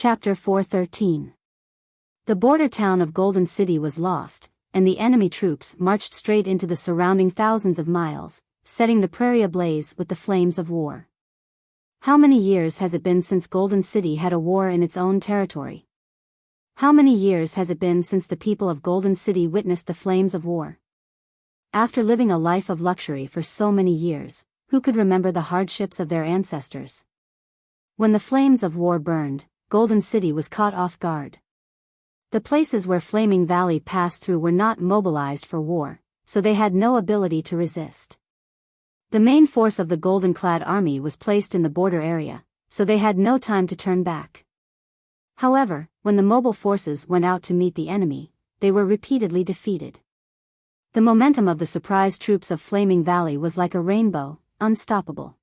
Chapter 4:13. The border town of Golden City was lost, and the enemy troops marched straight into the surrounding thousands of miles, setting the prairie ablaze with the flames of war. How many years has it been since Golden City had a war in its own territory? How many years has it been since the people of Golden City witnessed the flames of war? After living a life of luxury for so many years, who could remember the hardships of their ancestors? When the flames of war burned, Golden City was caught off guard. The places where Flaming Valley passed through were not mobilized for war, so they had no ability to resist. The main force of the golden-clad army was placed in the border area, so they had no time to turn back. However, when the mobile forces went out to meet the enemy, they were repeatedly defeated. The momentum of the surprise troops of Flaming Valley was like a rainbow, unstoppable.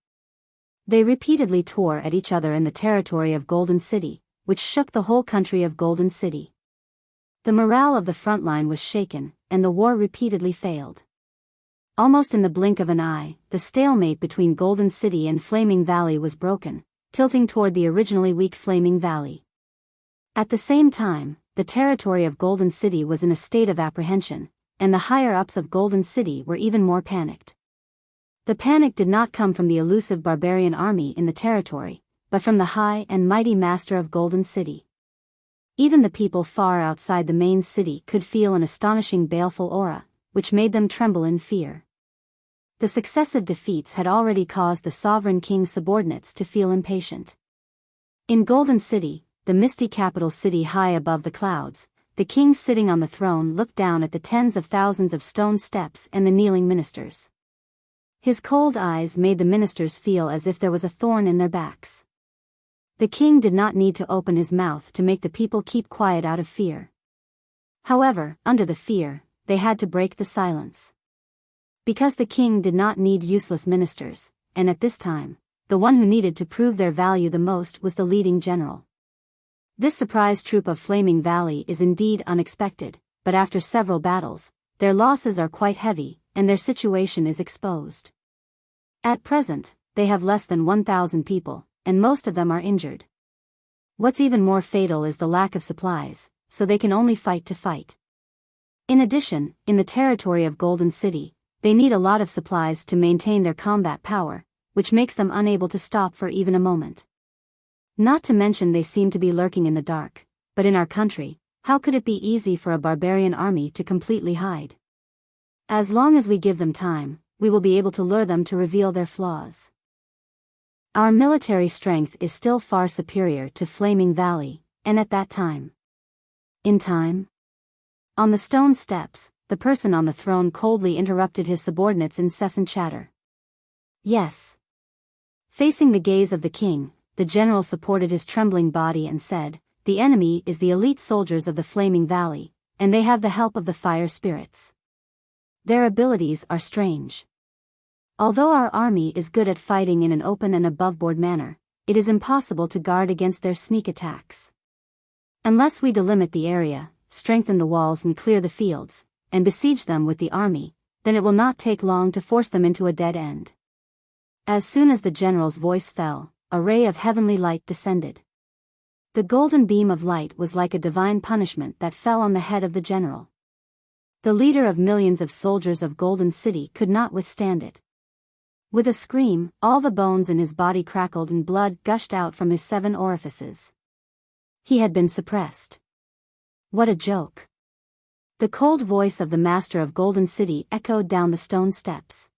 They repeatedly tore at each other in the territory of Golden City, which shook the whole country of Golden City. The morale of the front line was shaken, and the war repeatedly failed. Almost in the blink of an eye, the stalemate between Golden City and Flaming Valley was broken, tilting toward the originally weak Flaming Valley. At the same time, the territory of Golden City was in a state of apprehension, and the higher-ups of Golden City were even more panicked. The panic did not come from the elusive barbarian army in the territory, but from the high and mighty master of Golden City. Even the people far outside the main city could feel an astonishing baleful aura, which made them tremble in fear. The successive defeats had already caused the sovereign king's subordinates to feel impatient. In Golden City, the misty capital city high above the clouds, the king sitting on the throne looked down at the tens of thousands of stone steps and the kneeling ministers. His cold eyes made the ministers feel as if there was a thorn in their backs. The king did not need to open his mouth to make the people keep quiet out of fear. However, under the fear, they had to break the silence. Because the king did not need useless ministers, and at this time, the one who needed to prove their value the most was the leading general. This surprise troop of Flaming Valley is indeed unexpected, but after several battles, their losses are quite heavy, and their situation is exposed. At present, they have less than 1,000 people, and most of them are injured. What's even more fatal is the lack of supplies, so they can only fight to fight. In addition, in the territory of Golden City, they need a lot of supplies to maintain their combat power, which makes them unable to stop for even a moment. Not to mention they seem to be lurking in the dark, but in our country, how could it be easy for a barbarian army to completely hide? As long as we give them time, we will be able to lure them to reveal their flaws. Our military strength is still far superior to Flaming Valley, and at that time. In time? On the stone steps, the person on the throne coldly interrupted his subordinates' incessant chatter. Yes. Facing the gaze of the king, the general supported his trembling body and said, "The enemy is the elite soldiers of the Flaming Valley, and they have the help of the fire spirits. Their abilities are strange. Although our army is good at fighting in an open and above-board manner, it is impossible to guard against their sneak attacks. Unless we delimit the area, strengthen the walls and clear the fields, and besiege them with the army, then it will not take long to force them into a dead end." As soon as the general's voice fell, a ray of heavenly light descended. The golden beam of light was like a divine punishment that fell on the head of the general. The leader of millions of soldiers of Golden City could not withstand it. With a scream, all the bones in his body crackled and blood gushed out from his 7 orifices. He had been suppressed. What a joke. The cold voice of the master of Golden City echoed down the stone steps.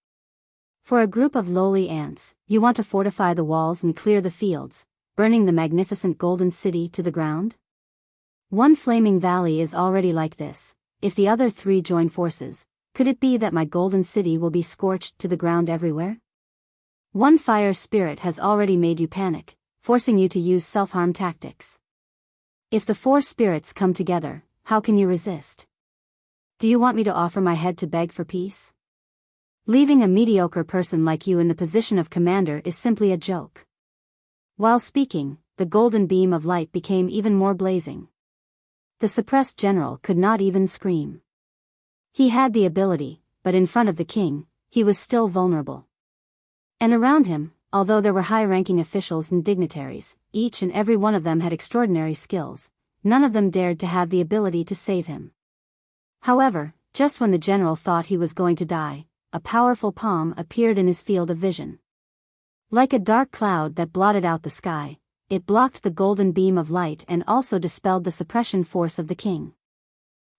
For a group of lowly ants, you want to fortify the walls and clear the fields, burning the magnificent Golden City to the ground? One Flaming Valley is already like this. If the other 3 join forces, could it be that my Golden City will be scorched to the ground everywhere? One fire spirit has already made you panic, forcing you to use self-harm tactics. If the 4 spirits come together, how can you resist? Do you want me to offer my head to beg for peace? Leaving a mediocre person like you in the position of commander is simply a joke. While speaking, the golden beam of light became even more blazing. The suppressed general could not even scream. He had the ability, but in front of the king, he was still vulnerable. And around him, although there were high-ranking officials and dignitaries, each and every one of them had extraordinary skills, none of them dared to have the ability to save him. However, just when the general thought he was going to die, a powerful palm appeared in his field of vision. Like a dark cloud that blotted out the sky, it blocked the golden beam of light and also dispelled the suppression force of the king.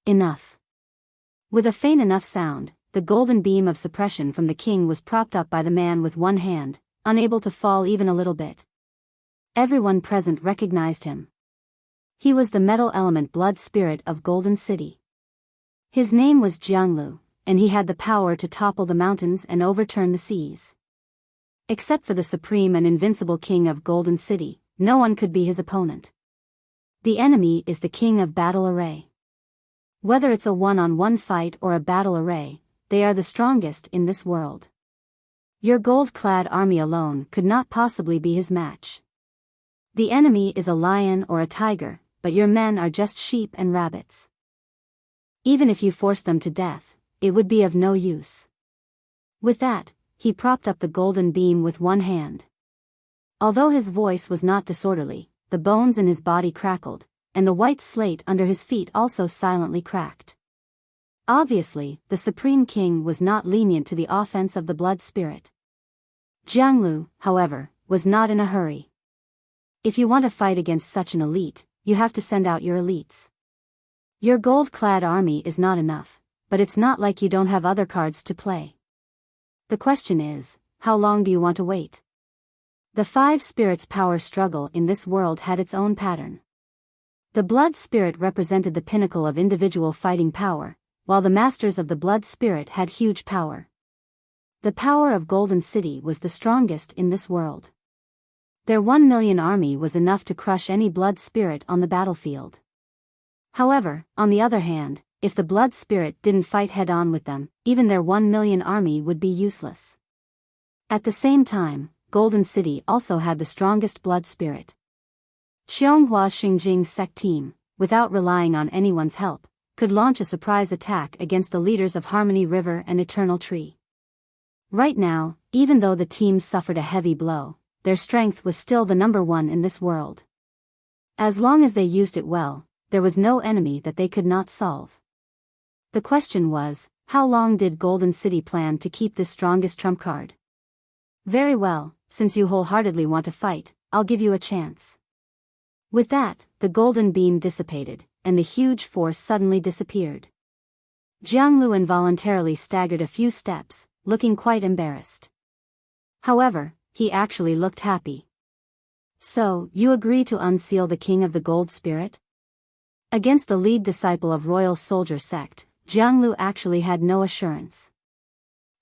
Enough. With a faint enough sound, the golden beam of suppression from the king was propped up by the man with one hand, unable to fall even a little bit. Everyone present recognized him. He was the metal element blood spirit of Golden City. His name was Jianglu, and he had the power to topple the mountains and overturn the seas. Except for the supreme and invincible king of Golden City, no one could be his opponent. The enemy is the king of battle array. Whether it's a one-on-one fight or a battle array, they are the strongest in this world. Your gold-clad army alone could not possibly be his match. The enemy is a lion or a tiger, but your men are just sheep and rabbits. Even if you forced them to death, it would be of no use. With that, he propped up the golden beam with one hand. Although his voice was not disorderly, the bones in his body crackled, and the white slate under his feet also silently cracked. Obviously, the Supreme King was not lenient to the offense of the blood spirit. Jianglu, however, was not in a hurry. If you want to fight against such an elite, you have to send out your elites. Your gold-clad army is not enough, but it's not like you don't have other cards to play. The question is, how long do you want to wait? The five spirits' power struggle in this world had its own pattern. The blood spirit represented the pinnacle of individual fighting power, while the masters of the blood spirit had huge power. The power of Golden City was the strongest in this world. Their 1 million army was enough to crush any blood spirit on the battlefield. However, on the other hand, if the blood spirit didn't fight head-on with them, even their 1 million army would be useless. At the same time, Golden City also had the strongest blood spirit. Qionghua's Xingjing sect team, without relying on anyone's help, could launch a surprise attack against the leaders of Harmony River and Eternal Tree. Right now, even though the teams suffered a heavy blow, their strength was still the number one in this world. As long as they used it well, there was no enemy that they could not solve. The question was, how long did Golden City plan to keep this strongest trump card? Very well, since you wholeheartedly want to fight, I'll give you a chance. With that, the golden beam dissipated, and the huge force suddenly disappeared. Jianglu involuntarily staggered a few steps, looking quite embarrassed. However, he actually looked happy. So, you agree to unseal the king of the gold spirit? Against the lead disciple of Royal Soldier sect, Jianglu actually had no assurance.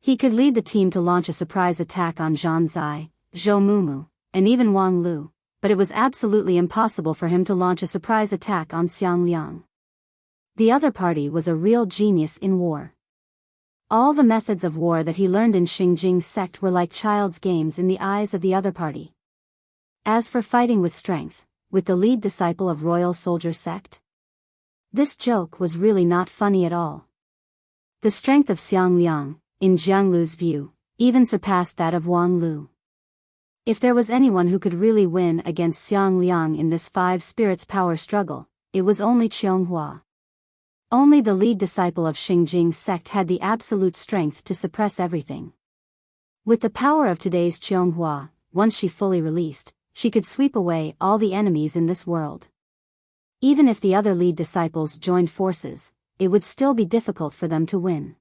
He could lead the team to launch a surprise attack on Zhang Zai, Zhou Mumu, and even Wang Lu, but it was absolutely impossible for him to launch a surprise attack on Xiang Liang. The other party was a real genius in war. All the methods of war that he learned in Xingjing sect were like child's games in the eyes of the other party. As for fighting with strength, with the lead disciple of Royal Soldier sect, this joke was really not funny at all. The strength of Xiang Liang, in Jianglu's view, even surpassed that of Wang Lu. If there was anyone who could really win against Xiang Liang in this five spirits power struggle, it was only Qianghua. Only the lead disciple of Xingjing sect had the absolute strength to suppress everything. With the power of today's Qianghua, once she fully released, she could sweep away all the enemies in this world. Even if the other lead disciples joined forces, it would still be difficult for them to win.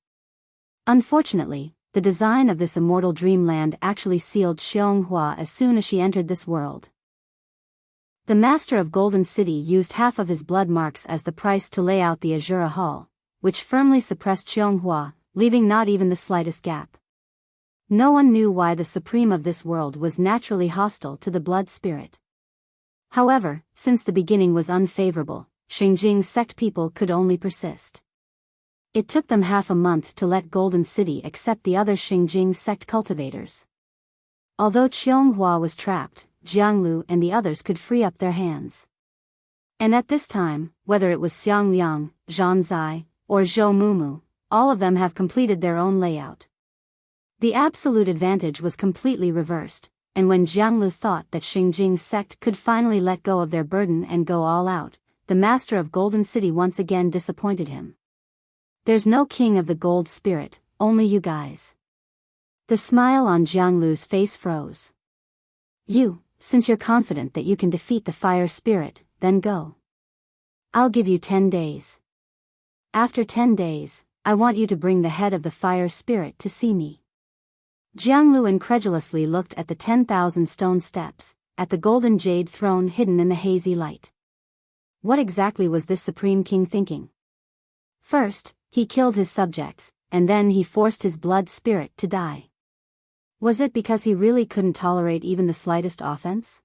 Unfortunately, the design of this immortal dreamland actually sealed Xianghua as soon as she entered this world. The master of Golden City used half of his blood marks as the price to lay out the Azura Hall, which firmly suppressed Qianghua, leaving not even the slightest gap. No one knew why the supreme of this world was naturally hostile to the blood spirit. However, since the beginning was unfavorable, Xingjing sect people could only persist. It took them half a month to let Golden City accept the other Xingjing sect cultivators. Although Qianghua was trapped, Jianglu and the others could free up their hands. And at this time, whether it was Xiang Liang, Zhang Zai, or Zhou Mumu, all of them have completed their own layout. The absolute advantage was completely reversed, and when Jianglu thought that Xingjing's sect could finally let go of their burden and go all out, the master of Golden City once again disappointed him. "There's no king of the gold spirit, only you guys." The smile on Jianglu's face froze. Since you're confident that you can defeat the fire spirit, then go. I'll give you 10 days. After 10 days, I want you to bring the head of the fire spirit to see me." Jianglu incredulously looked at the 10,000 stone steps, at the golden jade throne hidden in the hazy light. What exactly was this supreme king thinking? First, he killed his subjects, and then he forced his blood spirit to die. Was it because he really couldn't tolerate even the slightest offense?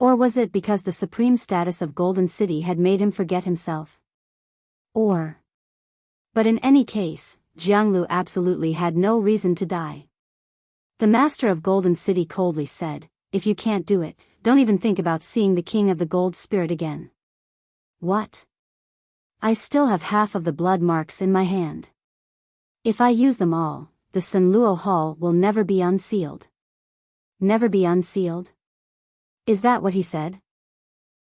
Or was it because the supreme status of Golden City had made him forget himself? But in any case, Jianglu absolutely had no reason to die. The master of Golden City coldly said, "If you can't do it, don't even think about seeing the king of the gold spirit again." What? I still have half of the blood marks in my hand. If I use them all, the Sanluo Hall will never be unsealed. Never be unsealed? Is that what he said?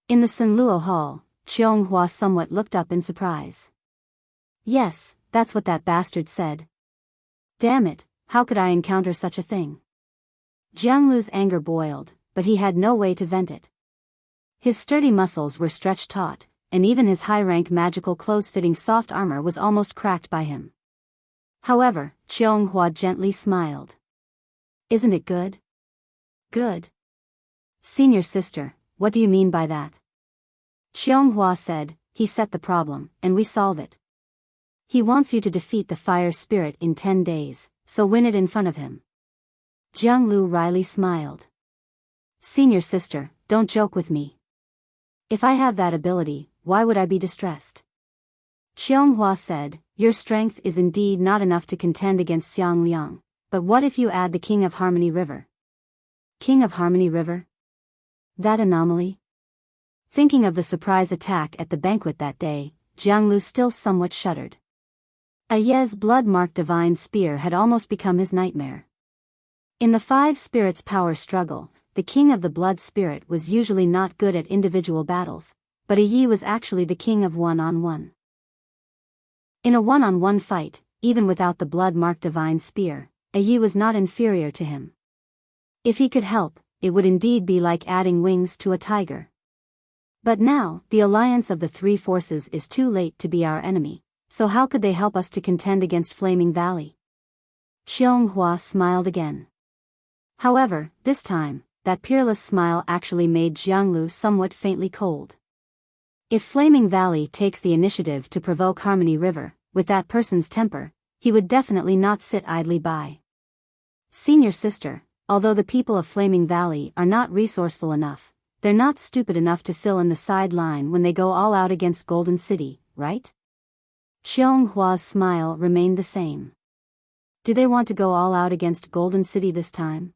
In the Sanluo Hall, Qianghua somewhat looked up in surprise. Yes, that's what that bastard said. Damn it, how could I encounter such a thing? Jianglu's anger boiled, but he had no way to vent it. His sturdy muscles were stretched taut, and even his high-rank magical close-fitting soft armor was almost cracked by him. However, Qianghua gently smiled. "Isn't it good?" "Good? Senior sister, what do you mean by that?" Qianghua said, "He set the problem, and we solve it. He wants you to defeat the fire spirit in 10 days, so win it in front of him." Jianglu wryly smiled. "Senior sister, don't joke with me. If I have that ability, why would I be distressed?" Qianghua said, "Your strength is indeed not enough to contend against Xiang Liang, but what if you add the King of Harmony River?" King of Harmony River? That anomaly? Thinking of the surprise attack at the banquet that day, Jianglu still somewhat shuddered. Aye's blood-marked divine spear had almost become his nightmare. In the five spirits' power struggle, the king of the blood spirit was usually not good at individual battles, but Aye was actually the king of one-on-one. In a one-on-one fight, even without the blood-marked divine spear, Aye was not inferior to him. If he could help, it would indeed be like adding wings to a tiger. But now, the alliance of the three forces is too late to be our enemy, so how could they help us to contend against Flaming Valley? Qianghua smiled again. However, this time, that peerless smile actually made Jianglu somewhat faintly cold. If Flaming Valley takes the initiative to provoke Harmony River, with that person's temper, he would definitely not sit idly by. Senior sister, although the people of Flaming Valley are not resourceful enough, they're not stupid enough to fill in the sideline when they go all out against Golden City, right? Qianghua's smile remained the same. Do they want to go all out against Golden City this time?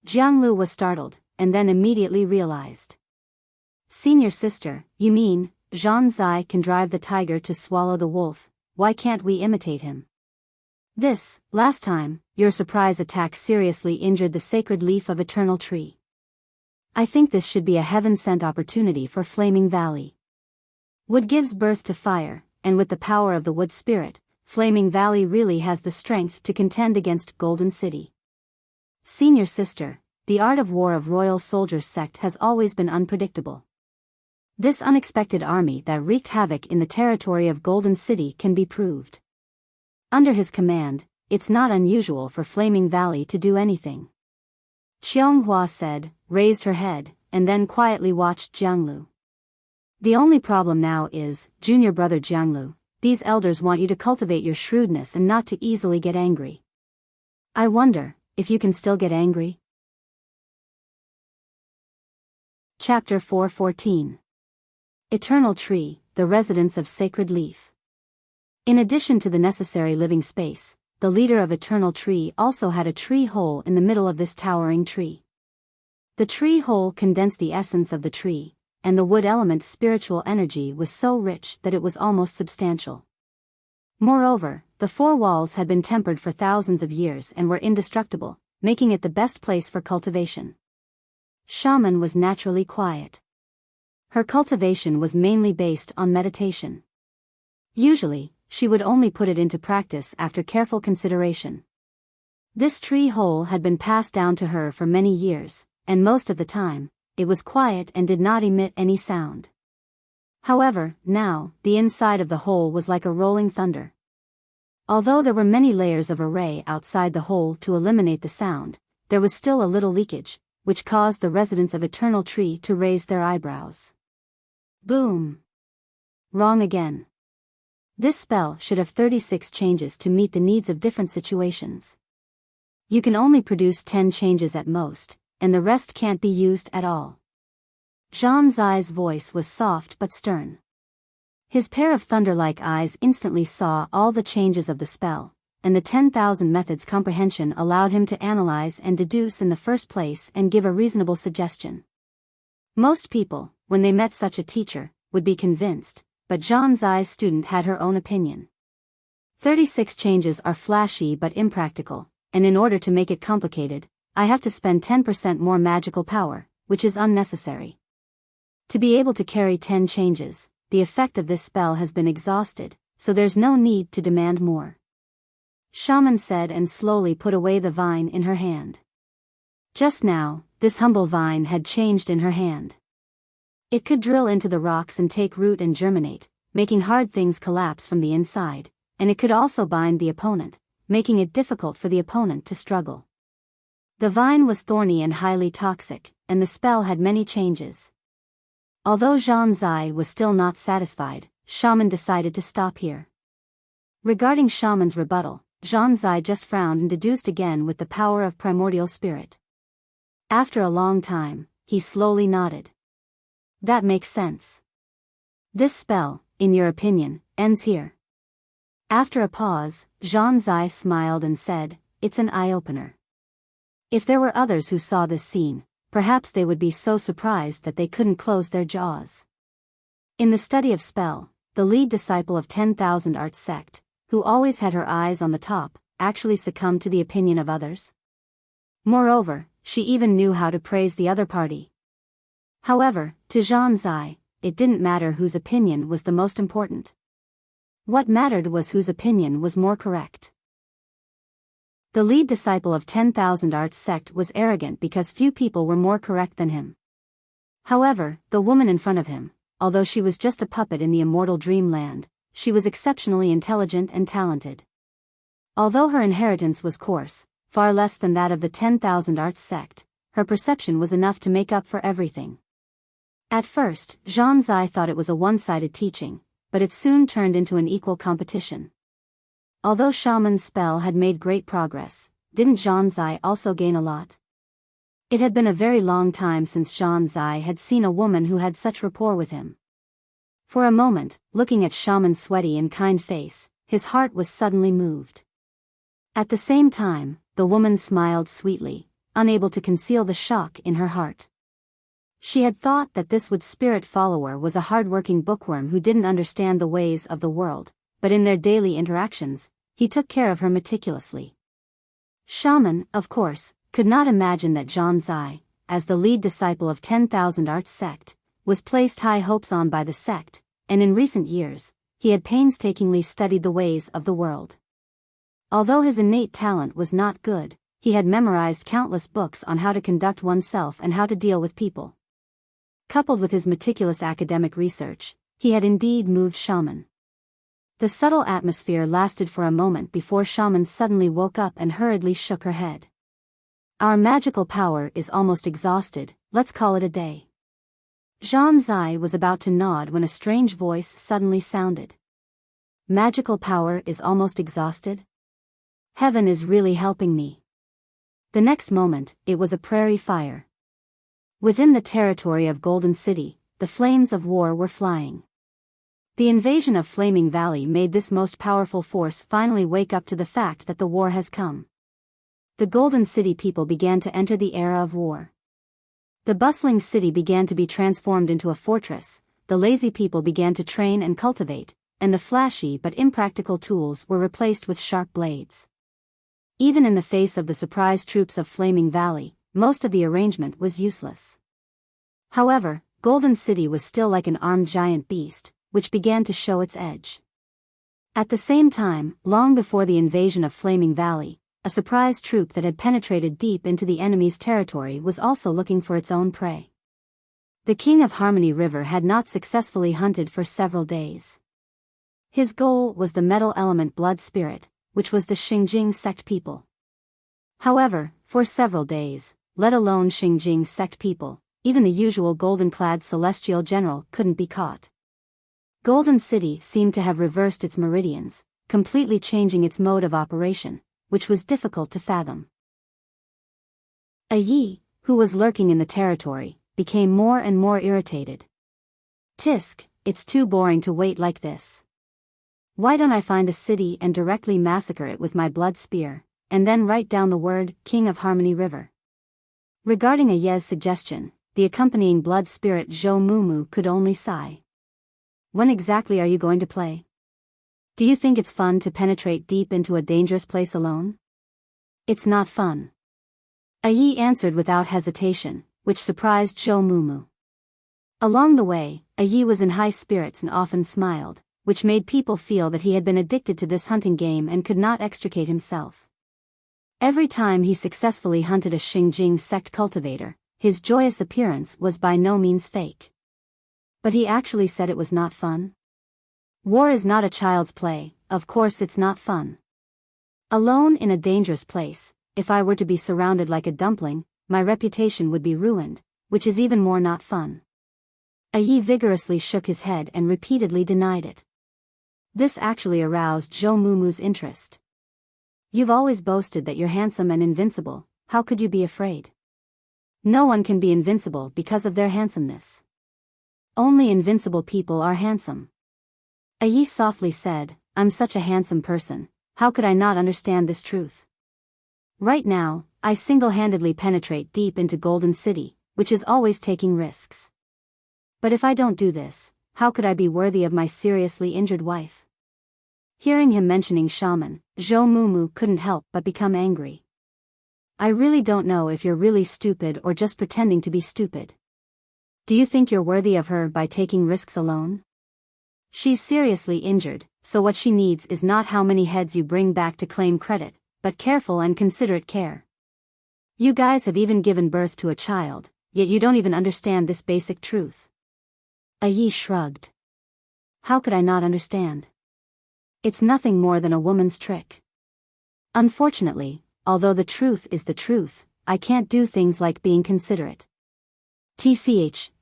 Jianglu was startled, and then immediately realized. Senior sister, you mean, Zhan Zai can drive the tiger to swallow the wolf, why can't we imitate him? Last time, your surprise attack seriously injured the sacred leaf of Eternal Tree. I think this should be a heaven-sent opportunity for Flaming Valley. Wood gives birth to fire, and with the power of the wood spirit, Flaming Valley really has the strength to contend against Golden City. Senior sister, the art of war of Royal Soldiers sect has always been unpredictable. This unexpected army that wreaked havoc in the territory of Golden City can be proved. Under his command, it's not unusual for Flaming Valley to do anything. Qianghua said, raised her head, and then quietly watched Jianglu. The only problem now is, junior brother Jianglu, these elders want you to cultivate your shrewdness and not to easily get angry. I wonder, if you can still get angry? Chapter 4:14. Eternal Tree, the residence of Sacred Leaf. In addition to the necessary living space, the leader of Eternal Tree also had a tree hole in the middle of this towering tree. The tree hole condensed the essence of the tree, and the wood element's spiritual energy was so rich that it was almost substantial. Moreover, the four walls had been tempered for thousands of years and were indestructible, making it the best place for cultivation. Shaman was naturally quiet. Her cultivation was mainly based on meditation. Usually, she would only put it into practice after careful consideration. This tree hole had been passed down to her for many years, and most of the time, it was quiet and did not emit any sound. However, now, the inside of the hole was like a rolling thunder. Although there were many layers of array outside the hole to eliminate the sound, there was still a little leakage, which caused the residents of Eternal Tree to raise their eyebrows. Boom! Wrong again. This spell should have 36 changes to meet the needs of different situations. You can only produce 10 changes at most, and the rest can't be used at all. Zhang Zai's voice was soft but stern. His pair of thunder-like eyes instantly saw all the changes of the spell, and the 10,000 methods comprehension allowed him to analyze and deduce in the first place and give a reasonable suggestion. Most people, when they met such a teacher, would be convinced, but Zhang Zai's student had her own opinion. 36 changes are flashy but impractical, and in order to make it complicated, I have to spend 10% more magical power, which is unnecessary. To be able to carry 10 changes, the effect of this spell has been exhausted, so there's no need to demand more. Shaman said and slowly put away the vine in her hand. Just now, this humble vine had changed in her hand. It could drill into the rocks and take root and germinate, making hard things collapse from the inside, and it could also bind the opponent, making it difficult for the opponent to struggle. The vine was thorny and highly toxic, and the spell had many changes. Although Zhang Zai was still not satisfied, Shaman decided to stop here. Regarding Shaman's rebuttal, Zhang Zai just frowned and deduced again with the power of primordial spirit. After a long time, he slowly nodded. That makes sense. This spell, in your opinion, ends here. After a pause, Zhang Zai smiled and said, "It's an eye-opener." If there were others who saw this scene, perhaps they would be so surprised that they couldn't close their jaws. In the study of spell, the lead disciple of 10,000 Arts sect, who always had her eyes on the top, actually succumbed to the opinion of others. Moreover, she even knew how to praise the other party. However, to Zhang Zai, it didn't matter whose opinion was the most important. What mattered was whose opinion was more correct. The lead disciple of 10,000 Arts sect was arrogant because few people were more correct than him. However, the woman in front of him, although she was just a puppet in the immortal dreamland, she was exceptionally intelligent and talented. Although her inheritance was coarse, far less than that of the 10,000 Arts sect, her perception was enough to make up for everything. At first, Zhang Zai thought it was a one-sided teaching, but it soon turned into an equal competition. Although Shaman's spell had made great progress, didn't Zhang Zai also gain a lot? It had been a very long time since Zhang Zai had seen a woman who had such rapport with him. For a moment, looking at Shaman's sweaty and kind face, his heart was suddenly moved. At the same time, the woman smiled sweetly, unable to conceal the shock in her heart. She had thought that this wood spirit follower was a hard-working bookworm who didn't understand the ways of the world, but in their daily interactions, he took care of her meticulously. Shaman, of course, could not imagine that Zhang Zai, as the lead disciple of 10,000 Arts sect, was placed high hopes on by the sect, and in recent years, he had painstakingly studied the ways of the world. Although his innate talent was not good, he had memorized countless books on how to conduct oneself and how to deal with people. Coupled with his meticulous academic research, he had indeed moved Shaman. The subtle atmosphere lasted for a moment before Shaman suddenly woke up and hurriedly shook her head. "Our magical power is almost exhausted, let's call it a day." Zhang Zai was about to nod when a strange voice suddenly sounded. "Magical power is almost exhausted? Heaven is really helping me." The next moment, it was a prairie fire. Within the territory of Golden City, the flames of war were flying. The invasion of Flaming Valley made this most powerful force finally wake up to the fact that the war has come. The Golden City people began to enter the era of war. The bustling city began to be transformed into a fortress, the lazy people began to train and cultivate, and the flashy but impractical tools were replaced with sharp blades. Even in the face of the surprise troops of Flaming Valley, most of the arrangement was useless. However, Golden City was still like an armed giant beast, which began to show its edge. At the same time, long before the invasion of Flaming Valley, a surprise troop that had penetrated deep into the enemy's territory was also looking for its own prey. The King of Harmony River had not successfully hunted for several days. His goal was the metal element blood spirit, which was the Xingjing sect people. However, for several days, let alone Xingjing sect people, even the usual golden-clad celestial general couldn't be caught. Golden City seemed to have reversed its meridians, completely changing its mode of operation, which was difficult to fathom. A Yi, who was lurking in the territory, became more and more irritated. Tisk, it's too boring to wait like this. Why don't I find a city and directly massacre it with my blood spear, and then write down the word, King of Harmony River? Regarding a Ye's suggestion, the accompanying blood spirit Zhou Mumu could only sigh. When exactly are you going to play? Do you think it's fun to penetrate deep into a dangerous place alone? It's not fun. A Yi answered without hesitation, which surprised Zhou Mumu. Along the way, A Yi was in high spirits and often smiled, which made people feel that he had been addicted to this hunting game and could not extricate himself. Every time he successfully hunted a Xingjing sect cultivator, his joyous appearance was by no means fake. But he actually said it was not fun. War is not a child's play, of course it's not fun. Alone in a dangerous place, if I were to be surrounded like a dumpling, my reputation would be ruined, which is even more not fun. A Yi vigorously shook his head and repeatedly denied it. This actually aroused Zhou Mumu's interest. You've always boasted that you're handsome and invincible, how could you be afraid? No one can be invincible because of their handsomeness. Only invincible people are handsome. A Yi softly said, I'm such a handsome person, how could I not understand this truth? Right now, I single-handedly penetrate deep into Golden City, which is always taking risks. But if I don't do this, how could I be worthy of my seriously injured wife? Hearing him mentioning shaman, Zhou Mumu couldn't help but become angry. I really don't know if you're really stupid or just pretending to be stupid. Do you think you're worthy of her by taking risks alone? She's seriously injured, so what she needs is not how many heads you bring back to claim credit, but careful and considerate care. You guys have even given birth to a child, yet you don't even understand this basic truth. A Yi shrugged. How could I not understand? It's nothing more than a woman's trick. Unfortunately, although the truth is the truth, I can't do things like being considerate.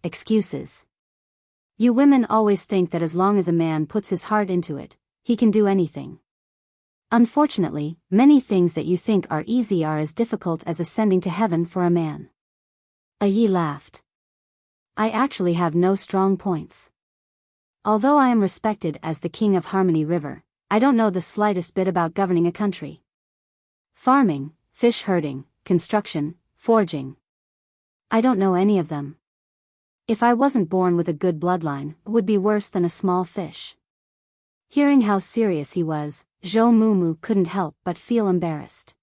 Excuses. You women always think that as long as a man puts his heart into it, he can do anything. Unfortunately, many things that you think are easy are as difficult as ascending to heaven for a man. A Yi laughed. I actually have no strong points. Although I am respected as the King of Harmony River, I don't know the slightest bit about governing a country. Farming, fish herding, construction, forging. I don't know any of them. If I wasn't born with a good bloodline, it would be worse than a small fish. Hearing how serious he was, Zhou Mumu couldn't help but feel embarrassed.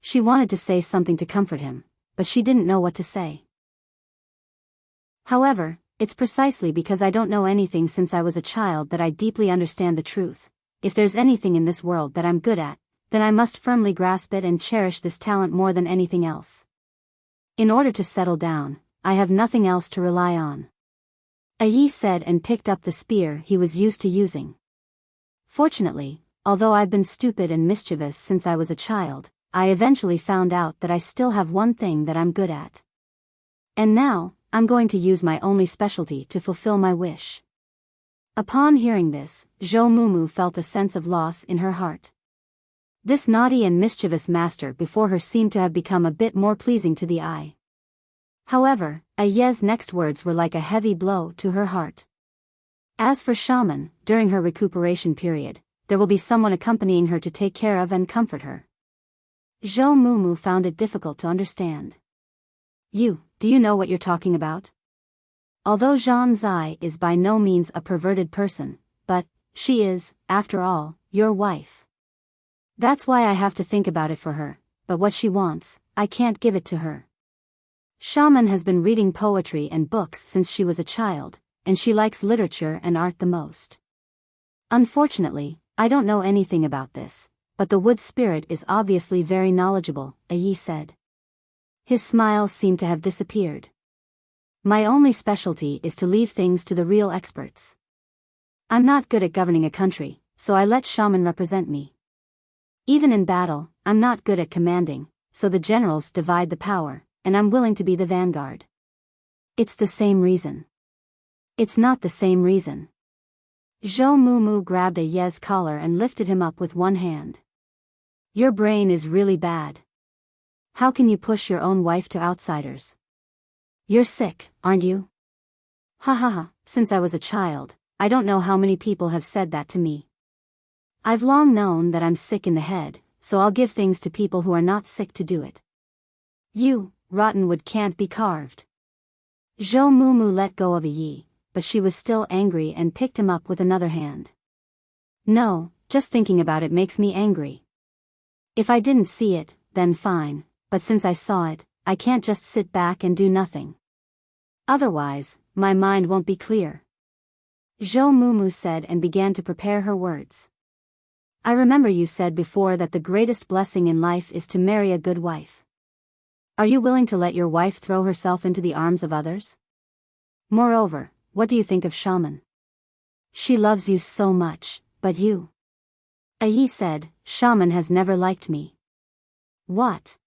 She wanted to say something to comfort him, but she didn't know what to say. However, it's precisely because I don't know anything since I was a child that I deeply understand the truth. If there's anything in this world that I'm good at, then I must firmly grasp it and cherish this talent more than anything else. In order to settle down, I have nothing else to rely on. A Yi said and picked up the spear he was used to using. Fortunately, although I've been stupid and mischievous since I was a child, I eventually found out that I still have one thing that I'm good at. And now, I'm going to use my only specialty to fulfill my wish. Upon hearing this, Zhou Mumu felt a sense of loss in her heart. This naughty and mischievous master before her seemed to have become a bit more pleasing to the eye. However, A Ye's next words were like a heavy blow to her heart. As for shaman, during her recuperation period, there will be someone accompanying her to take care of and comfort her. Zhou Mumu found it difficult to understand. Do you know what you're talking about? Although Zhang Zai is by no means a perverted person, but she is, after all, your wife. That's why I have to think about it for her, but what she wants, I can't give it to her. Shaman has been reading poetry and books since she was a child, and she likes literature and art the most. Unfortunately, I don't know anything about this, but the wood spirit is obviously very knowledgeable, Yi said. His smile seemed to have disappeared. My only specialty is to leave things to the real experts. I'm not good at governing a country, so I let shaman represent me. Even in battle, I'm not good at commanding, so the generals divide the power, and I'm willing to be the vanguard. It's the same reason. It's not the same reason. Zhou Mumu grabbed a Ye's collar and lifted him up with one hand. Your brain is really bad. How can you push your own wife to outsiders? You're sick, aren't you? Ha ha ha, since I was a child, I don't know how many people have said that to me. I've long known that I'm sick in the head, so I'll give things to people who are not sick to do it. You, rotten wood can't be carved. Zhou Mumu let go of Yi, but she was still angry and picked him up with another hand. No, just thinking about it makes me angry. If I didn't see it, then fine, but since I saw it, I can't just sit back and do nothing. Otherwise, my mind won't be clear. Zhou Mumu said and began to prepare her words. I remember you said before that the greatest blessing in life is to marry a good wife. Are you willing to let your wife throw herself into the arms of others? Moreover, what do you think of Shaman? She loves you so much, but you. Yi said, Shaman has never liked me. What?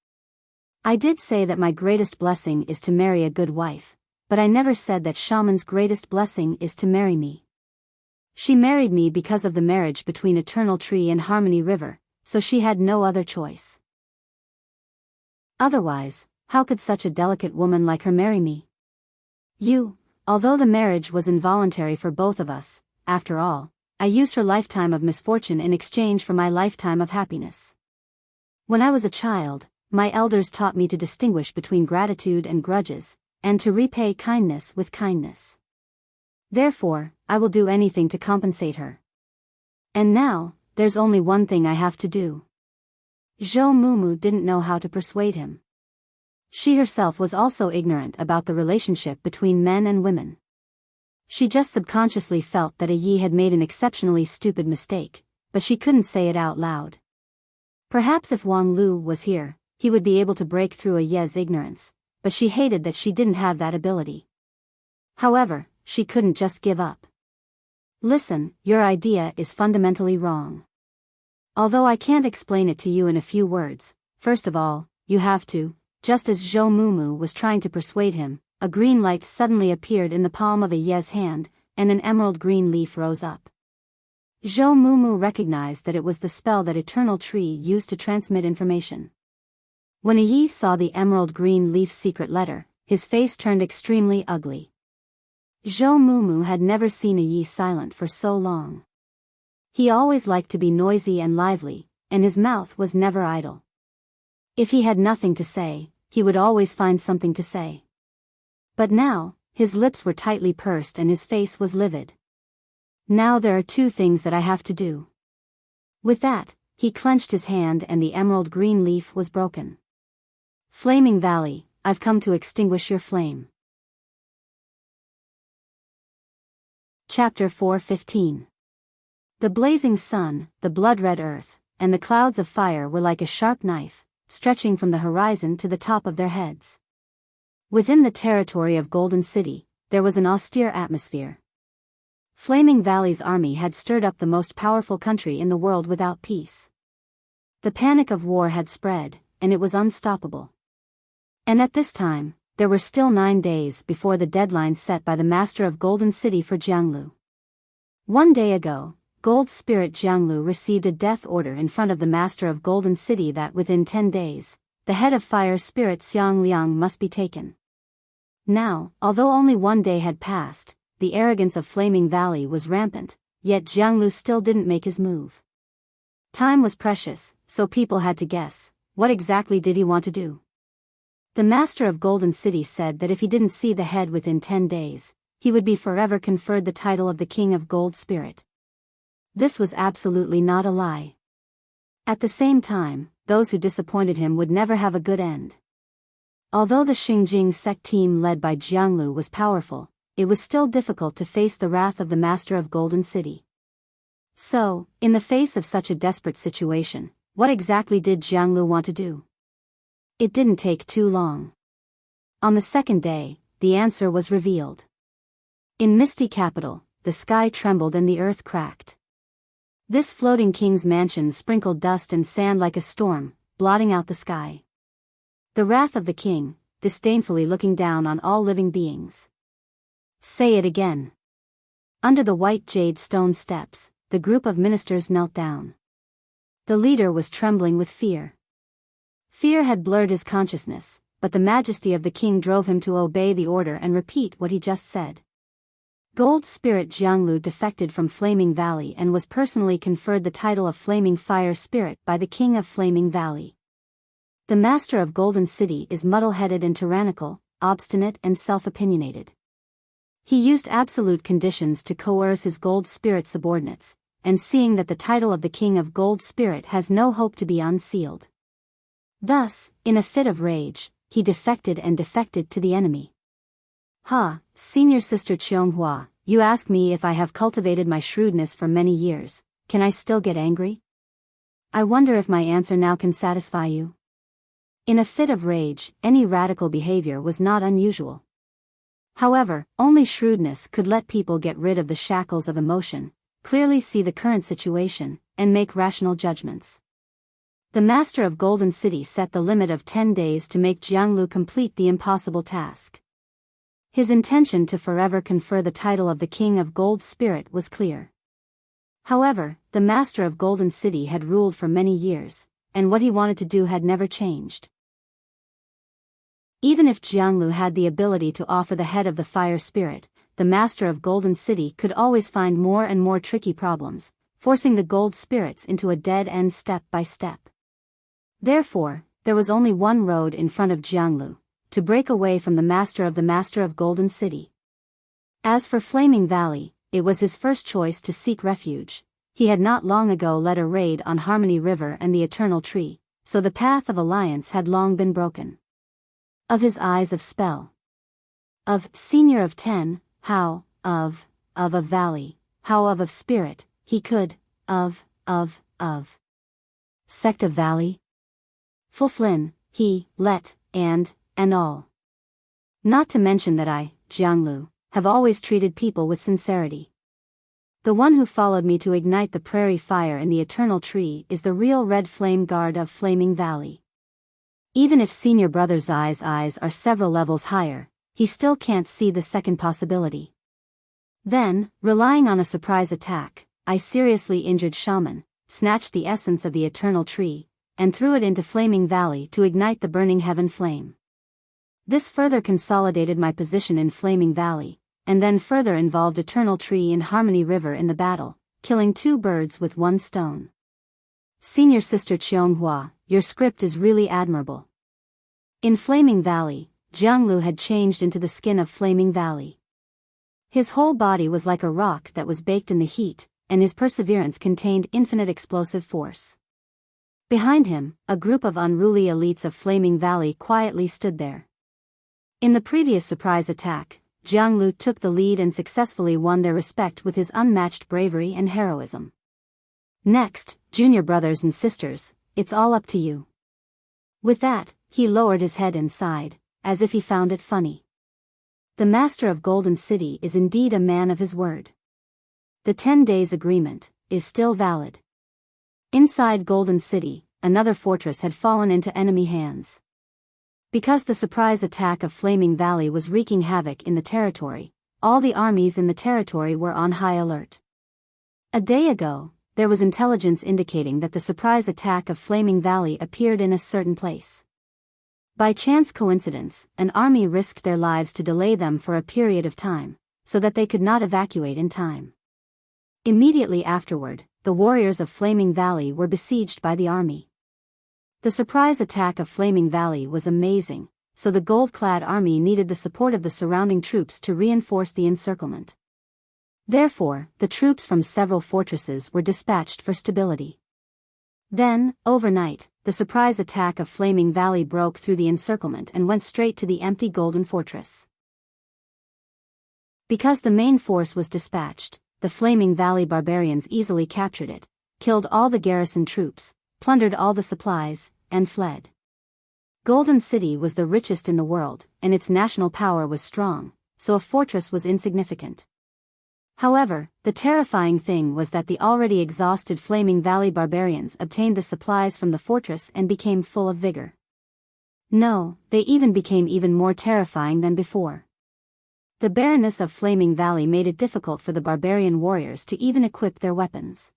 I did say that my greatest blessing is to marry a good wife, but I never said that Shaman's greatest blessing is to marry me. She married me because of the marriage between Eternal Tree and Harmony River, so she had no other choice. Otherwise, how could such a delicate woman like her marry me? You, although the marriage was involuntary for both of us, after all, I used her lifetime of misfortune in exchange for my lifetime of happiness. When I was a child, my elders taught me to distinguish between gratitude and grudges, and to repay kindness with kindness. Therefore, I will do anything to compensate her. And now, there's only one thing I have to do. Zhou Mumu didn't know how to persuade him. She herself was also ignorant about the relationship between men and women. She just subconsciously felt that Yi had made an exceptionally stupid mistake, but she couldn't say it out loud. Perhaps if Wang Lu was here, he would be able to break through Yi's ignorance, but she hated that she didn't have that ability. However, she couldn't just give up. Listen, your idea is fundamentally wrong. Although I can't explain it to you in a few words, first of all, you have to. Just as Zhou Mumu was trying to persuade him, a green light suddenly appeared in the palm of Yi's hand, and an emerald green leaf rose up. Zhou Mumu recognized that it was the spell that Eternal Tree used to transmit information. When Yi saw the emerald green leaf's secret letter, his face turned extremely ugly. Zhou Mumu had never seen Yi silent for so long. He always liked to be noisy and lively, and his mouth was never idle. If he had nothing to say, he would always find something to say. But now, his lips were tightly pursed and his face was livid. Now there are two things that I have to do. With that, he clenched his hand and the emerald green leaf was broken. Flaming Valley, I've come to extinguish your flame. Chapter 4:15. The blazing sun, the blood-red earth, and the clouds of fire were like a sharp knife, stretching from the horizon to the top of their heads. Within the territory of Golden City, there was an austere atmosphere. Flaming Valley's army had stirred up the most powerful country in the world without peace. The panic of war had spread, and it was unstoppable. And at this time, there were still 9 days before the deadline set by the Master of Golden City for Jianglu. 1 day ago, Gold Spirit Jianglu received a death order in front of the Master of Golden City that within 10 days, the head of Fire Spirit Xiang Liang must be taken. Now, although only 1 day had passed, the arrogance of Flaming Valley was rampant, yet Jianglu still didn't make his move. Time was precious, so people had to guess, what exactly did he want to do? The Master of Golden City said that if he didn't see the head within 10 days, he would be forever conferred the title of the King of Gold Spirit. This was absolutely not a lie. At the same time, those who disappointed him would never have a good end. Although the Xingjing sect team led by Jianglu was powerful, it was still difficult to face the wrath of the master of Golden City. So, in the face of such a desperate situation, what exactly did Jianglu want to do? It didn't take too long. On the second day, the answer was revealed. In misty capital, the sky trembled and the earth cracked. This floating king's mansion sprinkled dust and sand like a storm, blotting out the sky. The wrath of the king, disdainfully looking down on all living beings. Say it again. Under the white jade stone steps, the group of ministers knelt down. The leader was trembling with fear. Fear had blurred his consciousness, but the majesty of the king drove him to obey the order and repeat what he just said. Gold Spirit Jianglu defected from Flaming Valley and was personally conferred the title of Flaming Fire Spirit by the King of Flaming Valley. The Master of Golden City is muddle-headed and tyrannical, obstinate and self-opinionated. He used absolute conditions to coerce his Gold Spirit subordinates, and seeing that the title of the King of Gold Spirit has no hope to be unsealed. Thus, in a fit of rage, he defected to the enemy. Ha, Senior Sister Cheonghua, you ask me if I have cultivated my shrewdness for many years, can I still get angry? I wonder if my answer now can satisfy you. In a fit of rage, any radical behavior was not unusual. However, only shrewdness could let people get rid of the shackles of emotion, clearly see the current situation, and make rational judgments. The Master of Golden City set the limit of 10 days to make Jianglu complete the impossible task. His intention to forever confer the title of the King of Gold Spirit was clear. However, the Master of Golden City had ruled for many years, and what he wanted to do had never changed. Even if Jianglu had the ability to offer the head of the Fire Spirit, the Master of Golden City could always find more and more tricky problems, forcing the Gold Spirits into a dead end step by step. Therefore, there was only one road in front of Jianglu: to break away from the Master of Golden City. As for Flaming Valley, it was his first choice to seek refuge. He had not long ago led a raid on Harmony River and the Eternal Tree, so the path of alliance had long been broken. Of his eyes of spell. Of Senior of 10, how, of a valley, how of spirit, he could, of. Sect of Valley? Full Flynn, he, let, and all. Not to mention that I, Jianglu, have always treated people with sincerity. The one who followed me to ignite the prairie fire in the Eternal Tree is the real Red Flame Guard of Flaming Valley. Even if Senior Brother's eyes are several levels higher, he still can't see the second possibility. Then, relying on a surprise attack, I seriously injured Shaman, snatched the essence of the Eternal Tree, and threw it into Flaming Valley to ignite the burning heaven flame. This further consolidated my position in Flaming Valley, and then further involved Eternal Tree and Harmony River in the battle, killing 2 birds with 1 stone. Senior Sister Cheonghua, your script is really admirable. In Flaming Valley, Jianglu had changed into the skin of Flaming Valley. His whole body was like a rock that was baked in the heat, and his perseverance contained infinite explosive force. Behind him, a group of unruly elites of Flaming Valley quietly stood there. In the previous surprise attack, Jianglu took the lead and successfully won their respect with his unmatched bravery and heroism. Next, junior brothers and sisters, it's all up to you. With that, he lowered his head and sighed, as if he found it funny. The Master of Golden City is indeed a man of his word. The 10 days agreement is still valid. Inside Golden City, another fortress had fallen into enemy hands. Because the surprise attack of Flaming Valley was wreaking havoc in the territory, all the armies in the territory were on high alert. A day ago, there was intelligence indicating that the surprise attack of Flaming Valley appeared in a certain place. By chance coincidence, an army risked their lives to delay them for a period of time, so that they could not evacuate in time. Immediately afterward, the warriors of Flaming Valley were besieged by the army. The surprise attack of Flaming Valley was amazing, so the gold-clad army needed the support of the surrounding troops to reinforce the encirclement. Therefore, the troops from several fortresses were dispatched for stability. Then, overnight, the surprise attack of Flaming Valley broke through the encirclement and went straight to the empty golden fortress. Because the main force was dispatched, the Flaming Valley barbarians easily captured it, killed all the garrison troops, plundered all the supplies, and fled. Golden City was the richest in the world, and its national power was strong, so a fortress was insignificant. However, the terrifying thing was that the already exhausted Flaming Valley barbarians obtained the supplies from the fortress and became full of vigor. No, they even became even more terrifying than before. The barrenness of Flaming Valley made it difficult for the barbarian warriors to even equip their weapons.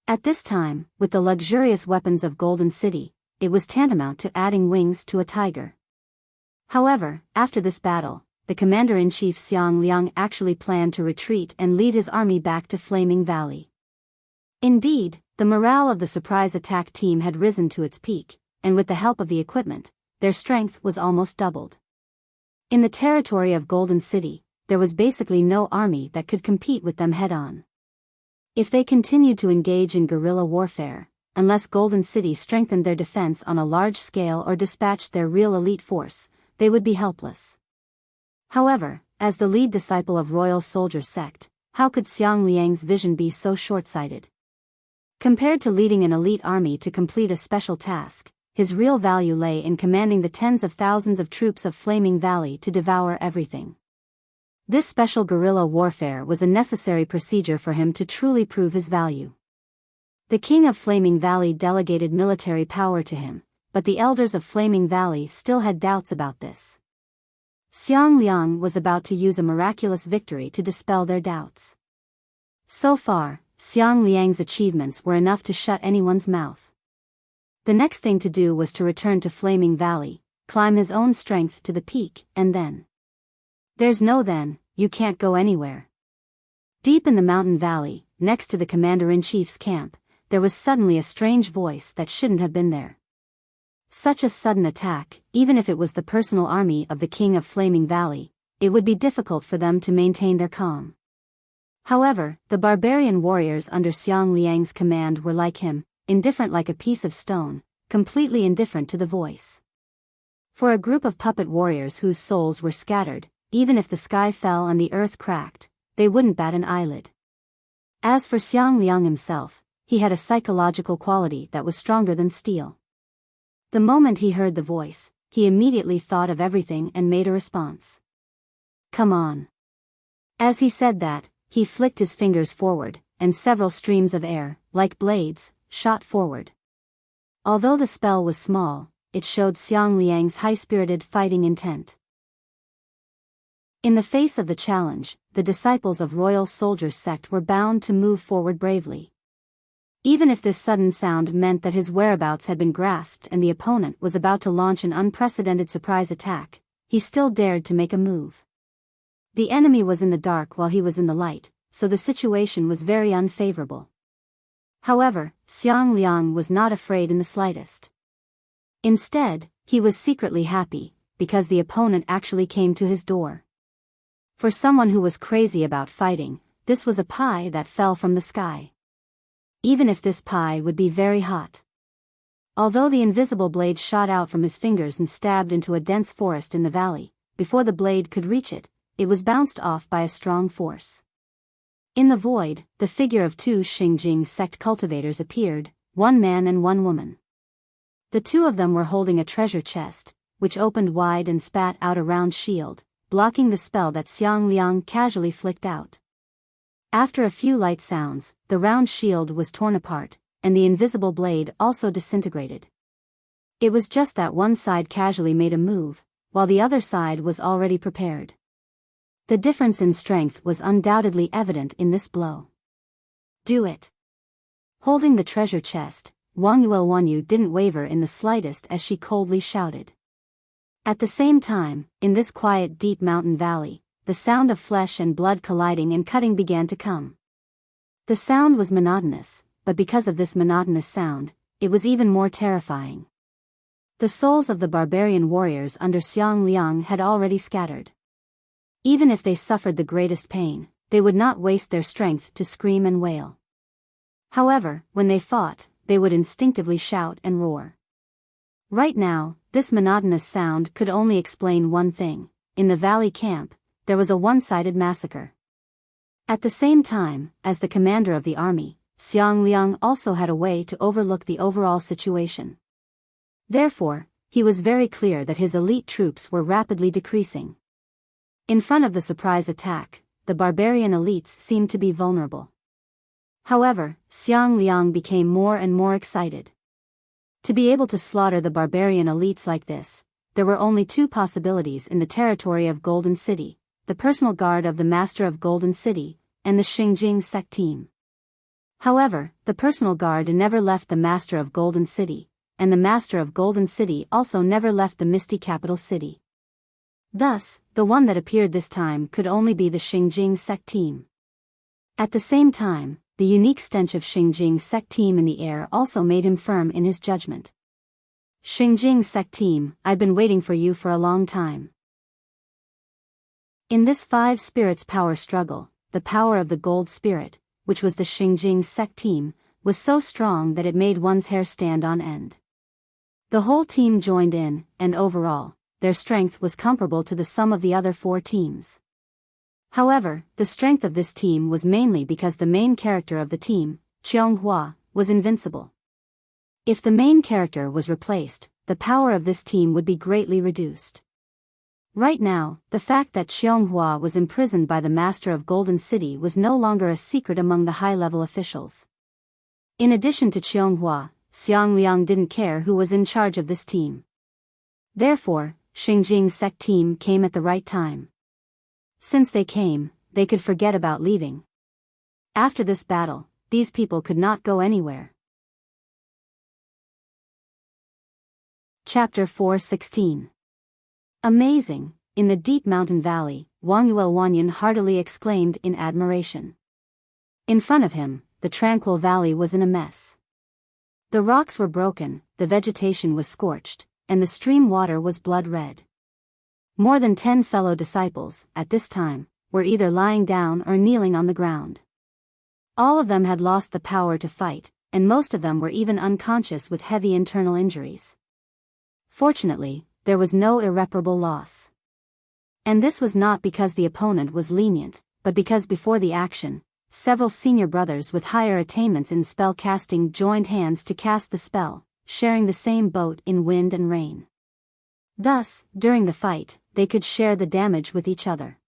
At this time, with the luxurious weapons of Golden City, it was tantamount to adding wings to a tiger. However, after this battle, the commander-in-chief Xiang Liang actually planned to retreat and lead his army back to Flaming Valley. Indeed, the morale of the surprise attack team had risen to its peak, and with the help of the equipment, their strength was almost doubled. In the territory of Golden City, there was basically no army that could compete with them head-on. If they continued to engage in guerrilla warfare, unless Golden City strengthened their defense on a large scale or dispatched their real elite force, they would be helpless. However, as the lead disciple of Royal Soldier Sect, how could Xiang Liang's vision be so short-sighted? Compared to leading an elite army to complete a special task, his real value lay in commanding the tens of thousands of troops of Flaming Valley to devour everything. This special guerrilla warfare was a necessary procedure for him to truly prove his value. The king of Flaming Valley delegated military power to him, but the elders of Flaming Valley still had doubts about this. Xiang Liang was about to use a miraculous victory to dispel their doubts. So far, Xiang Liang's achievements were enough to shut anyone's mouth. The next thing to do was to return to Flaming Valley, climb his own strength to the peak, and then. There's no then, you can't go anywhere. Deep in the mountain valley, next to the commander-in-chief's camp, there was suddenly a strange voice that shouldn't have been there. Such a sudden attack, even if it was the personal army of the king of Flaming Valley, it would be difficult for them to maintain their calm. However, the barbarian warriors under Xiang Liang's command were like him, indifferent like a piece of stone, completely indifferent to the voice. For a group of puppet warriors whose souls were scattered, even if the sky fell and the earth cracked, they wouldn't bat an eyelid. As for Xiang Liang himself, he had a psychological quality that was stronger than steel. The moment he heard the voice, he immediately thought of everything and made a response. Come on. As he said that, he flicked his fingers forward, and several streams of air, like blades, shot forward. Although the spell was small, it showed Xiang Liang's high-spirited fighting intent. In the face of the challenge, the disciples of Royal Soldier Sect were bound to move forward bravely. Even if this sudden sound meant that his whereabouts had been grasped and the opponent was about to launch an unprecedented surprise attack, he still dared to make a move. The enemy was in the dark while he was in the light, so the situation was very unfavorable. However, Xiang Liang was not afraid in the slightest. Instead, he was secretly happy, because the opponent actually came to his door. For someone who was crazy about fighting, this was a pie that fell from the sky. Even if this pie would be very hot. Although the invisible blade shot out from his fingers and stabbed into a dense forest in the valley, before the blade could reach it, it was bounced off by a strong force. In the void, the figure of two Xingjing sect cultivators appeared, one man and one woman. The two of them were holding a treasure chest, which opened wide and spat out a round shield, blocking the spell that Xiang Liang casually flicked out. After a few light sounds, the round shield was torn apart, and the invisible blade also disintegrated. It was just that one side casually made a move, while the other side was already prepared. The difference in strength was undoubtedly evident in this blow. Do it. Holding the treasure chest, Wang Yuelwanyu didn't waver in the slightest as she coldly shouted. At the same time, in this quiet deep mountain valley, the sound of flesh and blood colliding and cutting began to come. The sound was monotonous, but because of this monotonous sound, it was even more terrifying. The souls of the barbarian warriors under Xiang Liang had already scattered. Even if they suffered the greatest pain, they would not waste their strength to scream and wail. However, when they fought, they would instinctively shout and roar. Right now, this monotonous sound could only explain one thing: in the valley camp, there was a one-sided massacre. At the same time, as the commander of the army, Xiang Liang also had a way to overlook the overall situation. Therefore, he was very clear that his elite troops were rapidly decreasing. In front of the surprise attack, the barbarian elites seemed to be vulnerable. However, Xiang Liang became more and more excited. To be able to slaughter the barbarian elites like this, there were only two possibilities in the territory of Golden City: the personal guard of the Master of Golden City, and the Xingjing sect team. However, the personal guard never left the Master of Golden City, and the Master of Golden City also never left the Misty Capital City. Thus, the one that appeared this time could only be the Xingjing sect team. At the same time, the unique stench of Xingjing sect team in the air also made him firm in his judgment. Xingjing sect team, I've been waiting for you for a long time. In this five spirits power struggle, the power of the gold spirit, which was the Xingjing sect team, was so strong that it made one's hair stand on end. The whole team joined in, and overall, their strength was comparable to the sum of the other four teams. However, the strength of this team was mainly because the main character of the team, Qianghua, was invincible. If the main character was replaced, the power of this team would be greatly reduced. Right now, the fact that Qianghua was imprisoned by the Master of Golden City was no longer a secret among the high-level officials. In addition to Qianghua, Xiang Liang didn't care who was in charge of this team. Therefore, Xingjing sect team came at the right time. Since they came, they could forget about leaving. After this battle, these people could not go anywhere. Chapter 4:16. Amazing! In the deep mountain valley, Wang Yuelwanyan heartily exclaimed in admiration. In front of him, the tranquil valley was in a mess. The rocks were broken, the vegetation was scorched, and the stream water was blood red. More than 10 fellow disciples, at this time, were either lying down or kneeling on the ground. All of them had lost the power to fight, and most of them were even unconscious with heavy internal injuries. Fortunately, there was no irreparable loss. And this was not because the opponent was lenient, but because before the action, several senior brothers with higher attainments in spell casting joined hands to cast the spell, sharing the same boat in wind and rain. Thus, during the fight, they could share the damage with each other.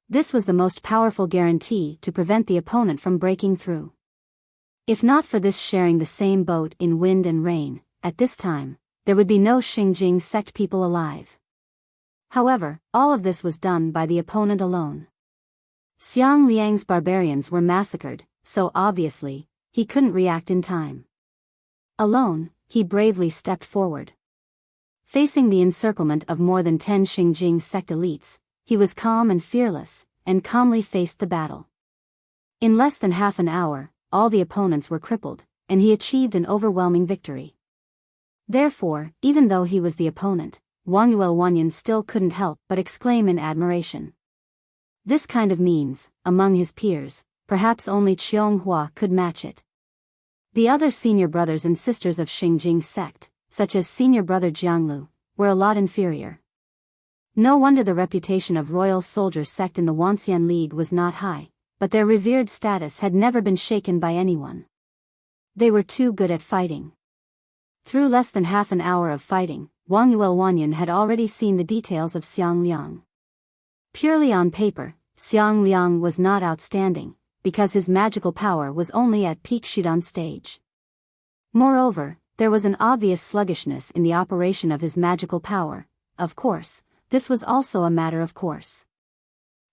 This was the most powerful guarantee to prevent the opponent from breaking through. If not for this sharing the same boat in wind and rain, at this time, there would be no Xingjing sect people alive. However, all of this was done by the opponent alone. Xiang Liang's barbarians were massacred, so obviously, he couldn't react in time. Alone, he bravely stepped forward. Facing the encirclement of more than 10 Xingjing sect elites, he was calm and fearless, and calmly faced the battle. In less than half an hour, all the opponents were crippled, and he achieved an overwhelming victory. Therefore, even though he was the opponent, Wang Yuelwanyan still couldn't help but exclaim in admiration. This kind of means, among his peers, perhaps only Qianghua could match it. The other senior brothers and sisters of Xingjing sect, such as senior brother Jianglu, were a lot inferior. No wonder the reputation of royal soldier sect in the Wanxian League was not high, but their revered status had never been shaken by anyone. They were too good at fighting. Through less than half an hour of fighting, Wang Yuelwanyan had already seen the details of Xiang Liang. Purely on paper, Xiang Liang was not outstanding, because his magical power was only at peak Shudan stage. Moreover, there was an obvious sluggishness in the operation of his magical power. Of course, this was also a matter of course.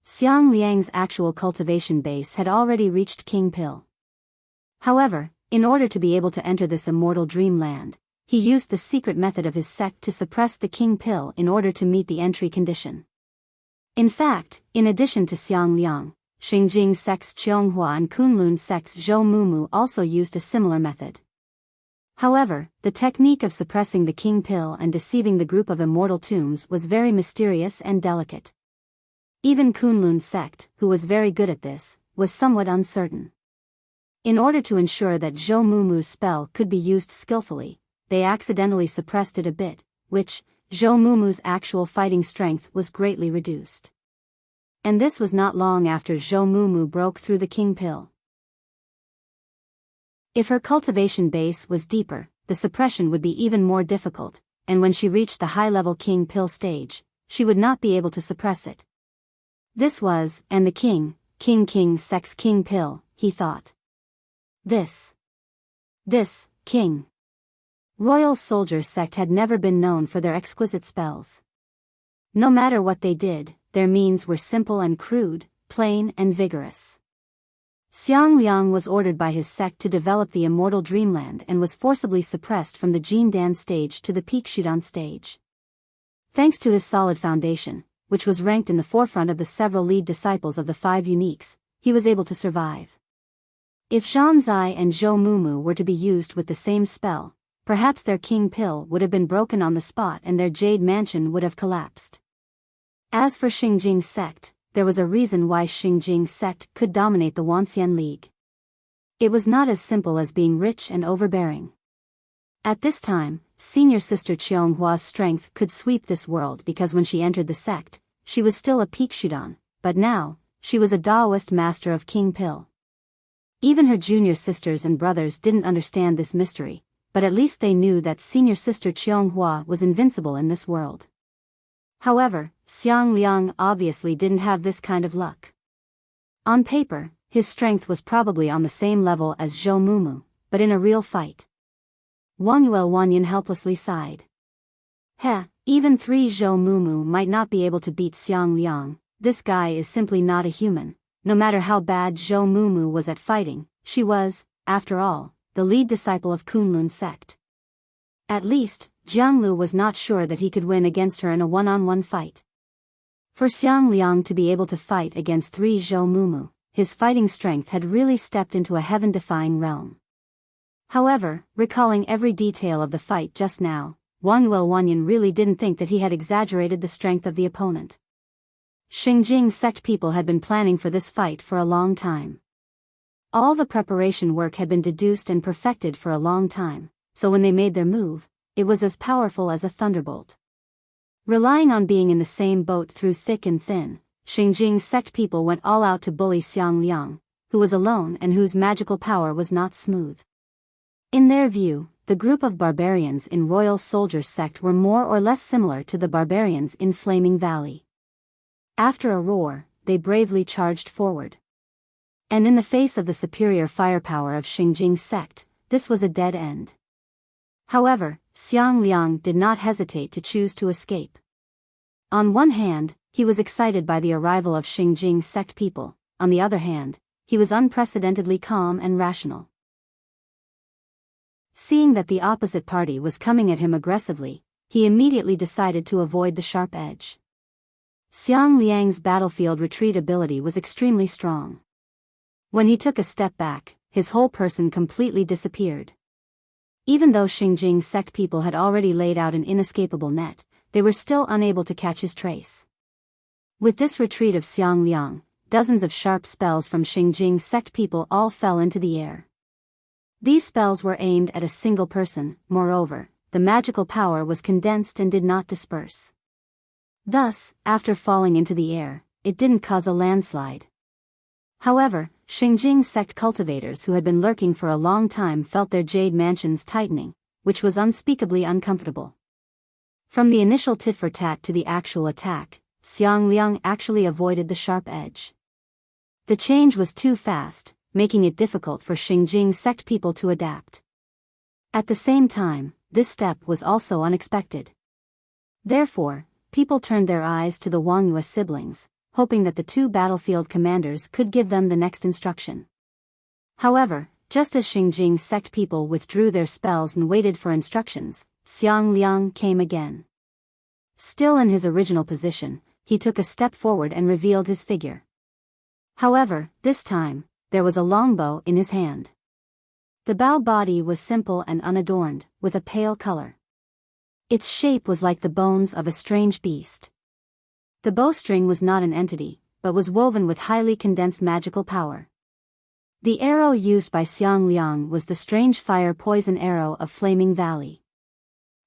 Xiang Liang's actual cultivation base had already reached King Pill. However, in order to be able to enter this immortal dreamland, he used the secret method of his sect to suppress the King Pill in order to meet the entry condition. In fact, in addition to Xiang Liang, Xingjing sect's Qianghua and Kunlun sect's Zhou Mumu also used a similar method. However, the technique of suppressing the King Pill and deceiving the group of immortal tombs was very mysterious and delicate. Even Kunlun sect, who was very good at this, was somewhat uncertain. In order to ensure that Zhou Mumu's spell could be used skillfully, they accidentally suppressed it a bit, which, Zhou Mumu's actual fighting strength was greatly reduced. And this was not long after Zhou Mumu broke through the king pill. If her cultivation base was deeper, the suppression would be even more difficult, and when she reached the high-level king pill stage, she would not be able to suppress it. This was, and the king sect's king pill, he thought. This king royal soldier sect had never been known for their exquisite spells. No matter what they did, their means were simple and crude, plain and vigorous. Xiang Liang was ordered by his sect to develop the immortal dreamland and was forcibly suppressed from the Jindan stage to the peak Shudan stage. Thanks to his solid foundation, which was ranked in the forefront of the several lead disciples of the 5 uniques, he was able to survive. If Zhan Zai and Zhou Mumu were to be used with the same spell, perhaps their king pill would have been broken on the spot and their jade mansion would have collapsed. As for Xingjing's sect, there was a reason why Xingjing's sect could dominate the Wanxian League. It was not as simple as being rich and overbearing. At this time, senior sister Qionghua's strength could sweep this world because when she entered the sect, she was still a peak Shudan, but now, she was a Daoist master of king pill. Even her junior sisters and brothers didn't understand this mystery, but at least they knew that senior sister Qianghua was invincible in this world. However, Xiang Liang obviously didn't have this kind of luck. On paper, his strength was probably on the same level as Zhou Mumu, but in a real fight. Wang Yuelwanyan helplessly sighed. Even 3 Zhou Mumu might not be able to beat Xiang Liang. This guy is simply not a human. No matter how bad Zhou Mumu was at fighting, she was, after all, the lead disciple of Kunlun's sect. At least, Jianglu was not sure that he could win against her in a one-on-one fight. For Xiang Liang to be able to fight against 3 Zhou Mumu, his fighting strength had really stepped into a heaven-defying realm. However, recalling every detail of the fight just now, Wang Yuelwanyan really didn't think that he had exaggerated the strength of the opponent. Xingjing sect people had been planning for this fight for a long time. All the preparation work had been deduced and perfected for a long time, so when they made their move, it was as powerful as a thunderbolt. Relying on being in the same boat through thick and thin, Xingjing sect people went all out to bully Xiang Liang, who was alone and whose magical power was not smooth. In their view, the group of barbarians in Royal Soldier sect were more or less similar to the barbarians in Flaming Valley. After a roar, they bravely charged forward. And in the face of the superior firepower of Xingjing sect, this was a dead end. However, Xiang Liang did not hesitate to choose to escape. On one hand, he was excited by the arrival of Xingjing sect people, on the other hand, he was unprecedentedly calm and rational. Seeing that the opposite party was coming at him aggressively, he immediately decided to avoid the sharp edge. Xiang Liang's battlefield retreat ability was extremely strong. When he took a step back, his whole person completely disappeared. Even though Xingjing sect people had already laid out an inescapable net, they were still unable to catch his trace. With this retreat of Xiang Liang, dozens of sharp spells from Xingjing sect people all fell into the air. These spells were aimed at a single person, moreover, the magical power was condensed and did not disperse. Thus, after falling into the air, it didn't cause a landslide. However, Xingjing sect cultivators who had been lurking for a long time felt their jade mansions tightening, which was unspeakably uncomfortable. From the initial tit-for-tat to the actual attack, Xiang Liang actually avoided the sharp edge. The change was too fast, making it difficult for Xingjing sect people to adapt. At the same time, this step was also unexpected. Therefore, people turned their eyes to the Wangyue siblings, hoping that the 2 battlefield commanders could give them the next instruction. However, just as Xingjing sect people withdrew their spells and waited for instructions, Xiang Liang came again. Still in his original position, he took a step forward and revealed his figure. However, this time, there was a longbow in his hand. The bow body was simple and unadorned, with a pale color. Its shape was like the bones of a strange beast. The bowstring was not an entity, but was woven with highly condensed magical power. The arrow used by Xiang Liang was the strange fire poison arrow of Flaming Valley.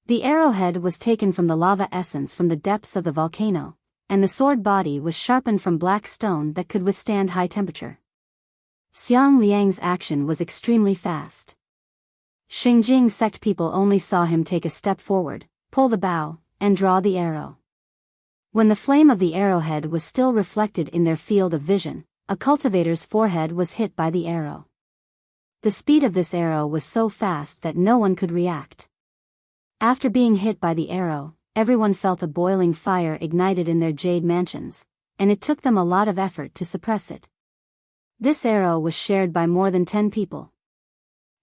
The arrowhead was taken from the lava essence from the depths of the volcano, and the sword body was sharpened from black stone that could withstand high temperature. Xiang Liang's action was extremely fast. Xingjing sect people only saw him take a step forward, pull the bow, and draw the arrow. When the flame of the arrowhead was still reflected in their field of vision, a cultivator's forehead was hit by the arrow. The speed of this arrow was so fast that no one could react. After being hit by the arrow, everyone felt a boiling fire ignited in their jade mansions, and it took them a lot of effort to suppress it. This arrow was shared by more than 10 people.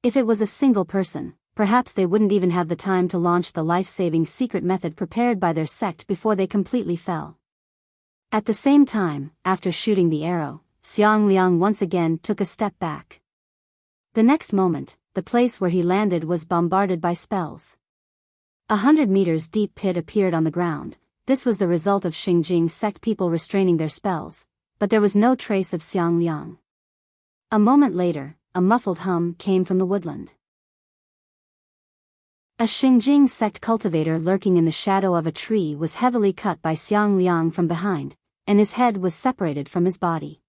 If it was a single person, perhaps they wouldn't even have the time to launch the life-saving secret method prepared by their sect before they completely fell. At the same time, after shooting the arrow, Xiang Liang once again took a step back. The next moment, the place where he landed was bombarded by spells. 100 meters deep pit appeared on the ground. This was the result of Xingjing sect people restraining their spells, but there was no trace of Xiang Liang. A moment later, a muffled hum came from the woodland. A Xingjing sect cultivator lurking in the shadow of a tree was heavily cut by Xiang Liang from behind, and his head was separated from his body.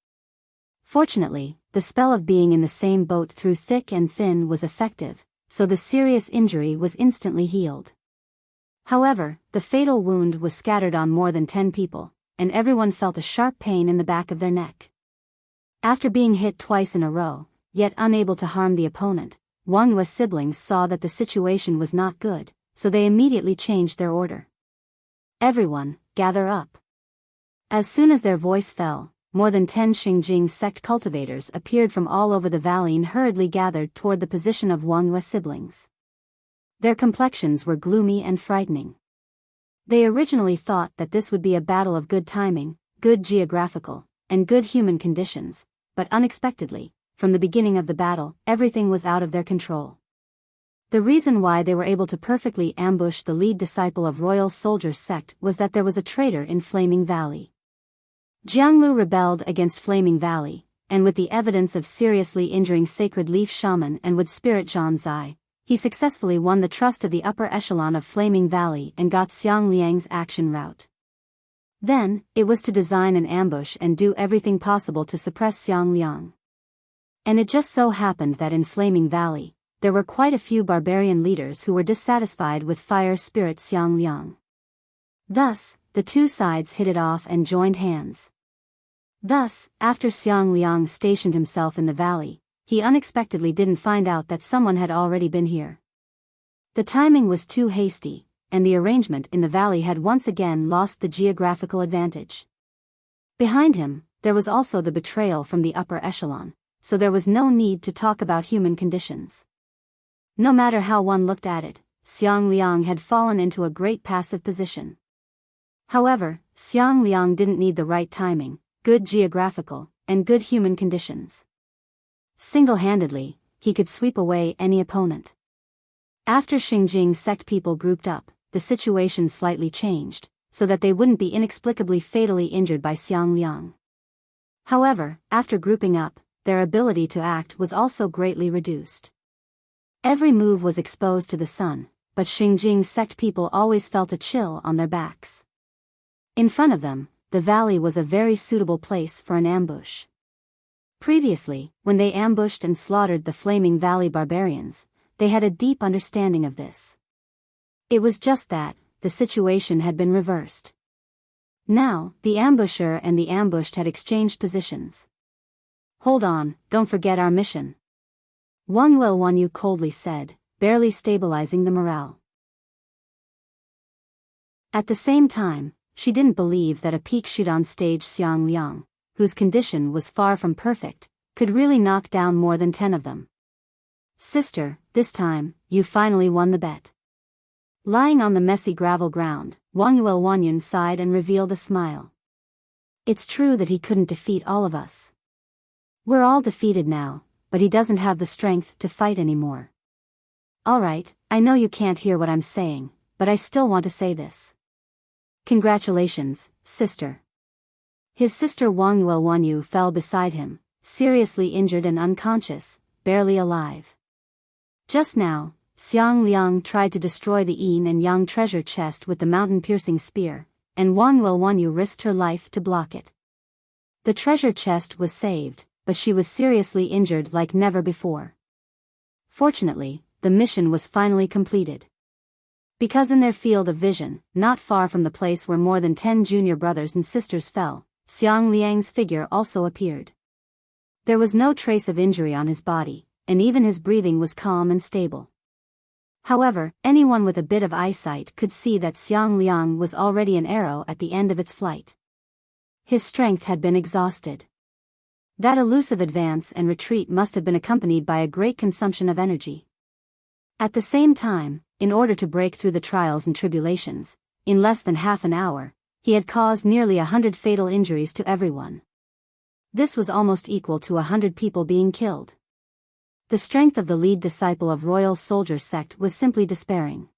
Fortunately, the spell of being in the same boat through thick and thin was effective, so the serious injury was instantly healed. However, the fatal wound was scattered on more than 10 people, and everyone felt a sharp pain in the back of their neck. After being hit twice in a row, yet unable to harm the opponent, Wang Yue's siblings saw that the situation was not good, so they immediately changed their order. Everyone, gather up. As soon as their voice fell, more than 10 Xingjing sect cultivators appeared from all over the valley and hurriedly gathered toward the position of Wang Yue's siblings. Their complexions were gloomy and frightening. They originally thought that this would be a battle of good timing, good geographical, and good human conditions, but unexpectedly, from the beginning of the battle, everything was out of their control. The reason why they were able to perfectly ambush the lead disciple of Royal Soldiers sect was that there was a traitor in Flaming Valley. Jianglu rebelled against Flaming Valley, and with the evidence of seriously injuring Sacred Leaf Shaman and with Spirit Zhan Zai, he successfully won the trust of the upper echelon of Flaming Valley and got Xiang Liang's action route. Then, it was to design an ambush and do everything possible to suppress Xiang Liang. And it just so happened that in Flaming Valley, there were quite a few barbarian leaders who were dissatisfied with fire spirit Xiang Liang. Thus, the two sides hit it off and joined hands. Thus, after Xiang Liang stationed himself in the valley, he unexpectedly didn't find out that someone had already been here. The timing was too hasty, and the arrangement in the valley had once again lost the geographical advantage. Behind him, there was also the betrayal from the upper echelon, so there was no need to talk about human conditions. No matter how one looked at it, Xiang Liang had fallen into a great passive position. However, Xiang Liang didn't need the right timing, good geographical, and good human conditions. Single-handedly, he could sweep away any opponent. After Xingjing sect people grouped up, the situation slightly changed, so that they wouldn't be inexplicably fatally injured by Xiang Liang. However, after grouping up, their ability to act was also greatly reduced. Every move was exposed to the sun, but Xingjing sect people always felt a chill on their backs. In front of them, the valley was a very suitable place for an ambush. Previously, when they ambushed and slaughtered the Flaming Valley barbarians, they had a deep understanding of this. It was just that, the situation had been reversed. Now, the ambusher and the ambushed had exchanged positions. "Hold on, don't forget our mission," Wang Yuewanyu coldly said, barely stabilizing the morale. At the same time, she didn't believe that a peak shoot on stage Xiang Liang, whose condition was far from perfect, could really knock down more than 10 of them. "Sister, this time, you finally won the bet." Lying on the messy gravel ground, Wang Yuewanyu sighed and revealed a smile. "It's true that he couldn't defeat all of us. We're all defeated now, but he doesn't have the strength to fight anymore. Alright, I know you can't hear what I'm saying, but I still want to say this. Congratulations, sister." His sister Wang Yuewanyu fell beside him, seriously injured and unconscious, barely alive. Just now, Xiang Liang tried to destroy the yin and yang treasure chest with the mountain-piercing spear, and Wang Luowanyu risked her life to block it. The treasure chest was saved, but she was seriously injured like never before. Fortunately, the mission was finally completed. Because in their field of vision, not far from the place where more than 10 junior brothers and sisters fell, Xiang Liang's figure also appeared. There was no trace of injury on his body, and even his breathing was calm and stable. However, anyone with a bit of eyesight could see that Xiang Liang was already an arrow at the end of its flight. His strength had been exhausted. That elusive advance and retreat must have been accompanied by a great consumption of energy. At the same time, in order to break through the trials and tribulations, in less than half an hour, he had caused nearly 100 fatal injuries to everyone. This was almost equal to 100 people being killed. The strength of the lead disciple of Royal Soldier sect was simply despairing.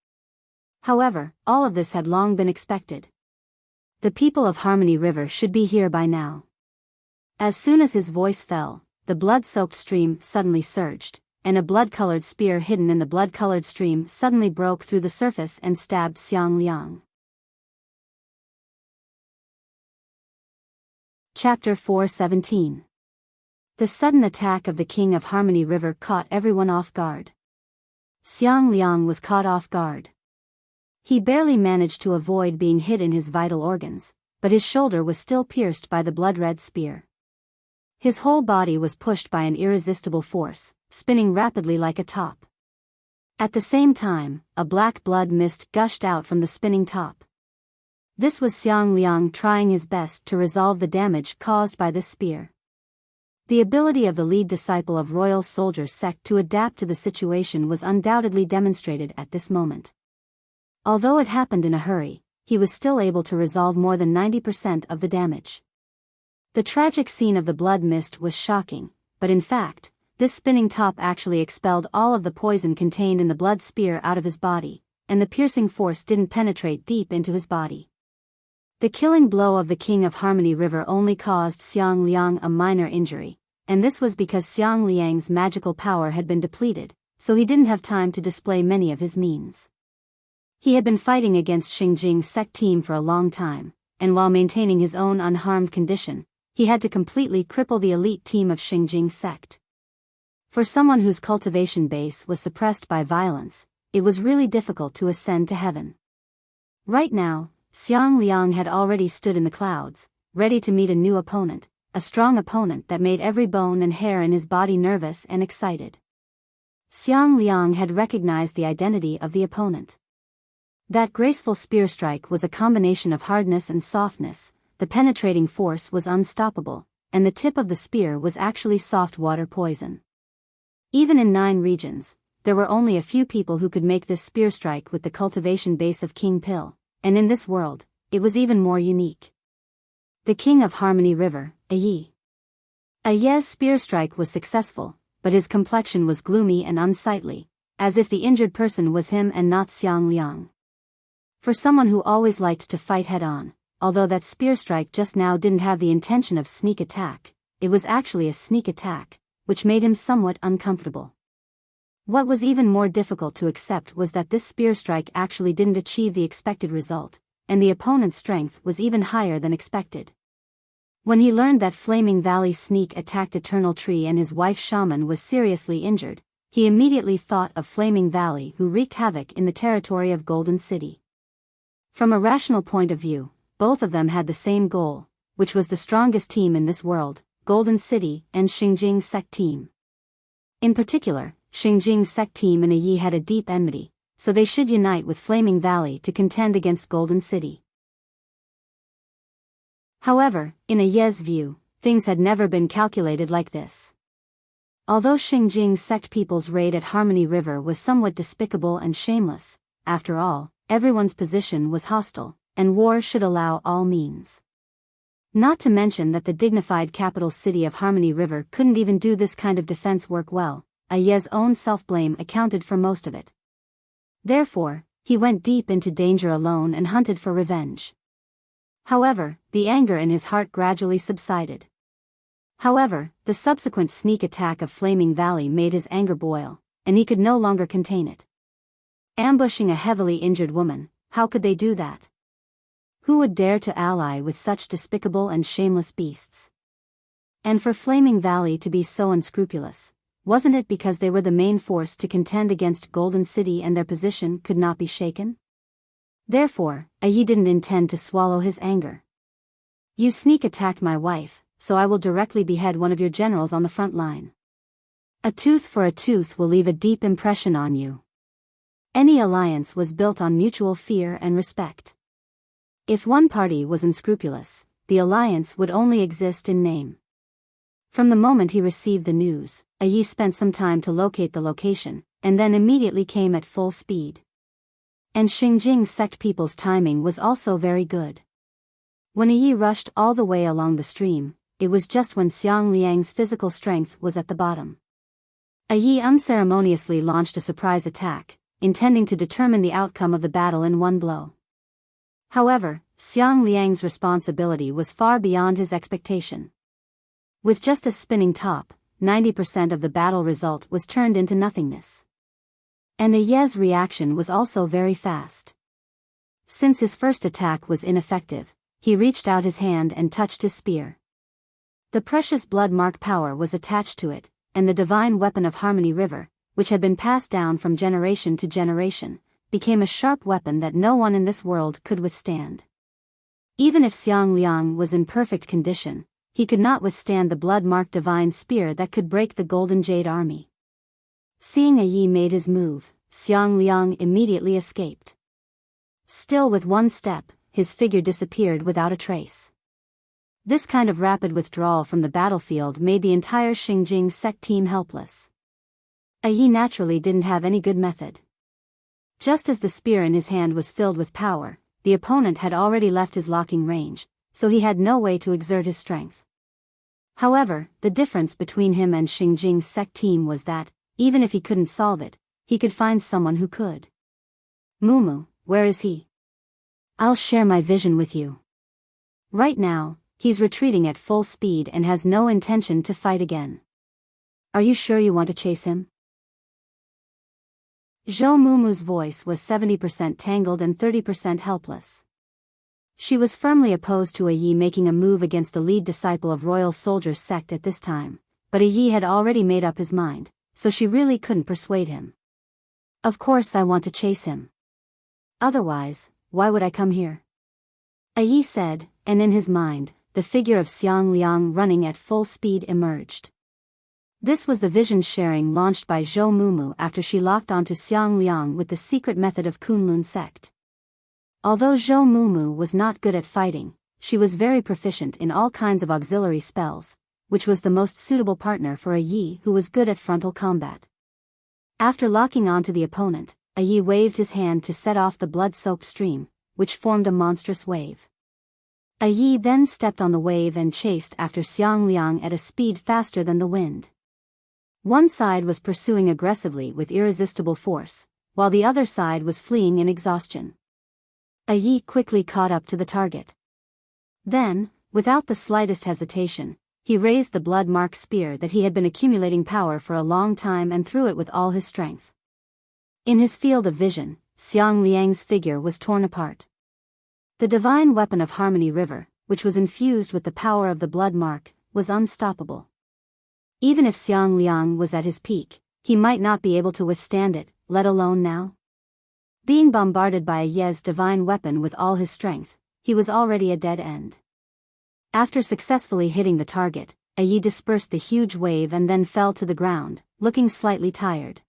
However, all of this had long been expected. The people of Harmony River should be here by now. As soon as his voice fell, the blood-soaked stream suddenly surged, and a blood-colored spear hidden in the blood-colored stream suddenly broke through the surface and stabbed Xiang Liang. Chapter 4:17. The sudden attack of the King of Harmony River caught everyone off guard. Xiang Liang was caught off guard. He barely managed to avoid being hit in his vital organs, but his shoulder was still pierced by the blood-red spear. His whole body was pushed by an irresistible force, spinning rapidly like a top. At the same time, a black blood mist gushed out from the spinning top. This was Xiang Liang trying his best to resolve the damage caused by this spear. The ability of the lead disciple of Royal Soldier sect to adapt to the situation was undoubtedly demonstrated at this moment. Although it happened in a hurry, he was still able to resolve more than 90% of the damage. The tragic scene of the blood mist was shocking, but in fact, this spinning top actually expelled all of the poison contained in the blood spear out of his body, and the piercing force didn't penetrate deep into his body. The killing blow of the King of Harmony River only caused Xiang Liang a minor injury, and this was because Xiang Liang's magical power had been depleted, so he didn't have time to display many of his means. He had been fighting against Xingjing sect team for a long time, and while maintaining his own unharmed condition, he had to completely cripple the elite team of Xingjing sect. For someone whose cultivation base was suppressed by violence, it was really difficult to ascend to heaven. Right now, Xiang Liang had already stood in the clouds, ready to meet a new opponent, a strong opponent that made every bone and hair in his body nervous and excited. Xiang Liang had recognized the identity of the opponent. That graceful spear strike was a combination of hardness and softness, the penetrating force was unstoppable, and the tip of the spear was actually soft water poison. Even in 9 regions, there were only a few people who could make this spear strike with the cultivation base of King Pill, and in this world, it was even more unique. The King of Harmony River, Yi. Ye's spear strike was successful, but his complexion was gloomy and unsightly, as if the injured person was him and not Xiang Liang. For someone who always liked to fight head-on, although that spear strike just now didn't have the intention of sneak attack, it was actually a sneak attack, which made him somewhat uncomfortable. What was even more difficult to accept was that this spear strike actually didn't achieve the expected result, and the opponent's strength was even higher than expected. When he learned that Flaming Valley sneak attacked Eternal Tree and his wife Shaman was seriously injured, he immediately thought of Flaming Valley who wreaked havoc in the territory of Golden City. From a rational point of view, both of them had the same goal, which was the strongest team in this world, Golden City and Xingjing sect team. In particular, Xingjing sect team and Yi had a deep enmity, so they should unite with Flaming Valley to contend against Golden City. However, in Ye's view, things had never been calculated like this. Although Xingjing sect people's raid at Harmony River was somewhat despicable and shameless, after all, everyone's position was hostile, and war should allow all means. Not to mention that the dignified capital city of Harmony River couldn't even do this kind of defense work well. Ye's own self-blame accounted for most of it. Therefore, he went deep into danger alone and hunted for revenge. However, the anger in his heart gradually subsided. However, the subsequent sneak attack of Flaming Valley made his anger boil, and he could no longer contain it. Ambushing a heavily injured woman, how could they do that? Who would dare to ally with such despicable and shameless beasts? And for Flaming Valley to be so unscrupulous, wasn't it because they were the main force to contend against Golden City and their position could not be shaken? Therefore, Yi didn't intend to swallow his anger. You sneak attacked my wife, so I will directly behead one of your generals on the front line. A tooth for a tooth will leave a deep impression on you. Any alliance was built on mutual fear and respect. If one party was unscrupulous, the alliance would only exist in name. From the moment he received the news, Yi spent some time to locate the location, and then immediately came at full speed. And Xingjing's sect people's timing was also very good. When Yi rushed all the way along the stream, it was just when Xiang Liang's physical strength was at the bottom. Yi unceremoniously launched a surprise attack, intending to determine the outcome of the battle in one blow. However, Xiang Liang's responsibility was far beyond his expectation. With just a spinning top, 90% of the battle result was turned into nothingness. And Yi's reaction was also very fast. Since his first attack was ineffective, he reached out his hand and touched his spear. The precious blood mark power was attached to it, and the divine weapon of Harmony River, which had been passed down from generation to generation, became a sharp weapon that no one in this world could withstand. Even if Xiang Liang was in perfect condition, he could not withstand the blood-marked divine spear that could break the Golden Jade army. Seeing Yi made his move, Xiang Liang immediately escaped. Still with one step, his figure disappeared without a trace. This kind of rapid withdrawal from the battlefield made the entire Xingjing sect team helpless. Yi naturally didn't have any good method. Just as the spear in his hand was filled with power, the opponent had already left his locking range, so he had no way to exert his strength. However, the difference between him and Xingjing's sect team was that, even if he couldn't solve it, he could find someone who could. Mumu, where is he? I'll share my vision with you. Right now, he's retreating at full speed and has no intention to fight again. Are you sure you want to chase him? Zhou Mumu's voice was 70% tangled and 30% helpless. She was firmly opposed to Yi making a move against the lead disciple of Royal Soldiers sect at this time, but Yi had already made up his mind, so she really couldn't persuade him. Of course I want to chase him. Otherwise, why would I come here? Yi said, and in his mind, the figure of Xiang Liang running at full speed emerged. This was the vision sharing launched by Zhou Mumu after she locked onto Xiang Liang with the secret method of Kunlun sect. Although Zhou Mumu was not good at fighting, she was very proficient in all kinds of auxiliary spells, which was the most suitable partner for Yi who was good at frontal combat. After locking onto the opponent, Yi waved his hand to set off the blood-soaked stream, which formed a monstrous wave. Yi then stepped on the wave and chased after Xiang Liang at a speed faster than the wind. One side was pursuing aggressively with irresistible force, while the other side was fleeing in exhaustion. Yi quickly caught up to the target. Then, without the slightest hesitation, he raised the blood-marked spear that he had been accumulating power for a long time and threw it with all his strength. In his field of vision, Xiang Liang's figure was torn apart. The divine weapon of Harmony River, which was infused with the power of the blood mark, was unstoppable. Even if Xiang Liang was at his peak, he might not be able to withstand it, let alone now. Being bombarded by Yi's divine weapon with all his strength, he was already a dead end. After successfully hitting the target, Yi dispersed the huge wave and then fell to the ground, looking slightly tired.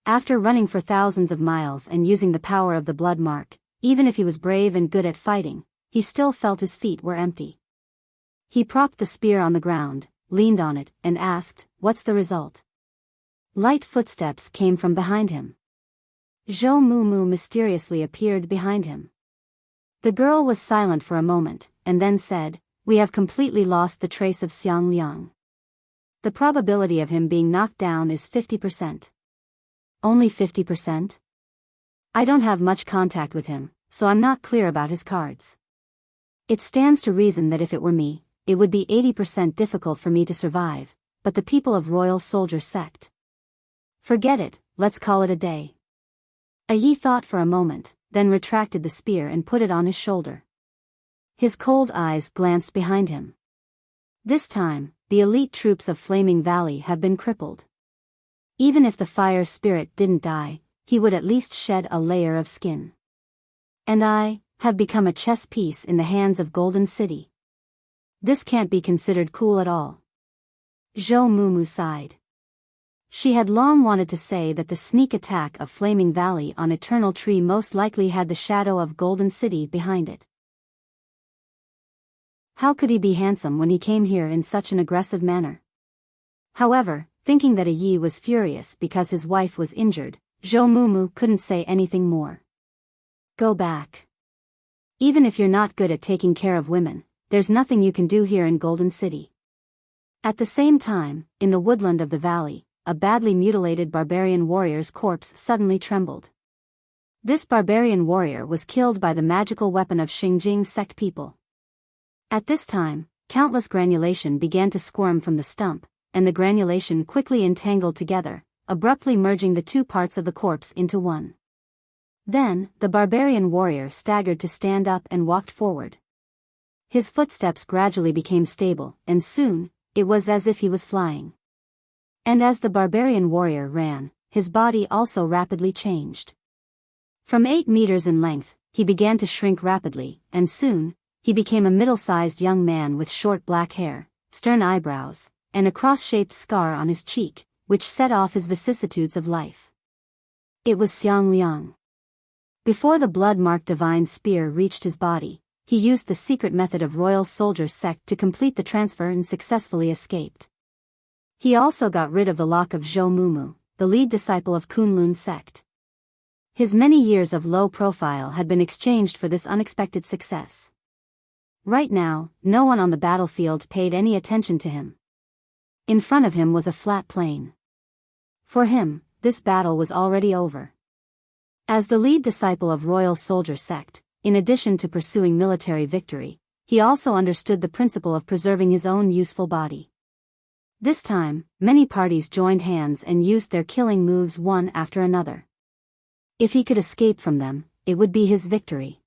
After running for thousands of miles and using the power of the blood mark, even if he was brave and good at fighting, he still felt his feet were empty. He propped the spear on the ground, leaned on it, and asked, "What's the result?" Light footsteps came from behind him. Zhou Mumu mysteriously appeared behind him. The girl was silent for a moment, and then said, "We have completely lost the trace of Xiang Liang. The probability of him being knocked down is 50%. Only 50%? I don't have much contact with him, so I'm not clear about his cards. It stands to reason that if it were me, it would be 80% difficult for me to survive, but the people of Royal Soldier Sect. Forget it, let's call it a day. Yi thought for a moment, then retracted the spear and put it on his shoulder. His cold eyes glanced behind him. This time, the elite troops of Flaming Valley have been crippled. Even if the fire spirit didn't die, he would at least shed a layer of skin. And I have become a chess piece in the hands of Golden City. This can't be considered cool at all. Zhou Mumu sighed. She had long wanted to say that the sneak attack of Flaming Valley on Eternal Tree most likely had the shadow of Golden City behind it. How could he be handsome when he came here in such an aggressive manner? However, thinking that Yi was furious because his wife was injured, Zhou Mumu couldn't say anything more. Go back. Even if you're not good at taking care of women, there's nothing you can do here in Golden City. At the same time, in the woodland of the valley, a badly mutilated barbarian warrior's corpse suddenly trembled. This barbarian warrior was killed by the magical weapon of Xingjing sect people. At this time, countless granulation began to squirm from the stump, and the granulation quickly entangled together, abruptly merging the two parts of the corpse into one. Then, the barbarian warrior staggered to stand up and walked forward. His footsteps gradually became stable, and soon, it was as if he was flying. And as the barbarian warrior ran, his body also rapidly changed. From 8 meters in length, he began to shrink rapidly, and soon, he became a middle-sized young man with short black hair, stern eyebrows, and a cross-shaped scar on his cheek, which set off his vicissitudes of life. It was Xiang Liang. Before the blood-marked divine spear reached his body, he used the secret method of Royal Soldier Sect to complete the transfer and successfully escaped. He also got rid of the lock of Zhou Mumu, the lead disciple of Kunlun Sect. His many years of low profile had been exchanged for this unexpected success. Right now, no one on the battlefield paid any attention to him. In front of him was a flat plain. For him, this battle was already over. As the lead disciple of Royal Soldier Sect, in addition to pursuing military victory, he also understood the principle of preserving his own useful body. This time, many parties joined hands and used their killing moves one after another. If he could escape from them, it would be his victory.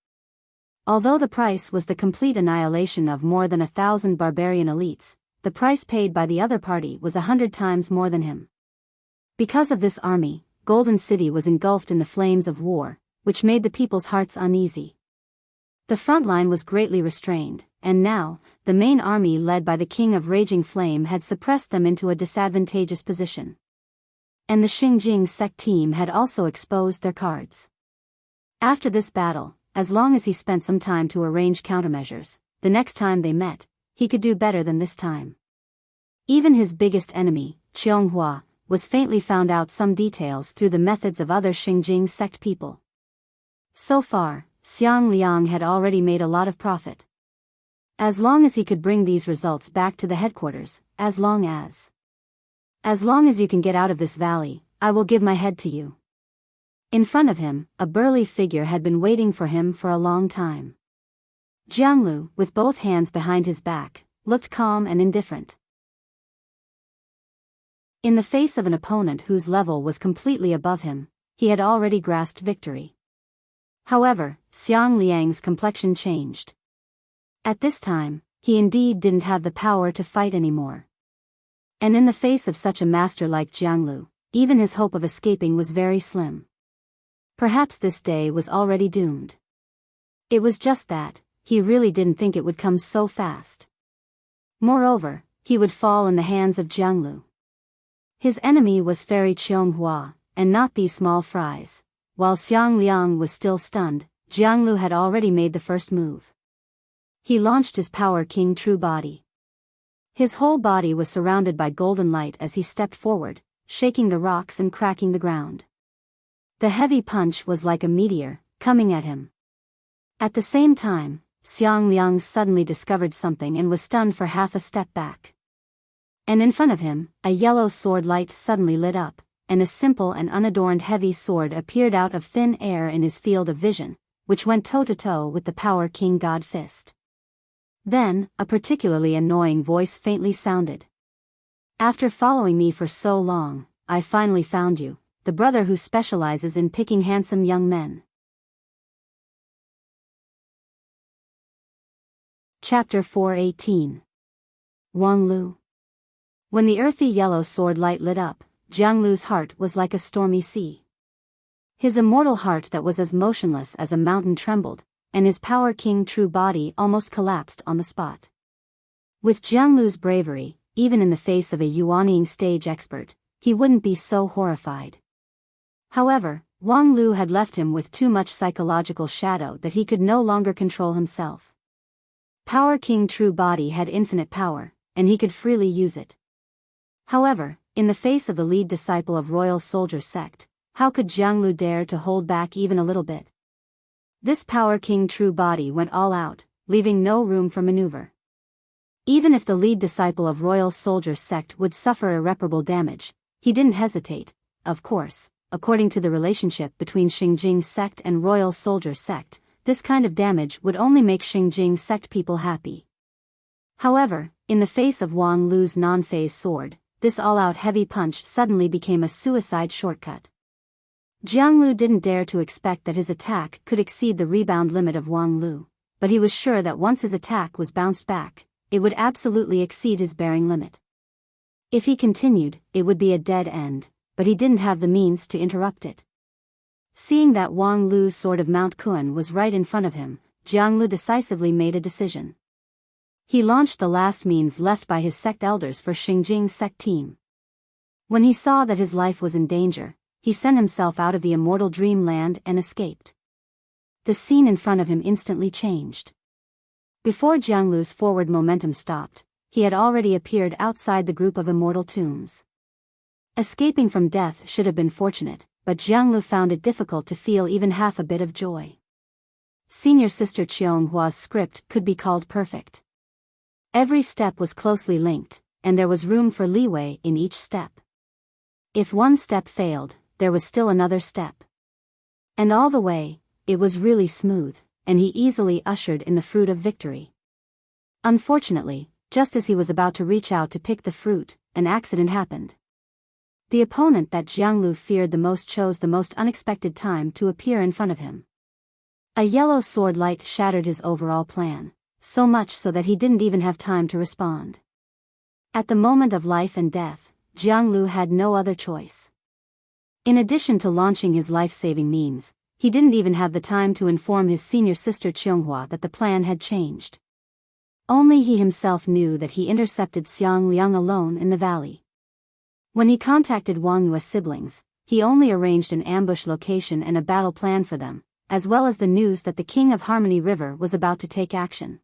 Although the price was the complete annihilation of more than 1,000 barbarian elites, the price paid by the other party was 100 times more than him. Because of this army, Golden City was engulfed in the flames of war, which made the people's hearts uneasy. The front line was greatly restrained, and now, the main army led by the King of Raging Flame had suppressed them into a disadvantageous position. And the Xingjing sect team had also exposed their cards. After this battle, as long as he spent some time to arrange countermeasures, the next time they met, he could do better than this time. Even his biggest enemy, Qianghua, was faintly found out some details through the methods of other Xingjing sect people. So far, Xiang Liang had already made a lot of profit. As long as he could bring these results back to the headquarters, as long as you can get out of this valley, I will give my head to you. In front of him, a burly figure had been waiting for him for a long time. Jianglu, with both hands behind his back, looked calm and indifferent. In the face of an opponent whose level was completely above him, he had already grasped victory. However, Xiang Liang's complexion changed. At this time, he indeed didn't have the power to fight anymore. And in the face of such a master like Jianglu, even his hope of escaping was very slim. Perhaps this day was already doomed. It was just that, he really didn't think it would come so fast. Moreover, he would fall in the hands of Jianglu. His enemy was Fairy Qianghua, and not these small fries. While Xiang Liang was still stunned, Jianglu had already made the first move. He launched his Power King True Body. His whole body was surrounded by golden light as he stepped forward, shaking the rocks and cracking the ground. The heavy punch was like a meteor, coming at him. At the same time, Xiang Liang suddenly discovered something and was stunned for half a step back. And in front of him, a yellow sword light suddenly lit up, and a simple and unadorned heavy sword appeared out of thin air in his field of vision, which went toe-to-toe with the Power King God Fist. Then, a particularly annoying voice faintly sounded. After following me for so long, I finally found you, the brother who specializes in picking handsome young men. Chapter 4:18. Wang Lu. When the earthy yellow sword light lit up, Jiang Lu's heart was like a stormy sea. His immortal heart that was as motionless as a mountain trembled, and his power king true body almost collapsed on the spot. With Jiang Lu's bravery, even in the face of a Yuanying stage expert, he wouldn't be so horrified. However, Wang Lu had left him with too much psychological shadow that he could no longer control himself. Power King True Body had infinite power, and he could freely use it. However, in the face of the lead disciple of Royal Soldier Sect, how could Jiang Lu dare to hold back even a little bit? This Power King True Body went all out, leaving no room for maneuver. Even if the lead disciple of Royal Soldier Sect would suffer irreparable damage, he didn't hesitate. Of course, according to the relationship between Xingjing Sect and Royal Soldier Sect, this kind of damage would only make Xingjing Sect people happy. However, in the face of Wang Lu's non-phase sword, this all-out heavy punch suddenly became a suicide shortcut. Jiang Lu didn't dare to expect that his attack could exceed the rebound limit of Wang Lu, but he was sure that once his attack was bounced back, it would absolutely exceed his bearing limit. If he continued, it would be a dead end, but he didn't have the means to interrupt it. Seeing that Wang Lu's sword of Mount Kuan was right in front of him, Jiang Lu decisively made a decision. He launched the last means left by his sect elders for Xingjing Sect team. When he saw that his life was in danger, he sent himself out of the immortal dreamland and escaped. The scene in front of him instantly changed. Before Jiang Lu's forward momentum stopped, he had already appeared outside the group of immortal tombs. Escaping from death should have been fortunate, but Jiang Lu found it difficult to feel even half a bit of joy. Senior Sister Qionghua's script could be called perfect. Every step was closely linked, and there was room for leeway in each step. If one step failed, there was still another step. And all the way, it was really smooth, and he easily ushered in the fruit of victory. Unfortunately, just as he was about to reach out to pick the fruit, an accident happened. The opponent that Jiang Lu feared the most chose the most unexpected time to appear in front of him. A yellow sword light shattered his overall plan, so much so that he didn't even have time to respond. At the moment of life and death, Jiang Lu had no other choice. In addition to launching his life-saving means, he didn't even have the time to inform his senior sister Qianghua that the plan had changed. Only he himself knew that he intercepted Xiang Liang alone in the valley. When he contacted Wang Yue's siblings, he only arranged an ambush location and a battle plan for them, as well as the news that the King of Harmony River was about to take action.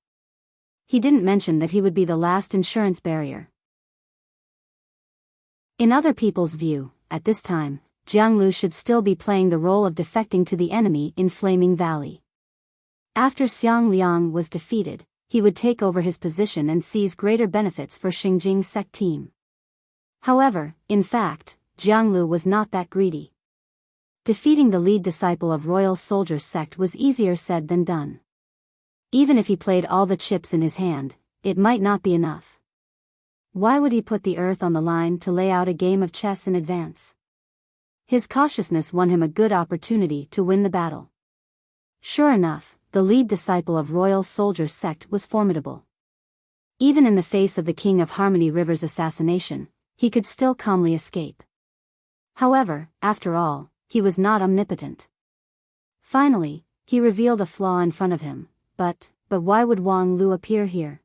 He didn't mention that he would be the last insurance barrier. In other people's view, at this time, Jiang Lu should still be playing the role of defecting to the enemy in Flaming Valley. After Xiang Liang was defeated, he would take over his position and seize greater benefits for Xingjing Sect team. However, in fact, Jiang Lu was not that greedy. Defeating the lead disciple of Royal Soldier Sect was easier said than done. Even if he played all the chips in his hand, it might not be enough. Why would he put the earth on the line to lay out a game of chess in advance? His cautiousness won him a good opportunity to win the battle. Sure enough, the lead disciple of Royal Soldier Sect was formidable. Even in the face of the King of Harmony River's assassination, he could still calmly escape. However, after all, he was not omnipotent. Finally, he revealed a flaw in front of him, but why would Wang Lu appear here?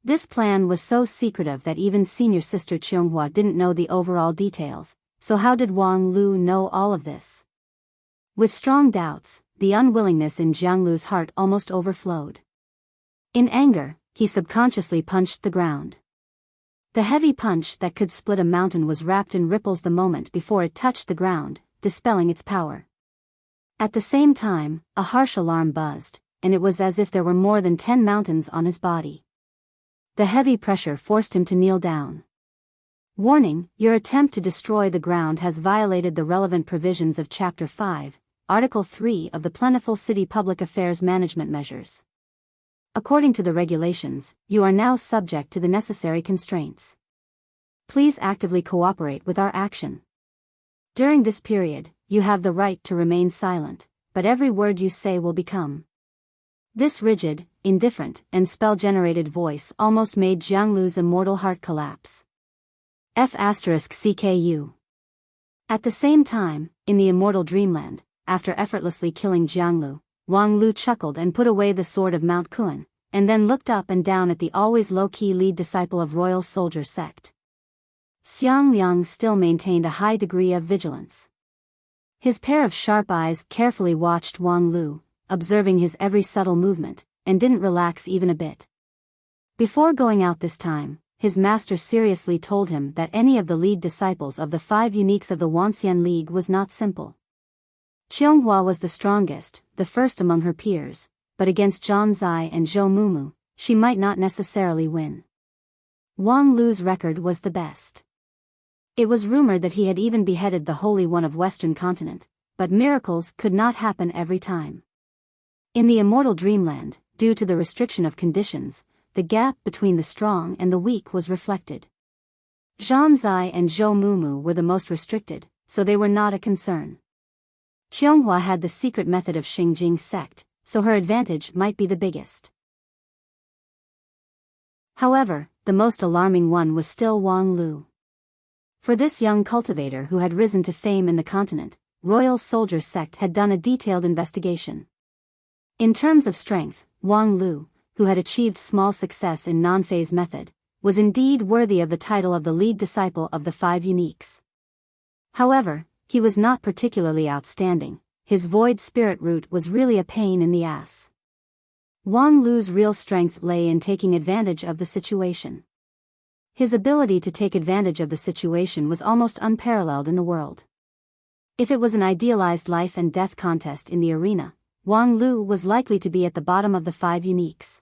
This plan was so secretive that even senior sister Qianghua didn't know the overall details, so how did Wang Lu know all of this? With strong doubts, the unwillingness in Jiang Lu's heart almost overflowed. In anger, he subconsciously punched the ground. The heavy punch that could split a mountain was wrapped in ripples the moment before it touched the ground, dispelling its power. At the same time, a harsh alarm buzzed, and it was as if there were more than 10 mountains on his body. The heavy pressure forced him to kneel down. Warning: your attempt to destroy the ground has violated the relevant provisions of Chapter 5, Article 3 of the Plentiful City Public Affairs Management Measures. According to the regulations, you are now subject to the necessary constraints. Please actively cooperate with our action. During this period, you have the right to remain silent, but every word you say will become. This rigid, indifferent, and spell-generated voice almost made Jianglu's immortal heart collapse. F***CKU. At the same time, in the immortal dreamland, after effortlessly killing Jianglu, Wang Lu chuckled and put away the sword of Mount Kun, and then looked up and down at the always low-key lead disciple of royal soldier sect. Xiang Liang still maintained a high degree of vigilance. His pair of sharp eyes carefully watched Wang Lu, observing his every subtle movement, and didn't relax even a bit. Before going out this time, his master seriously told him that any of the lead disciples of the 5 uniques of the Wanxian League was not simple. Qianghua was the strongest, the first among her peers, but against Zhang Zai and Zhou Mumu, she might not necessarily win. Wang Lu's record was the best. It was rumored that he had even beheaded the Holy One of Western Continent, but miracles could not happen every time. In the immortal dreamland, due to the restriction of conditions, the gap between the strong and the weak was reflected. Zhang Zai and Zhou Mumu were the most restricted, so they were not a concern. Qianghua had the secret method of Xingjing sect, so her advantage might be the biggest. However, the most alarming one was still Wang Lu. For this young cultivator who had risen to fame in the continent, Royal Soldier Sect had done a detailed investigation. In terms of strength, Wang Lu, who had achieved small success in non-phase method, was indeed worthy of the title of the lead disciple of the 5 uniques. However, he was not particularly outstanding. His void spirit root was really a pain in the ass. Wang Lu's real strength lay in taking advantage of the situation. His ability to take advantage of the situation was almost unparalleled in the world. If it was an idealized life and death contest in the arena, Wang Lu was likely to be at the bottom of the 5 uniques.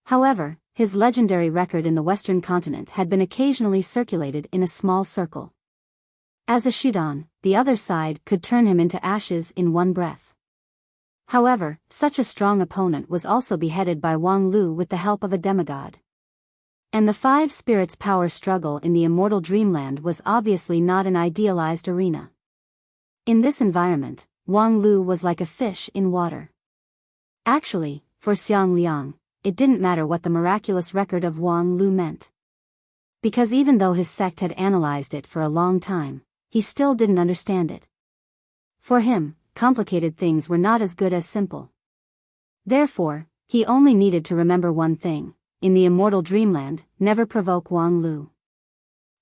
However, his legendary record in the Western continent had been occasionally circulated in a small circle. As a Shudan, the other side could turn him into ashes in one breath. However, such a strong opponent was also beheaded by Wang Lu with the help of a demigod. And the 5 spirits' power struggle in the immortal dreamland was obviously not an idealized arena. In this environment, Wang Lu was like a fish in water. Actually, for Xiang Liang, it didn't matter what the miraculous record of Wang Lu meant. Because even though his sect had analyzed it for a long time, he still didn't understand it. For him, complicated things were not as good as simple. Therefore, he only needed to remember one thing: in the immortal dreamland, never provoke Wang Lu.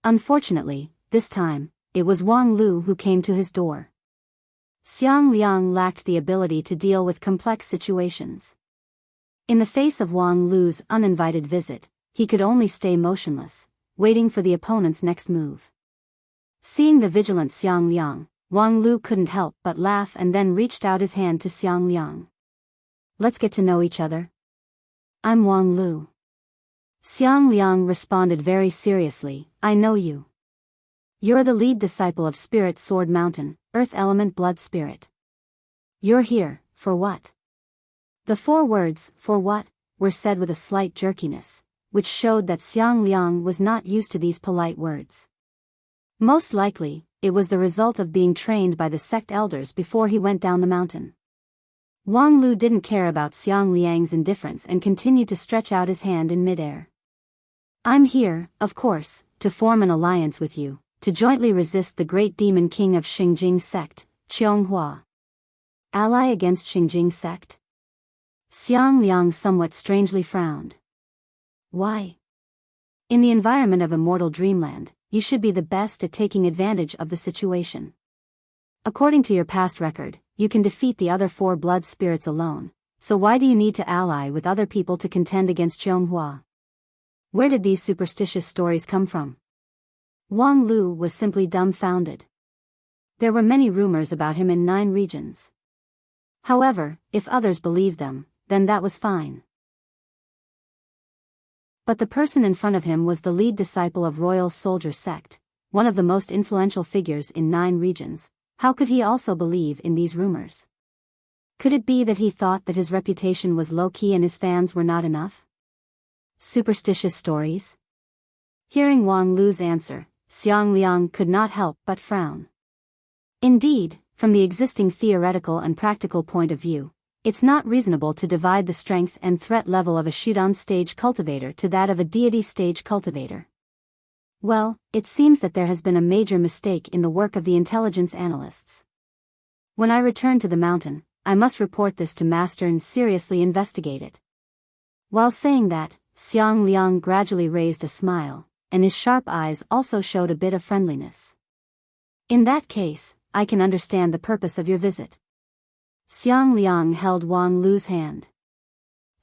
Unfortunately, this time, it was Wang Lu who came to his door. Xiang Liang lacked the ability to deal with complex situations. In the face of Wang Lu's uninvited visit, he could only stay motionless, waiting for the opponent's next move. Seeing the vigilant Xiang Liang, Wang Lu couldn't help but laugh and then reached out his hand to Xiang Liang. "Let's get to know each other. I'm Wang Lu." Xiang Liang responded very seriously, "I know you. You're the lead disciple of Spirit Sword Mountain, Earth Element Blood Spirit. You're here, for what?" The 4 words, "for what," were said with a slight jerkiness, which showed that Xiang Liang was not used to these polite words. Most likely, it was the result of being trained by the sect elders before he went down the mountain. Wang Lu didn't care about Xiang Liang's indifference and continued to stretch out his hand in midair. "I'm here, of course, to form an alliance with you, to jointly resist the great demon king of Xingjing sect, Qianghua." Ally against Xingjing sect? Xiang Liang somewhat strangely frowned. Why? In the environment of immortal dreamland, you should be the best at taking advantage of the situation. According to your past record, you can defeat the other 4 blood spirits alone, so why do you need to ally with other people to contend against Qianghua? Where did these superstitious stories come from? Wang Lu was simply dumbfounded. There were many rumors about him in 9 regions. However, if others believed them, then that was fine. But the person in front of him was the lead disciple of Royal Soldier Sect, one of the most influential figures in 9 regions. How could he also believe in these rumors? Could it be that he thought that his reputation was low-key and his fans were not enough? Superstitious stories? Hearing Wang Lu's answer, Xiang Liang could not help but frown. Indeed, from the existing theoretical and practical point of view, it's not reasonable to divide the strength and threat level of a Shudan stage cultivator to that of a deity stage cultivator. Well, it seems that there has been a major mistake in the work of the intelligence analysts. When I return to the mountain, I must report this to Master and seriously investigate it. While saying that, Xiang Liang gradually raised a smile, and his sharp eyes also showed a bit of friendliness. In that case, I can understand the purpose of your visit. Xiang Liang held Wang Lu's hand.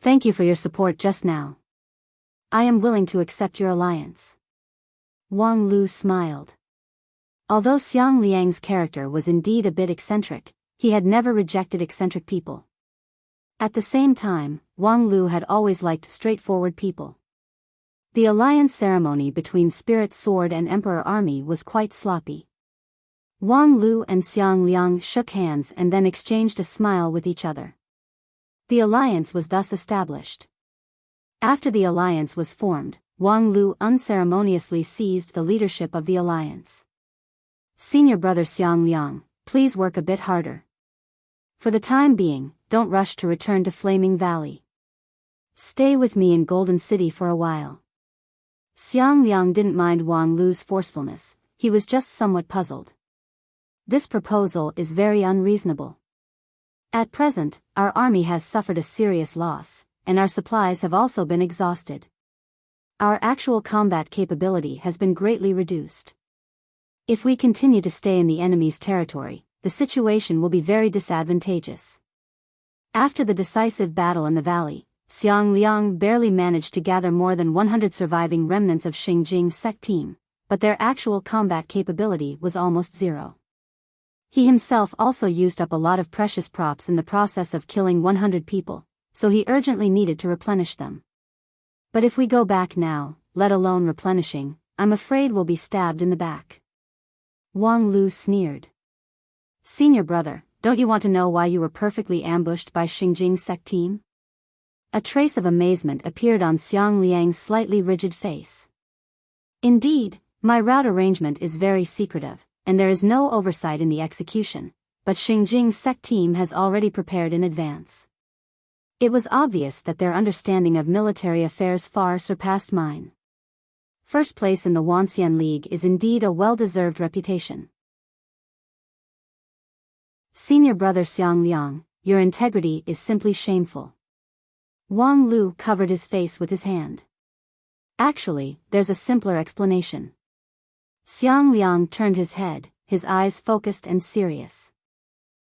Thank you for your support just now. I am willing to accept your alliance. Wang Lu smiled. Although Xiang Liang's character was indeed a bit eccentric, he had never rejected eccentric people. At the same time, Wang Lu had always liked straightforward people. The alliance ceremony between Spirit Sword and Emperor Army was quite sloppy. Wang Lu and Xiang Liang shook hands and then exchanged a smile with each other. The alliance was thus established. After the alliance was formed, Wang Lu unceremoniously seized the leadership of the alliance. Senior brother Xiang Liang, please work a bit harder. For the time being, don't rush to return to Flaming Valley. Stay with me in Golden City for a while. Xiang Liang didn't mind Wang Lu's forcefulness, he was just somewhat puzzled. This proposal is very unreasonable. At present, our army has suffered a serious loss, and our supplies have also been exhausted. Our actual combat capability has been greatly reduced. If we continue to stay in the enemy's territory, the situation will be very disadvantageous. After the decisive battle in the valley, Xiang Liang barely managed to gather more than 100 surviving remnants of Xingjing's sect team, but their actual combat capability was almost zero. He himself also used up a lot of precious props in the process of killing 100 people, so he urgently needed to replenish them. But if we go back now, let alone replenishing, I'm afraid we'll be stabbed in the back. Wang Lu sneered. Senior brother, don't you want to know why you were perfectly ambushed by Xingjing's sect team? A trace of amazement appeared on Xiang Liang's slightly rigid face. Indeed, my route arrangement is very secretive, and there is no oversight in the execution, but Xingjing's sect team has already prepared in advance. It was obvious that their understanding of military affairs far surpassed mine. First place in the Wanxian League is indeed a well-deserved reputation. Senior brother Xiang Liang, your integrity is simply shameful. Wang Lu covered his face with his hand. Actually, there's a simpler explanation. Xiang Liang turned his head, his eyes focused and serious.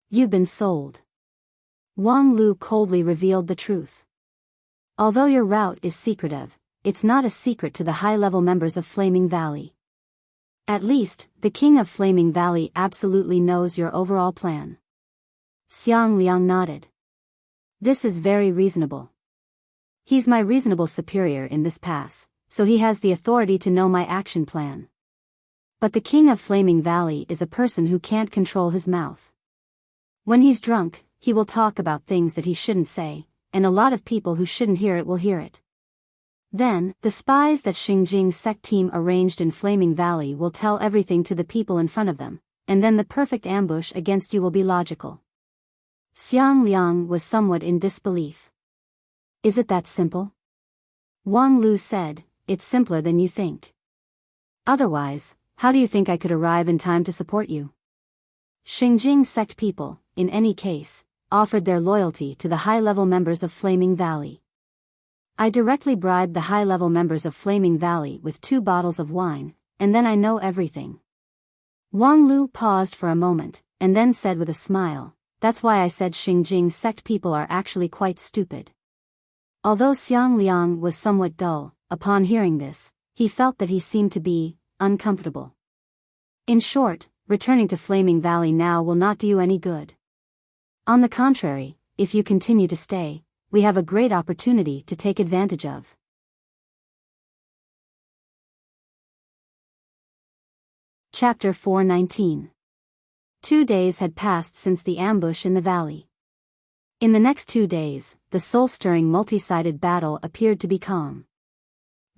You've been sold. Wang Lu coldly revealed the truth. Although your route is secretive, it's not a secret to the high-level members of Flaming Valley. At least, the king of Flaming Valley absolutely knows your overall plan. Xiang Liang nodded. This is very reasonable. He's my reasonable superior in this pass, so he has the authority to know my action plan. But the king of Flaming Valley is a person who can't control his mouth. When he's drunk, he will talk about things that he shouldn't say, and a lot of people who shouldn't hear it will hear it. Then, the spies that Xingjing's sect team arranged in Flaming Valley will tell everything to the people in front of them, and then the perfect ambush against you will be logical. Xiang Liang was somewhat in disbelief. Is it that simple? Wang Lu said, it's simpler than you think. Otherwise, how do you think I could arrive in time to support you? Xingjing sect people, in any case, offered their loyalty to the high-level members of Flaming Valley. I directly bribed the high-level members of Flaming Valley with 2 bottles of wine, and then I know everything. Wang Lu paused for a moment, and then said with a smile, that's why I said Xingjing sect people are actually quite stupid. Although Xiang Liang was somewhat dull, upon hearing this, he felt that he seemed to be uncomfortable. In short, returning to Flaming Valley now will not do you any good. On the contrary, if you continue to stay, we have a great opportunity to take advantage of. Chapter 419. 2 days had passed since the ambush in the valley. In the next 2 days, the soul-stirring multi-sided battle appeared to be calm.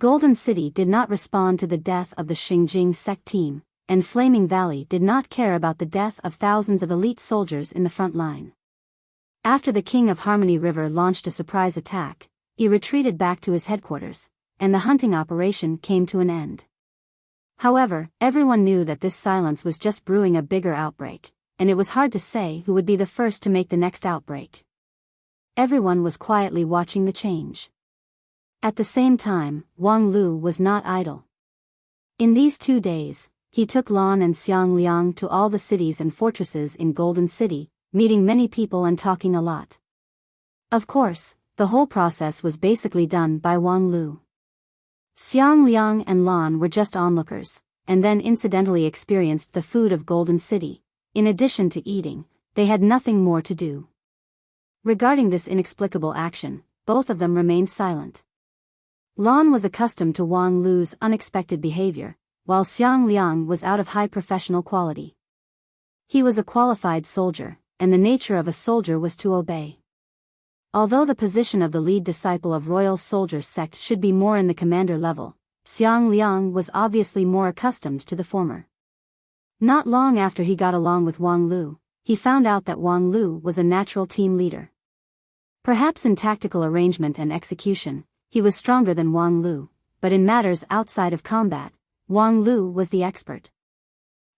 Golden City did not respond to the death of the Xingjing sect team, and Flaming Valley did not care about the death of thousands of elite soldiers in the front line. After the King of Harmony River launched a surprise attack, he retreated back to his headquarters, and the hunting operation came to an end. However, everyone knew that this silence was just brewing a bigger outbreak, and it was hard to say who would be the first to make the next outbreak. Everyone was quietly watching the change. At the same time, Wang Lu was not idle. In these 2 days, he took Lan and Xiang Liang to all the cities and fortresses in Golden City, meeting many people and talking a lot. Of course, the whole process was basically done by Wang Lu. Xiang Liang and Lan were just onlookers, and then incidentally experienced the food of Golden City. In addition to eating, they had nothing more to do. Regarding this inexplicable action, both of them remained silent. Lan was accustomed to Wang Lu's unexpected behavior, while Xiang Liang was out of high professional quality. He was a qualified soldier, and the nature of a soldier was to obey. Although the position of the lead disciple of Royal Soldier sect should be more in the commander level, Xiang Liang was obviously more accustomed to the former. Not long after he got along with Wang Lu, he found out that Wang Lu was a natural team leader. Perhaps in tactical arrangement and execution, he was stronger than Wang Lu, but in matters outside of combat, Wang Lu was the expert.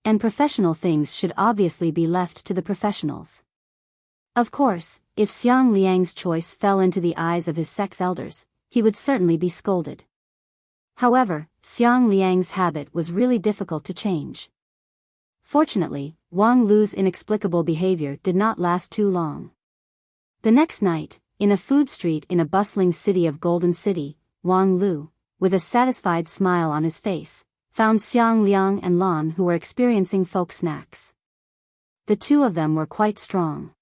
And professional things should obviously be left to the professionals. Of course, if Xiang Liang's choice fell into the eyes of his sect's elders, he would certainly be scolded. However, Xiang Liang's habit was really difficult to change. Fortunately, Wang Lu's inexplicable behavior did not last too long. The next night, in a food street in a bustling city of Golden City, Wang Lu, with a satisfied smile on his face, found Xiang Liang and Lan who were experiencing folk snacks. The two of them were quite strong.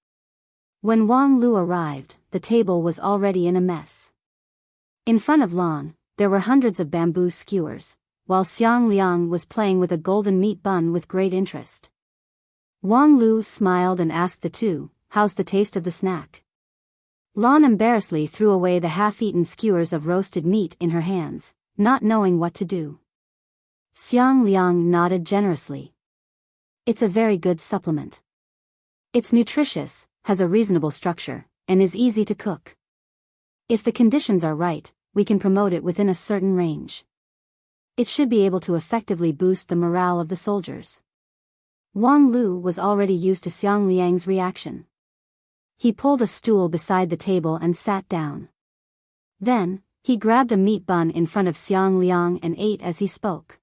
When Wang Lu arrived, the table was already in a mess. In front of Lan, there were hundreds of bamboo skewers, while Xiang Liang was playing with a golden meat bun with great interest. Wang Lu smiled and asked the two, "How's the taste of the snack?" Lan embarrassedly threw away the half-eaten skewers of roasted meat in her hands, not knowing what to do. Xiang Liang nodded generously. "It's a very good supplement. It's nutritious, has a reasonable structure, and is easy to cook. If the conditions are right, we can promote it within a certain range. It should be able to effectively boost the morale of the soldiers." Wang Lu was already used to Xiang Liang's reaction. He pulled a stool beside the table and sat down. Then, he grabbed a meat bun in front of Xiang Liang and ate as he spoke.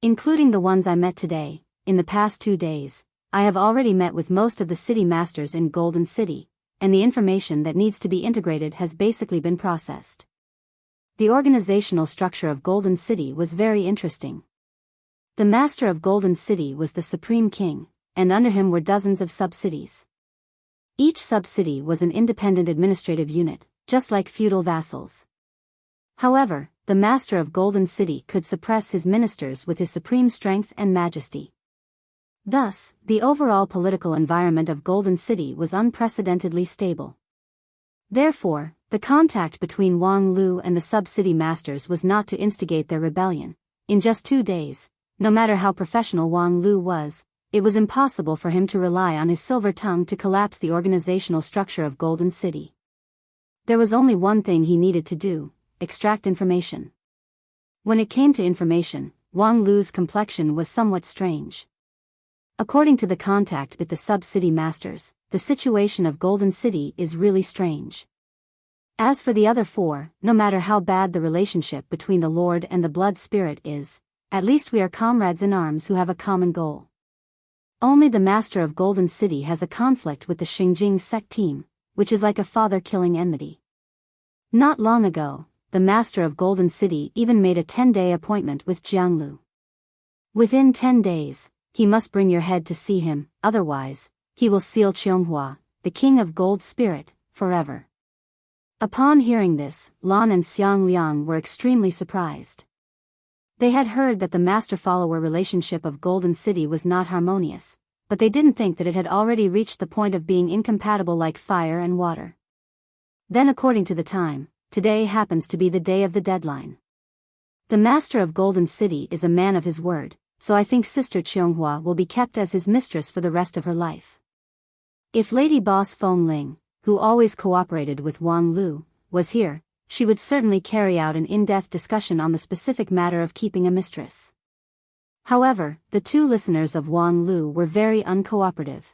"Including the ones I met today, in the past 2 days, I have already met with most of the city masters in Golden City, and the information that needs to be integrated has basically been processed." The organizational structure of Golden City was very interesting. The master of Golden City was the Supreme King, and under him were dozens of sub-cities. Each sub-city was an independent administrative unit, just like feudal vassals. However, the master of Golden City could suppress his ministers with his supreme strength and majesty. Thus, the overall political environment of Golden City was unprecedentedly stable. Therefore, the contact between Wang Lu and the sub-city masters was not to instigate their rebellion. In just 2 days, no matter how professional Wang Lu was, it was impossible for him to rely on his silver tongue to collapse the organizational structure of Golden City. There was only one thing he needed to do: extract information. When it came to information, Wang Lu's complexion was somewhat strange. According to the contact with the sub-city masters, the situation of Golden City is really strange. As for the other 4, no matter how bad the relationship between the Lord and the Blood Spirit is, at least we are comrades in arms who have a common goal. Only the master of Golden City has a conflict with the Xingjing sect team, which is like a father-killing enmity. Not long ago, the master of Golden City even made a 10-day appointment with Jianglu. Within 10 days, he must bring your head to see him, otherwise, he will seal Qianghua, the king of Gold Spirit, forever. Upon hearing this, Lan and Xiang Liang were extremely surprised. They had heard that the master-follower relationship of Golden City was not harmonious, but they didn't think that it had already reached the point of being incompatible like fire and water. Then according to the time, today happens to be the day of the deadline. The master of Golden City is a man of his word, so I think Sister Cheonghua will be kept as his mistress for the rest of her life. If Lady Boss Feng Ling, who always cooperated with Wang Lu, was here, she would certainly carry out an in-depth discussion on the specific matter of keeping a mistress. However, the two listeners of Wang Lu were very uncooperative.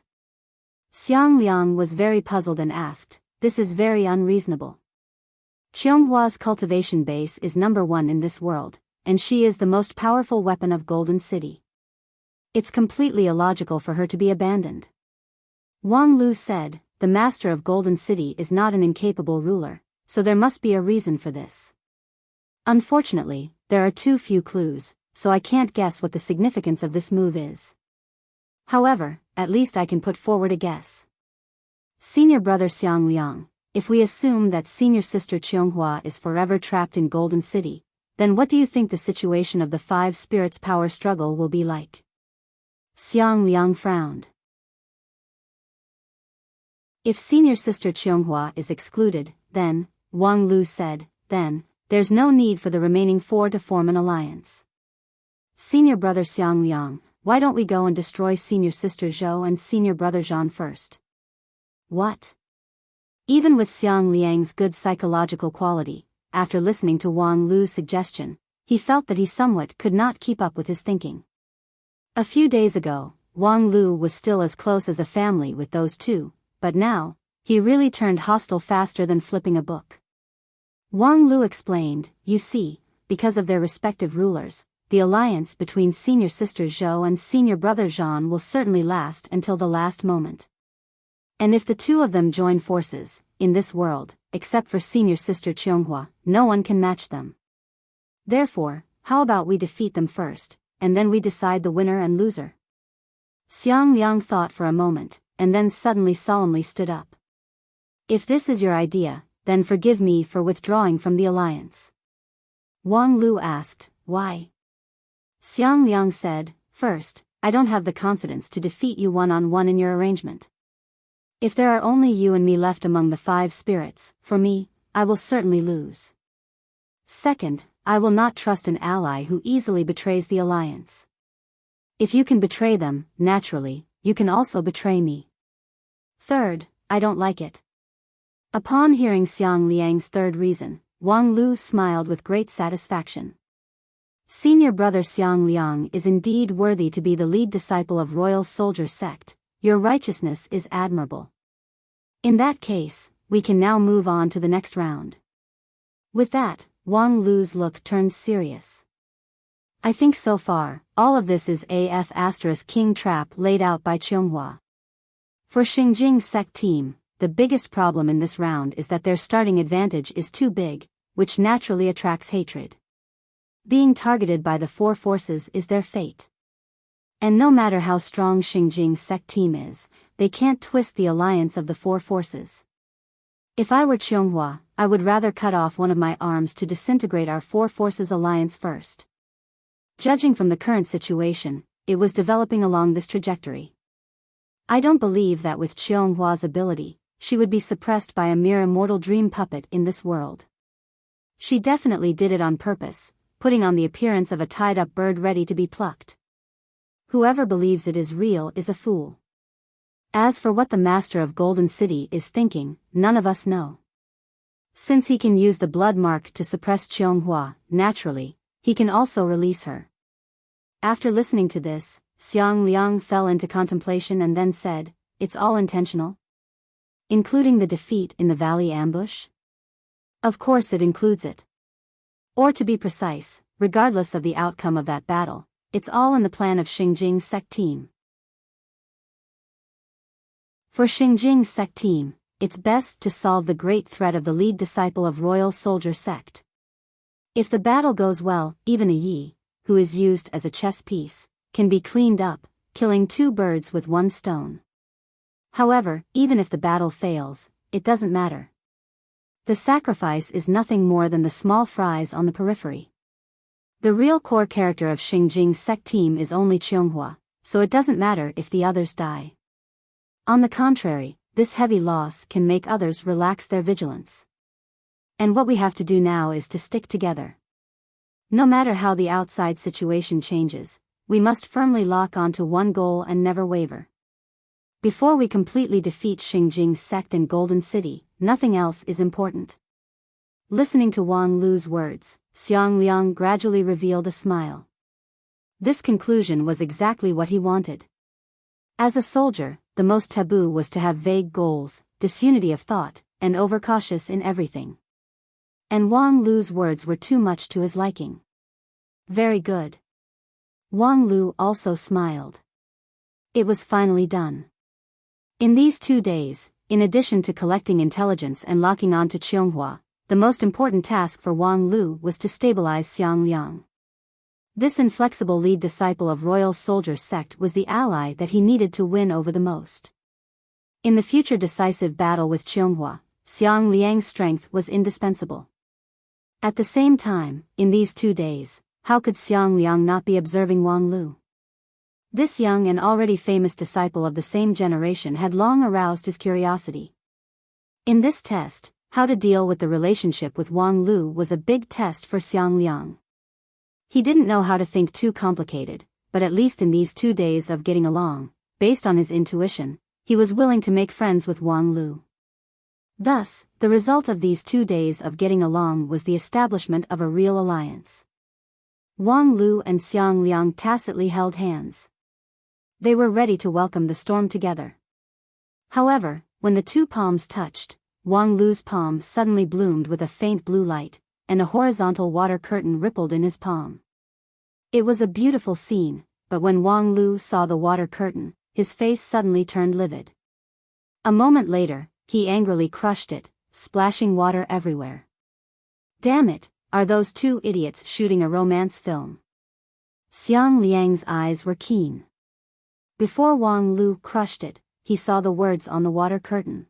Xiang Liang was very puzzled and asked, "This is very unreasonable. Cheonghua's cultivation base is number 1 in this world, and she is the most powerful weapon of Golden City. It's completely illogical for her to be abandoned." Wang Lu said, "The master of Golden City is not an incapable ruler, so there must be a reason for this. Unfortunately, there are too few clues, so I can't guess what the significance of this move is. However, at least I can put forward a guess. Senior brother Xiang Liang, if we assume that senior sister Cheonghua is forever trapped in Golden City, then what do you think the situation of the 5 spirits' power struggle will be like?" Xiang Liang frowned. "If senior sister Cheonghua is excluded, then," Wang Lu said, "then, there's no need for the remaining 4 to form an alliance. Senior brother Xiang Liang, why don't we go and destroy senior sister Zhou and senior brother Zhan first?" "What?" Even with Xiang Liang's good psychological quality, after listening to Wang Lu's suggestion, he felt that he somewhat could not keep up with his thinking. A few days ago, Wang Lu was still as close as a family with those two, but now, he really turned hostile faster than flipping a book. Wang Lu explained, "You see, because of their respective rulers, the alliance between senior sister Zhou and senior brother Zhan will certainly last until the last moment. And if the two of them join forces, in this world, except for senior sister Cheonghua, no one can match them. Therefore, how about we defeat them first, and then we decide the winner and loser?" Xiang Liang thought for a moment, and then suddenly solemnly stood up. "If this is your idea, then forgive me for withdrawing from the alliance." Wang Lu asked, "Why?" Xiang Liang said, "First, I don't have the confidence to defeat you one-on-one in your arrangement. If there are only you and me left among the 5 spirits, for me, I will certainly lose. Second, I will not trust an ally who easily betrays the alliance. If you can betray them, naturally, you can also betray me. Third, I don't like it." Upon hearing Xiang Liang's third reason, Wang Lu smiled with great satisfaction. "Senior brother Xiang Liang is indeed worthy to be the lead disciple of Royal Soldier Sect. Your righteousness is admirable. In that case, we can now move on to the next round." With that, Wang Lu's look turned serious. "I think so far, all of this is a king trap laid out by Cheonghua. For Xingjing sect team, the biggest problem in this round is that their starting advantage is too big, which naturally attracts hatred. Being targeted by the 4 forces is their fate. And no matter how strong Xingjing sect team is, they can't twist the alliance of the 4 forces. If I were Cheonghua, I would rather cut off one of my arms to disintegrate our 4 forces alliance first." Judging from the current situation, it was developing along this trajectory. I don't believe that with Cheonghua's ability, she would be suppressed by a mere immortal dream puppet in this world. She definitely did it on purpose, putting on the appearance of a tied-up bird ready to be plucked. Whoever believes it is real is a fool. As for what the master of Golden City is thinking, none of us know. Since he can use the blood mark to suppress Cheonghua, naturally, he can also release her. After listening to this, Xiang Liang fell into contemplation and then said, "It's all intentional? Including the defeat in the valley ambush?" "Of course it includes it. Or to be precise, regardless of the outcome of that battle, it's all in the plan of Xingjing sect team. For Xingjing sect team, it's best to solve the great threat of the lead disciple of Royal Soldier sect. If the battle goes well, even a Yi, who is used as a chess piece, can be cleaned up, killing 2 birds with 1 stone. However, even if the battle fails, it doesn't matter. The sacrifice is nothing more than the small fries on the periphery. The real core character of Xingjing sect team is only Cheonghua, so it doesn't matter if the others die. On the contrary, this heavy loss can make others relax their vigilance. And what we have to do now is to stick together. No matter how the outside situation changes, we must firmly lock onto one goal and never waver. Before we completely defeat Xingjing's sect and Golden City, nothing else is important. Listening to Wang Lu's words, Xiang Liang gradually revealed a smile. This conclusion was exactly what he wanted. As a soldier, the most taboo was to have vague goals, disunity of thought, and overcautious in everything. And Wang Lu's words were too much to his liking. Very good. Wang Lu also smiled. It was finally done. In these 2 days, in addition to collecting intelligence and locking on to Qianghua, the most important task for Wang Lu was to stabilize Xiang Liang. This inflexible lead disciple of Royal Soldier sect was the ally that he needed to win over the most. In the future decisive battle with Qianghua, Xiang Liang's strength was indispensable. At the same time, in these 2 days, how could Xiang Liang not be observing Wang Lu? This young and already famous disciple of the same generation had long aroused his curiosity. In this test, how to deal with the relationship with Wang Lu was a big test for Xiang Liang. He didn't know how to think too complicated, but at least in these 2 days of getting along, based on his intuition, he was willing to make friends with Wang Lu. Thus, the result of these 2 days of getting along was the establishment of a real alliance. Wang Lu and Xiang Liang tacitly held hands. They were ready to welcome the storm together. However, when the 2 palms touched, Wang Lu's palm suddenly bloomed with a faint blue light, and a horizontal water curtain rippled in his palm. It was a beautiful scene, but when Wang Lu saw the water curtain, his face suddenly turned livid. A moment later, he angrily crushed it, splashing water everywhere. Damn it, are those 2 idiots shooting a romance film? Xiang Liang's eyes were keen. Before Wang Lu crushed it, he saw the words on the water curtain.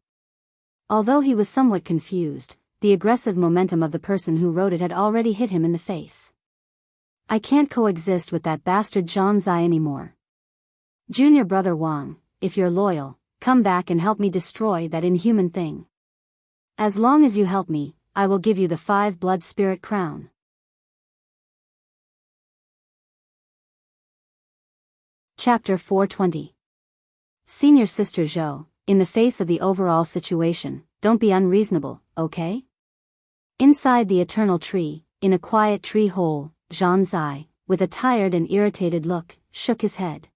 Although he was somewhat confused, the aggressive momentum of the person who wrote it had already hit him in the face. I can't coexist with that bastard Zhang Zai anymore. Junior brother Wang, if you're loyal, come back and help me destroy that inhuman thing. As long as you help me, I will give you the 5 blood spirit crown. Chapter 420. Senior Sister Zhou, in the face of the overall situation, don't be unreasonable, okay? Inside the eternal tree, in a quiet tree hole, Zhang Zai, with a tired and irritated look, shook his head.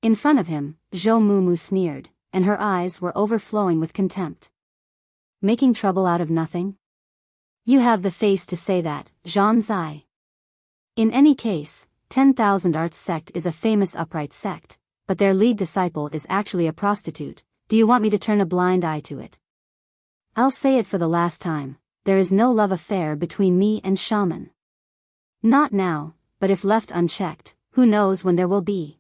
In front of him, Zhou Mumu sneered, and her eyes were overflowing with contempt. Making trouble out of nothing? You have the face to say that, Zhang Zai. In any case, 10,000 Arts sect is a famous upright sect, but their lead disciple is actually a prostitute. Do you want me to turn a blind eye to it? I'll say it for the last time, there is no love affair between me and Shaman. Not now, but if left unchecked, who knows when there will be.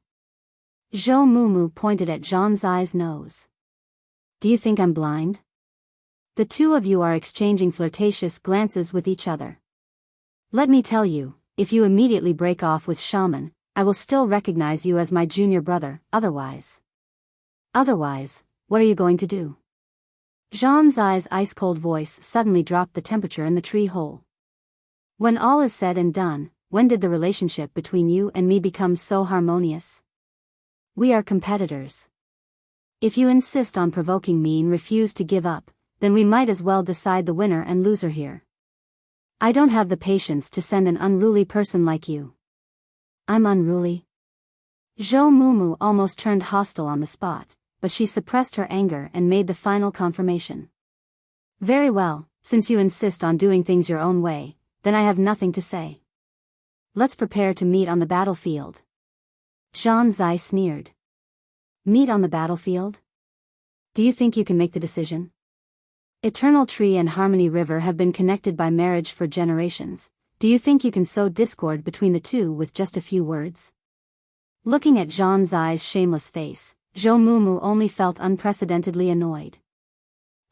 Zhou Mumu pointed at Zhang Zai's nose. Do you think I'm blind? The 2 of you are exchanging flirtatious glances with each other. Let me tell you, if you immediately break off with Shaman, I will still recognize you as my junior brother, otherwise, what are you going to do? Zhang Zai's ice-cold voice suddenly dropped the temperature in the tree hole. When all is said and done, when did the relationship between you and me become so harmonious? We are competitors. If you insist on provoking me and refuse to give up, then we might as well decide the winner and loser here. I don't have the patience to send an unruly person like you. I'm unruly? Zhou Mumu almost turned hostile on the spot, but she suppressed her anger and made the final confirmation. Very well, since you insist on doing things your own way, then I have nothing to say. Let's prepare to meet on the battlefield. Zhang Zai sneered. Meet on the battlefield? Do you think you can make the decision? Eternal Tree and Harmony River have been connected by marriage for generations. Do you think you can sow discord between the 2 with just a few words? Looking at Zhang Zai's shameless face, Zhou Mumu only felt unprecedentedly annoyed.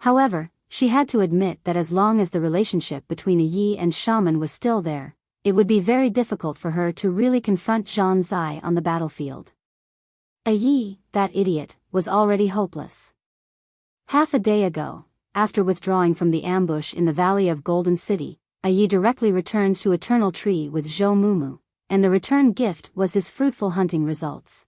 However, she had to admit that as long as the relationship between a Yi and Shaman was still there, it would be very difficult for her to really confront Zhang Zai on the battlefield. Yi, that idiot, was already hopeless. Half a day ago, after withdrawing from the ambush in the Valley of Golden City, Yi directly returned to Eternal Tree with Zhou Mumu, and the return gift was his fruitful hunting results.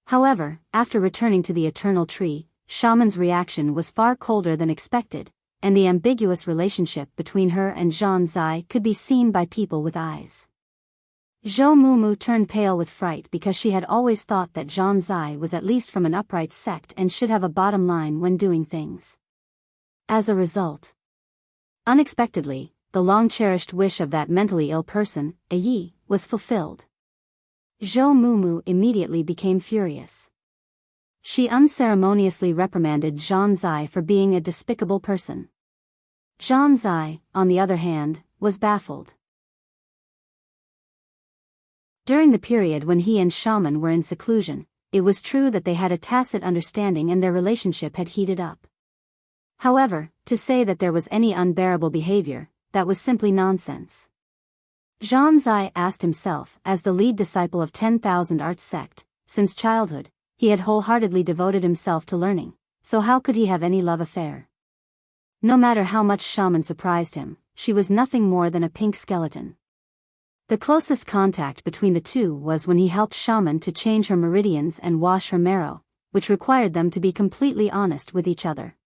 However, after returning to the Eternal Tree, Shaman's reaction was far colder than expected, and the ambiguous relationship between her and Zhang Zai could be seen by people with eyes. Zhou Mumu turned pale with fright because she had always thought that Zhang Zai was at least from an upright sect and should have a bottom line when doing things. As a result, unexpectedly, the long-cherished wish of that mentally ill person, Yi, was fulfilled. Zhou Mumu immediately became furious. She unceremoniously reprimanded Zhang Zai for being a despicable person. Zhang Zai, on the other hand, was baffled. During the period when he and Shaman were in seclusion, it was true that they had a tacit understanding and their relationship had heated up. However, to say that there was any unbearable behavior, that was simply nonsense. Zhang Zai asked himself, as the lead disciple of 10,000 Arts sect, since childhood, he had wholeheartedly devoted himself to learning, so how could he have any love affair? No matter how much Shaman surprised him, she was nothing more than a pink skeleton. The closest contact between the two was when he helped Shaman to change her meridians and wash her marrow, which required them to be completely honest with each other.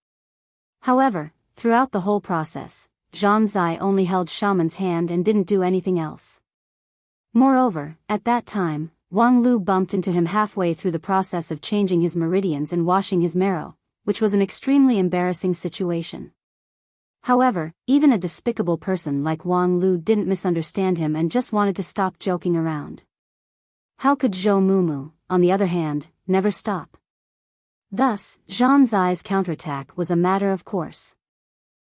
However, throughout the whole process, Zhang Zai only held Shaman's hand and didn't do anything else. Moreover, at that time, Wang Lu bumped into him halfway through the process of changing his meridians and washing his marrow, which was an extremely embarrassing situation. However, even a despicable person like Wang Lu didn't misunderstand him and just wanted to stop joking around. How could Zhou Mumu, on the other hand, never stop? Thus, Zhang Zai's counterattack was a matter of course.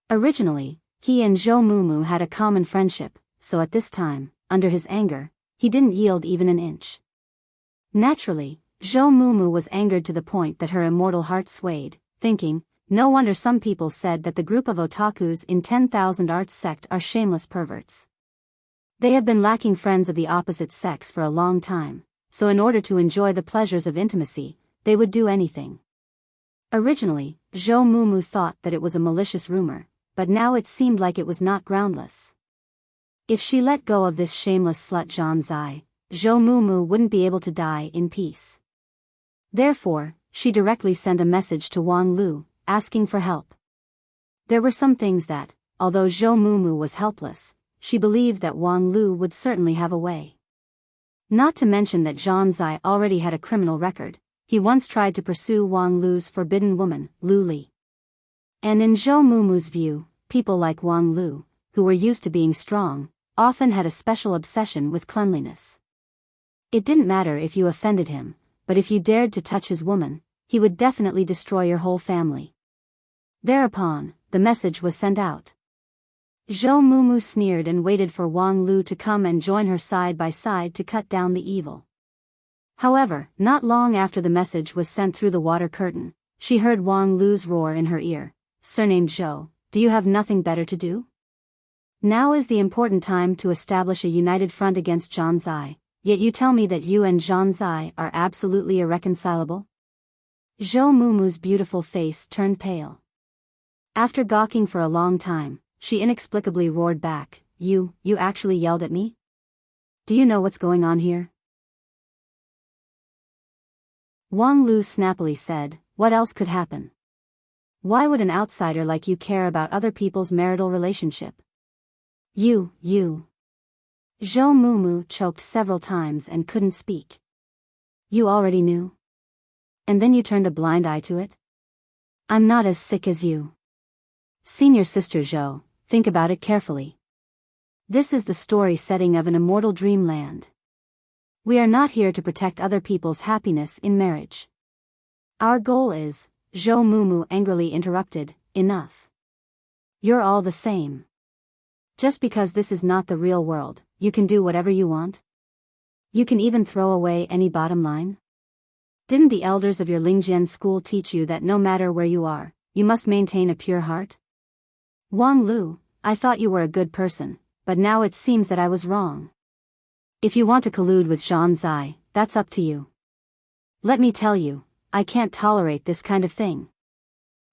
Originally, he and Zhou Mumu had a common friendship, so at this time, under his anger, he didn't yield even an inch. Naturally, Zhou Mumu was angered to the point that her immortal heart swayed, thinking, no wonder some people said that the group of otakus in 10,000 Arts sect are shameless perverts. They have been lacking friends of the opposite sex for a long time, so in order to enjoy the pleasures of intimacy, they would do anything. Originally, Zhou Mumu thought that it was a malicious rumor, but now it seemed like it was not groundless. If she let go of this shameless slut Zhang Zai, Zhou Mumu wouldn't be able to die in peace. Therefore, she directly sent a message to Wang Lu, asking for help. There were some things that, although Zhou Mumu was helpless, she believed that Wang Lu would certainly have a way. Not to mention that Zhang Zai already had a criminal record. He once tried to pursue Wang Lu's forbidden woman, Lu Li. And in Zhou Mumu's view, people like Wang Lu, who were used to being strong, often had a special obsession with cleanliness. It didn't matter if you offended him, but if you dared to touch his woman, he would definitely destroy your whole family. Thereupon, the message was sent out. Zhou Mumu sneered and waited for Wang Lu to come and join her side by side to cut down the evil. However, not long after the message was sent through the water curtain, she heard Wang Lu's roar in her ear, surnamed Zhou, do you have nothing better to do? Now is the important time to establish a united front against Zhang Zai, yet you tell me that you and Zhang Zai are absolutely irreconcilable? Zhou Mumu's beautiful face turned pale. After gawking for a long time, she inexplicably roared back, you actually yelled at me? Do you know what's going on here? Wang Lu snappily said, what else could happen? Why would an outsider like you care about other people's marital relationship? You. Zhou Mumu choked several times and couldn't speak. You already knew? And then you turned a blind eye to it? I'm not as sick as you. Senior sister Zhou, think about it carefully. This is the story setting of an immortal dreamland. We are not here to protect other people's happiness in marriage. Our goal is, Zhou Mumu angrily interrupted, enough. You're all the same. Just because this is not the real world, you can do whatever you want? You can even throw away any bottom line? Didn't the elders of your Lingjian school teach you that no matter where you are, you must maintain a pure heart? Wang Lu, I thought you were a good person, but now it seems that I was wrong. If you want to collude with Zhang Zai, that's up to you. Let me tell you, I can't tolerate this kind of thing.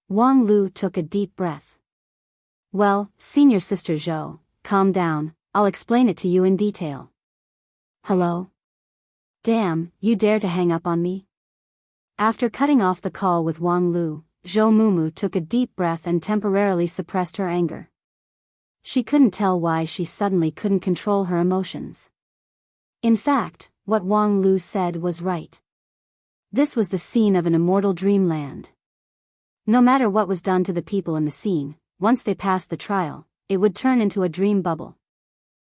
Wang Lu took a deep breath. Well, senior sister Zhou, calm down, I'll explain it to you in detail. Hello? Damn, you dare to hang up on me? After cutting off the call with Wang Lu, Zhou Mumu took a deep breath and temporarily suppressed her anger. She couldn't tell why she suddenly couldn't control her emotions. In fact, what Wang Lu said was right. This was the scene of an immortal dreamland. No matter what was done to the people in the scene, once they passed the trial, it would turn into a dream bubble.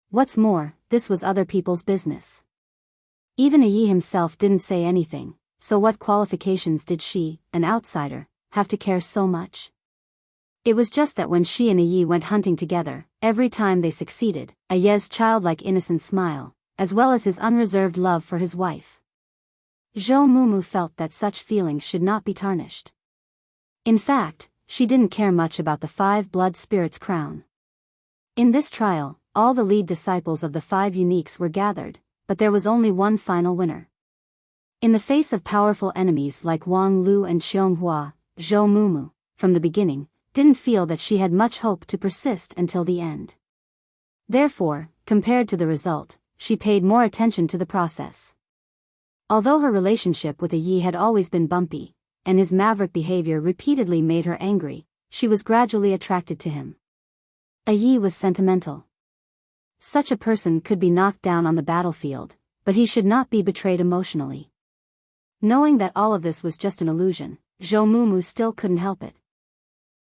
What's more, this was other people's business. Even Yi himself didn't say anything, so what qualifications did she, an outsider, have to care so much? It was just that when she and Yi went hunting together, every time they succeeded, Ye's childlike innocent smile, as well as his unreserved love for his wife. Zhou Mumu felt that such feelings should not be tarnished. In fact, she didn't care much about the 5 blood spirits crown. In this trial, all the lead disciples of the 5 uniques were gathered, but there was only one final winner. In the face of powerful enemies like Wang Lu and Xianghua, Zhou Mumu, from the beginning, didn't feel that she had much hope to persist until the end. Therefore, compared to the result, she paid more attention to the process. Although her relationship with Yi had always been bumpy, and his maverick behavior repeatedly made her angry, she was gradually attracted to him. Yi was sentimental. Such a person could be knocked down on the battlefield, but he should not be betrayed emotionally. Knowing that all of this was just an illusion, Zhou Mumu still couldn't help it.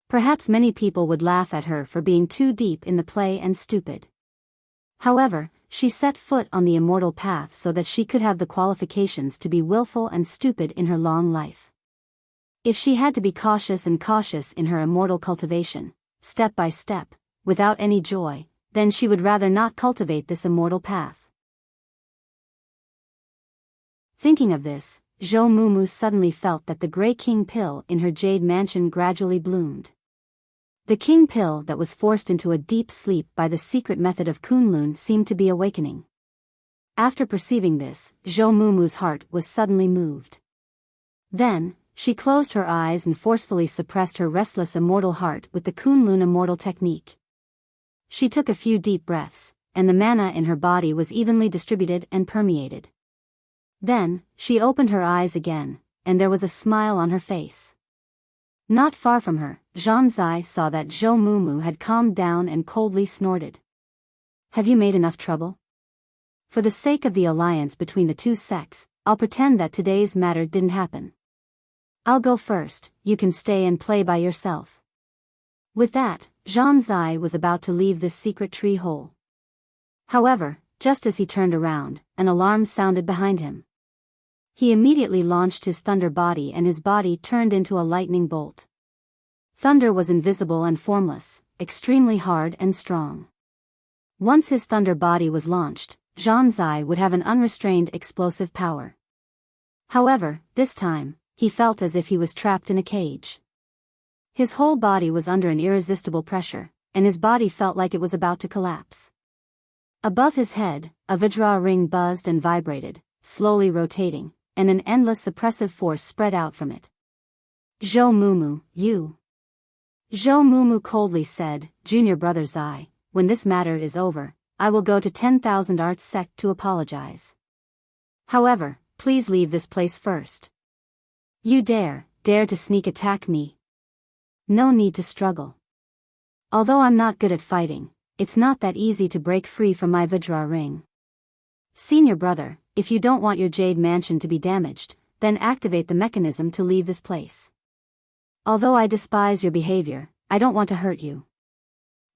Perhaps many people would laugh at her for being too deep in the play and stupid. However, she set foot on the immortal path so that she could have the qualifications to be willful and stupid in her long life. If she had to be cautious in her immortal cultivation, step by step, without any joy, then she would rather not cultivate this immortal path. Thinking of this, Zhou Mumu suddenly felt that the Grey King pill in her jade mansion gradually bloomed. The king pill that was forced into a deep sleep by the secret method of Kunlun seemed to be awakening. After perceiving this, Zhou Mumu's heart was suddenly moved. Then, she closed her eyes and forcefully suppressed her restless immortal heart with the Kunlun immortal technique. She took a few deep breaths, and the mana in her body was evenly distributed and permeated. Then, she opened her eyes again, and there was a smile on her face. Not far from her, Zhang Zai saw that Zhou Mumu had calmed down and coldly snorted. Have you made enough trouble? For the sake of the alliance between the 2 sects, I'll pretend that today's matter didn't happen. I'll go first, you can stay and play by yourself. With that, Zhang Zai was about to leave this secret tree hole. However, just as he turned around, an alarm sounded behind him. He immediately launched his thunder body and his body turned into a lightning bolt. Thunder was invisible and formless, extremely hard and strong. Once his thunder body was launched, Zhang Zai would have an unrestrained explosive power. However, this time, he felt as if he was trapped in a cage. His whole body was under an irresistible pressure, and his body felt like it was about to collapse. Above his head, a Vajra ring buzzed and vibrated, slowly rotating, and an endless suppressive force spread out from it. Zhou Mumu, you. Zhou Mumu coldly said, Junior brother Zai, when this matter is over, I will go to 10,000 Arts sect to apologize. However, please leave this place first. You dare to sneak attack me? No need to struggle. Although I'm not good at fighting, it's not that easy to break free from my Vajra ring. Senior brother, if you don't want your jade mansion to be damaged, then activate the mechanism to leave this place. Although I despise your behavior, I don't want to hurt you.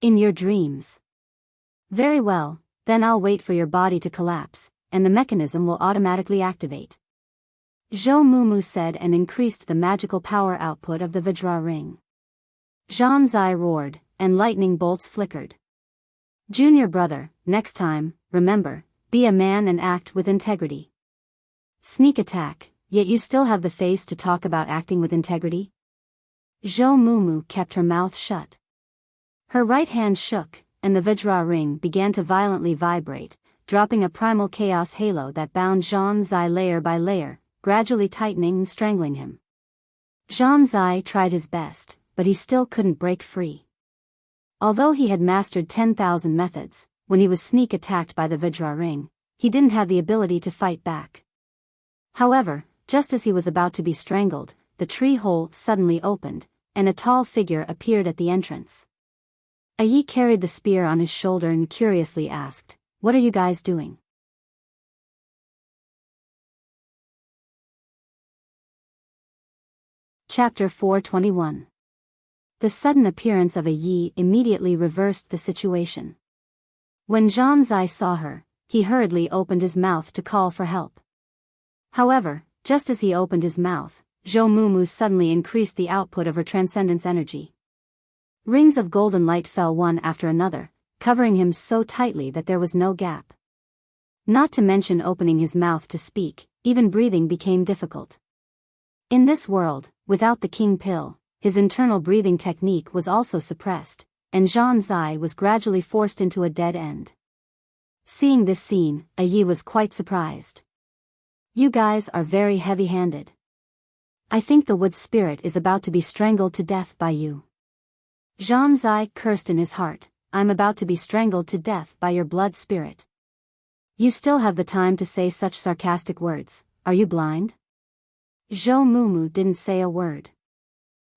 In your dreams. Very well, then I'll wait for your body to collapse, and the mechanism will automatically activate. Zhou Mumu said and increased the magical power output of the Vajra ring. Zhang Zai roared, and lightning bolts flickered. Junior brother, next time, remember, be a man and act with integrity. Sneak attack, yet you still have the face to talk about acting with integrity? Zhou Mumu kept her mouth shut. Her right hand shook, and the Vajra ring began to violently vibrate, dropping a primal chaos halo that bound Zhang Zai layer by layer, gradually tightening and strangling him. Zhang Zai tried his best, but he still couldn't break free. Although he had mastered 10,000 methods, when he was sneak attacked by the Vajra ring, he didn't have the ability to fight back. However, just as he was about to be strangled, the tree hole suddenly opened, and a tall figure appeared at the entrance. Yi carried the spear on his shoulder and curiously asked, "What are you guys doing?" Chapter 421. The sudden appearance of Yi immediately reversed the situation. When Zhang Zai saw her, he hurriedly opened his mouth to call for help. However, just as he opened his mouth, Zhou Mumu suddenly increased the output of her transcendence energy. Rings of golden light fell one after another, covering him so tightly that there was no gap. Not to mention opening his mouth to speak, even breathing became difficult. In this world, without the king pill, his internal breathing technique was also suppressed, and Zhang Zai was gradually forced into a dead end. Seeing this scene, Yi was quite surprised. "You guys are very heavy-handed. I think the wood spirit is about to be strangled to death by you." Zhang Zai cursed in his heart, "I'm about to be strangled to death by your blood spirit. You still have the time to say such sarcastic words, are you blind?" Zhou Mumu didn't say a word.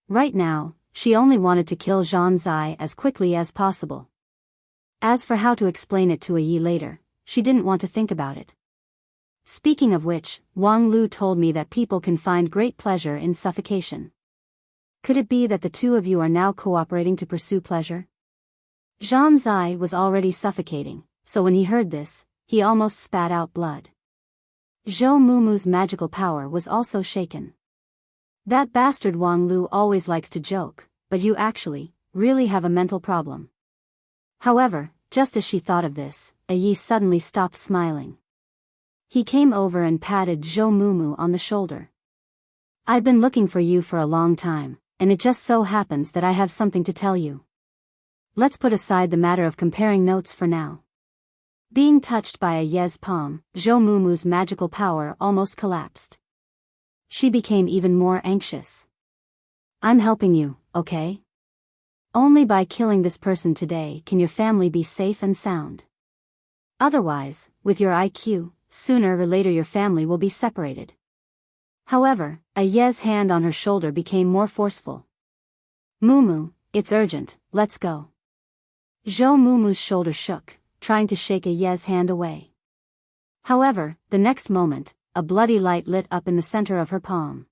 Right now, she only wanted to kill Zhang Zai as quickly as possible. As for how to explain it to Yi later, she didn't want to think about it. Speaking of which, Wang Lu told me that people can find great pleasure in suffocation. Could it be that the two of you are now cooperating to pursue pleasure? Zhang Zai was already suffocating, so when he heard this, he almost spat out blood. Zhou Mumu's magical power was also shaken. "That bastard Wang Lu always likes to joke, but you actually, really have a mental problem." However, just as she thought of this, Yi suddenly stopped smiling. He came over and patted Zhou Mumu on the shoulder. "I've been looking for you for a long time, and it just so happens that I have something to tell you. Let's put aside the matter of comparing notes for now." Being touched by Yi's palm, Zhou Mumu's magical power almost collapsed. She became even more anxious. "I'm helping you, okay? Only by killing this person today can your family be safe and sound. Otherwise, with your IQ, sooner or later your family will be separated." However, Yi's hand on her shoulder became more forceful. "Mumu, it's urgent, let's go." Zhou Mumu's shoulder shook, trying to shake Yi's hand away. However, the next moment, a bloody light lit up in the center of her palm.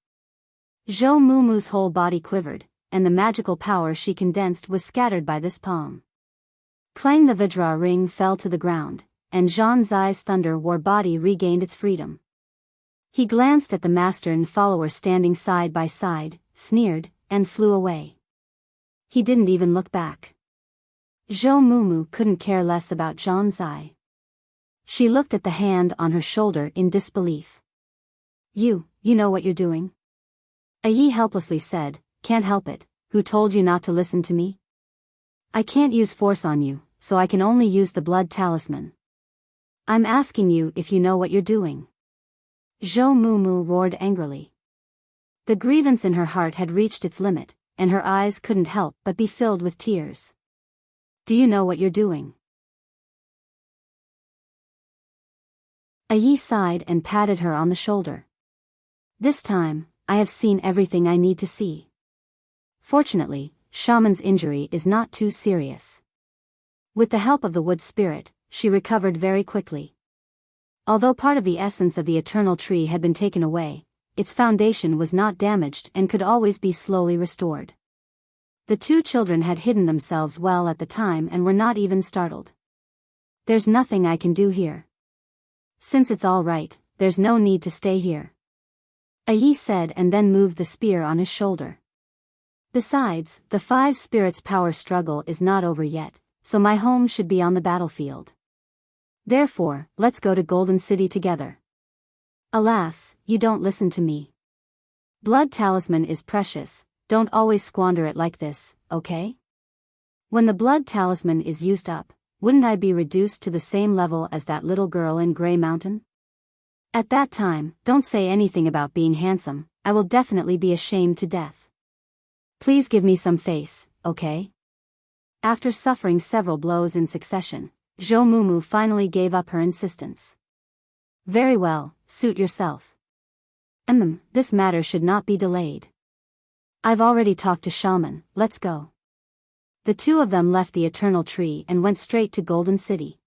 Zhou Mumu's whole body quivered, and the magical power she condensed was scattered by this palm. Clang, the Vajra ring fell to the ground, and Zhang Zai's thunder war body regained its freedom. He glanced at the master and follower standing side by side, sneered, and flew away. He didn't even look back. Zhou Mumu couldn't care less about Zhang Zai. She looked at the hand on her shoulder in disbelief. You know what you're doing?" Yi helplessly said, "Can't help it, who told you not to listen to me? I can't use force on you, so I can only use the blood talisman. I'm asking you if you know what you're doing." Zhou Mumu roared angrily. The grievance in her heart had reached its limit, and her eyes couldn't help but be filled with tears. "Do you know what you're doing?" Yi sighed and patted her on the shoulder. "This time, I have seen everything I need to see. Fortunately, Shaman's injury is not too serious." With the help of the wood spirit, she recovered very quickly. Although part of the essence of the eternal tree had been taken away, its foundation was not damaged and could always be slowly restored. The two children had hidden themselves well at the time and were not even startled. "There's nothing I can do here. Since it's all right, there's no need to stay here," Yi said, and then moved the spear on his shoulder. "Besides, the five spirits' power struggle is not over yet, so my home should be on the battlefield. Therefore, let's go to Golden City together." "Alas, you don't listen to me. Blood talisman is precious, don't always squander it like this, okay? When the blood talisman is used up, wouldn't I be reduced to the same level as that little girl in Grey Mountain?" At that time, don't say anything about being handsome, I will definitely be ashamed to death. Please give me some face, okay? After suffering several blows in succession, Zhou Mumu finally gave up her insistence. Very well, suit yourself. This matter should not be delayed. I've already talked to Shaman, let's go. The two of them left the Eternal Tree and went straight to Golden City.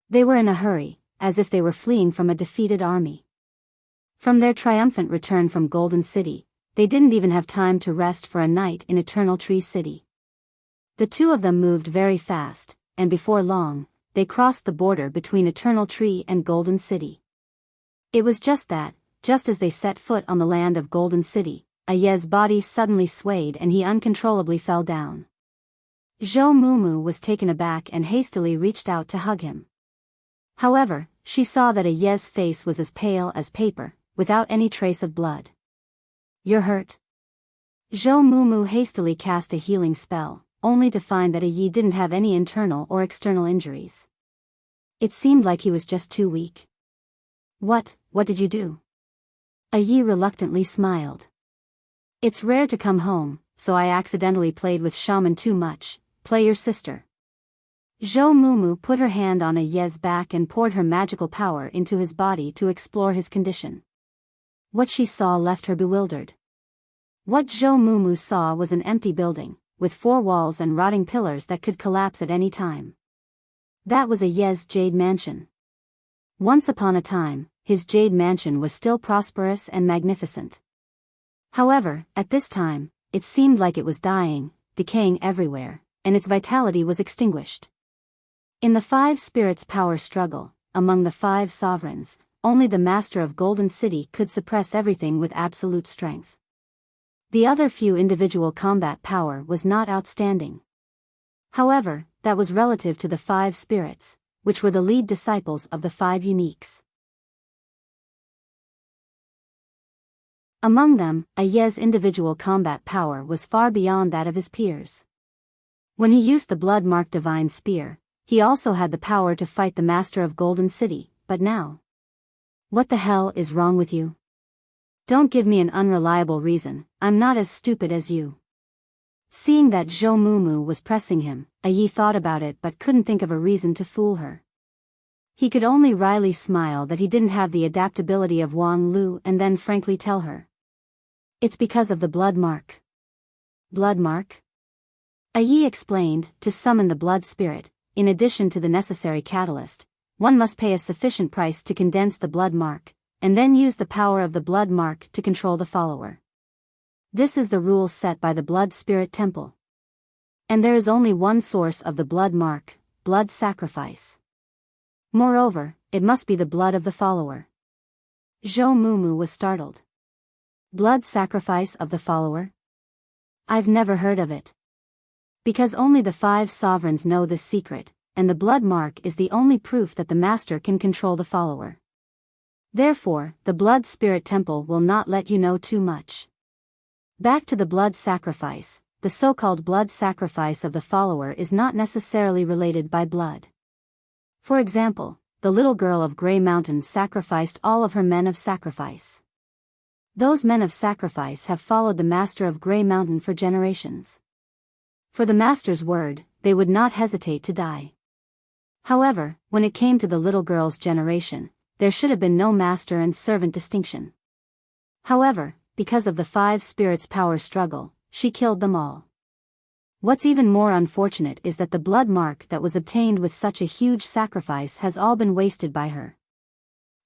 They were in a hurry, as if they were fleeing from a defeated army. From their triumphant return from Golden City, they didn't even have time to rest for a night in Eternal Tree City. The two of them moved very fast, and before long, they crossed the border between Eternal Tree and Golden City. It was just that, just as they set foot on the land of Golden City, Aye's body suddenly swayed and he uncontrollably fell down. Zhou Mumu was taken aback and hastily reached out to hug him. However, she saw that Aye's face was as pale as paper, without any trace of blood. You're hurt? Zhou Mumu hastily cast a healing spell, only to find that Aye didn't have any internal or external injuries. It seemed like he was just too weak. What did you do? Aye reluctantly smiled. It's rare to come home, so I accidentally played with Shaman too much. Play your sister. Zhou Mumu put her hand on Aye's back and poured her magical power into his body to explore his condition. What she saw left her bewildered. What Zhou Mumu saw was an empty building, with 4 walls and rotting pillars that could collapse at any time. That was Aye's jade mansion. Once upon a time, his jade mansion was still prosperous and magnificent. However, at this time, it seemed like it was dying, decaying everywhere, and its vitality was extinguished. In the 5 spirits' power struggle, among the 5 sovereigns, only the master of Golden City could suppress everything with absolute strength. The other few individual combat power was not outstanding. However, that was relative to the 5 spirits, which were the lead disciples of the 5 uniques. Among them, Aye's individual combat power was far beyond that of his peers. When he used the blood-marked divine spear, he also had the power to fight the master of Golden City, but now... What the hell is wrong with you? Don't give me an unreliable reason, I'm not as stupid as you. Seeing that Zhou Mumu was pressing him, Aye thought about it but couldn't think of a reason to fool her. He could only wryly smile that he didn't have the adaptability of Wang Lu and then frankly tell her. It's because of the blood mark. Blood mark? Aye explained, to summon the blood spirit, in addition to the necessary catalyst, one must pay a sufficient price to condense the blood mark, and then use the power of the blood mark to control the follower. This is the rule set by the blood spirit temple. And there is only one source of the blood mark, blood sacrifice. Moreover, it must be the blood of the follower. Zhou Mumu was startled. Blood sacrifice of the follower? I've never heard of it. Because only the 5 sovereigns know this secret, and the blood mark is the only proof that the master can control the follower. Therefore, the blood spirit temple will not let you know too much. Back to the blood sacrifice, the so-called blood sacrifice of the follower is not necessarily related by blood. For example, the little girl of Grey Mountain sacrificed all of her men of sacrifice. Those men of sacrifice have followed the master of Grey Mountain for generations. For the master's word, they would not hesitate to die. However, when it came to the little girl's generation, there should have been no master and servant distinction. However, because of the 5 spirits' power struggle, she killed them all. What's even more unfortunate is that the blood mark that was obtained with such a huge sacrifice has all been wasted by her.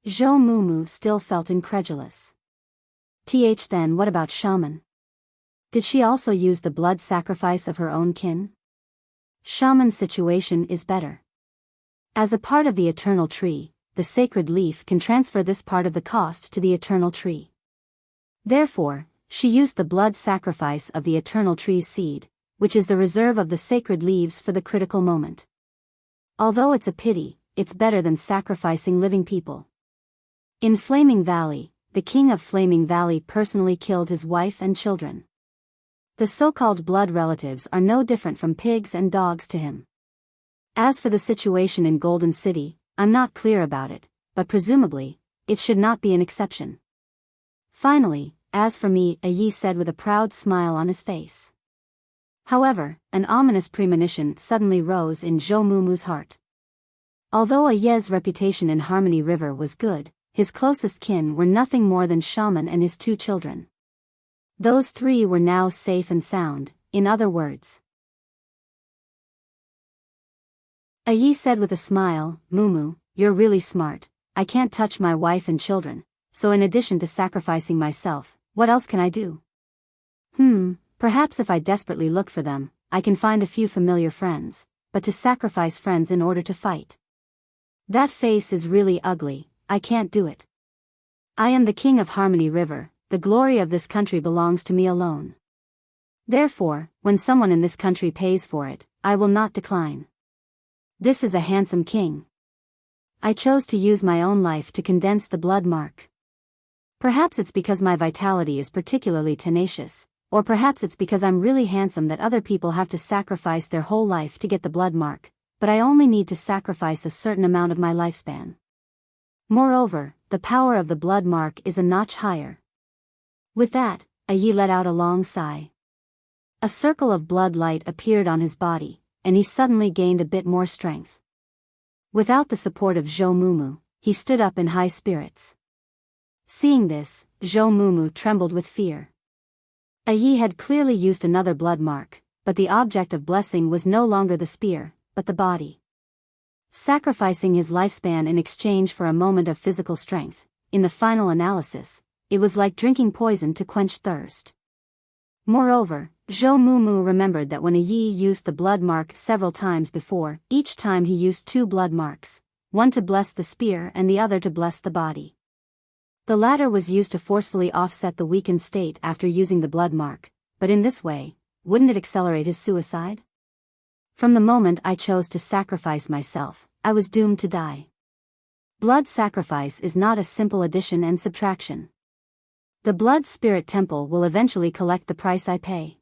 Zhou Mumu still felt incredulous. Then what about Shaman? Did she also use the blood sacrifice of her own kin? Shaman's situation is better. As a part of the Eternal Tree, the sacred leaf can transfer this part of the cost to the Eternal Tree. Therefore, she used the blood sacrifice of the Eternal Tree's seed, which is the reserve of the sacred leaves for the critical moment. Although it's a pity, it's better than sacrificing living people. In Flaming Valley, the king of Flaming Valley personally killed his wife and children. The so-called blood relatives are no different from pigs and dogs to him. As for the situation in Golden City, I'm not clear about it, but presumably, it should not be an exception. Finally, as for me, Yi said with a proud smile on his face. However, an ominous premonition suddenly rose in Zhou Mumu's heart. Although Yi's reputation in Harmony River was good, his closest kin were nothing more than Shaman and his 2 children. Those 3 were now safe and sound, in other words. Yi said with a smile, Mumu, you're really smart. I can't touch my wife and children, so in addition to sacrificing myself, what else can I do? Perhaps if I desperately look for them, I can find a few familiar friends, but to sacrifice friends in order to fight. That face is really ugly, I can't do it. I am the king of Harmony River, the glory of this country belongs to me alone. Therefore, when someone in this country pays for it, I will not decline. This is a handsome king. I chose to use my own life to condense the blood mark. Perhaps it's because my vitality is particularly tenacious, or perhaps it's because I'm really handsome that other people have to sacrifice their whole life to get the blood mark, but I only need to sacrifice a certain amount of my lifespan. Moreover, the power of the blood mark is a notch higher. With that, Yi let out a long sigh. A circle of blood light appeared on his body, and he suddenly gained a bit more strength. Without the support of Zhou Mumu, he stood up in high spirits. Seeing this, Zhou Mumu trembled with fear. Yi had clearly used another blood mark, but the object of blessing was no longer the spear, but the body. Sacrificing his lifespan in exchange for a moment of physical strength, in the final analysis, it was like drinking poison to quench thirst. Moreover, Zhou Mumu remembered that when Yi used the blood mark several times before, each time he used 2 blood marks, one to bless the spear and the other to bless the body. The latter was used to forcefully offset the weakened state after using the blood mark, but in this way, wouldn't it accelerate his suicide? From the moment I chose to sacrifice myself, I was doomed to die. Blood sacrifice is not a simple addition and subtraction. The blood spirit temple will eventually collect the price I pay.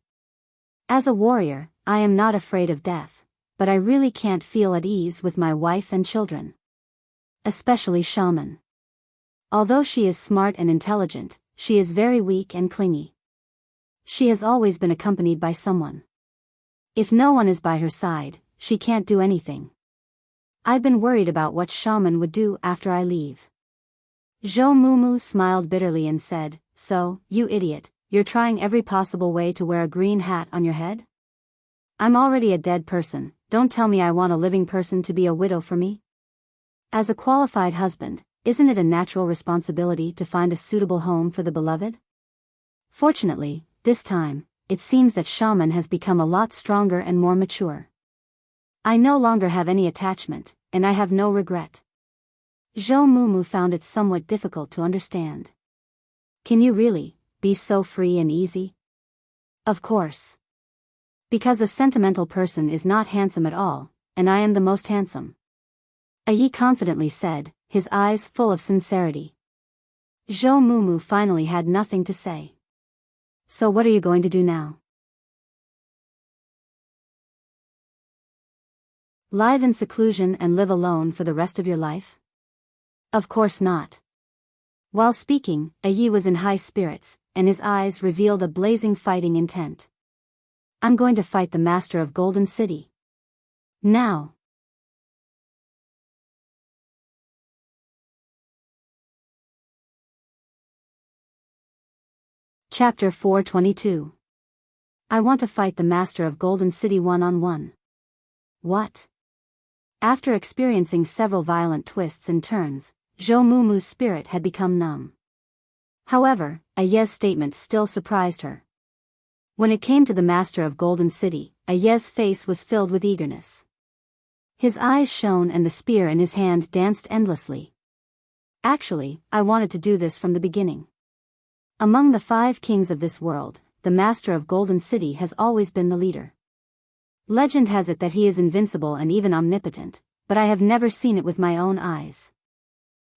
As a warrior, I am not afraid of death, but I really can't feel at ease with my wife and children. Especially Shaman. Although she is smart and intelligent, she is very weak and clingy. She has always been accompanied by someone. If no one is by her side, she can't do anything. I've been worried about what Shaman would do after I leave. Zhou Mumu smiled bitterly and said, So, you idiot, you're trying every possible way to wear a green hat on your head? I'm already a dead person, don't tell me I want a living person to be a widow for me. As a qualified husband, isn't it a natural responsibility to find a suitable home for the beloved? Fortunately, this time, it seems that Shaman has become a lot stronger and more mature. I no longer have any attachment, and I have no regret. Zhou Mumu found it somewhat difficult to understand. Can you really be so free and easy? Of course. Because a sentimental person is not handsome at all, and I am the most handsome. Yi confidently said, his eyes full of sincerity. Zhou Mumu finally had nothing to say. So what are you going to do now? Live in seclusion and live alone for the rest of your life? Of course not. While speaking, Yi was in high spirits, and his eyes revealed a blazing fighting intent. I'm going to fight the master of Golden City. Now. Chapter 422. I want to fight the master of Golden City one-on-one. What? After experiencing several violent twists and turns, Zhou Mumu's spirit had become numb. However, Yi's statement still surprised her. When it came to the master of Golden City, Yi's face was filled with eagerness. His eyes shone and the spear in his hand danced endlessly. Actually, I wanted to do this from the beginning. Among the 5 kings of this world, the master of Golden City has always been the leader. Legend has it that he is invincible and even omnipotent, but I have never seen it with my own eyes.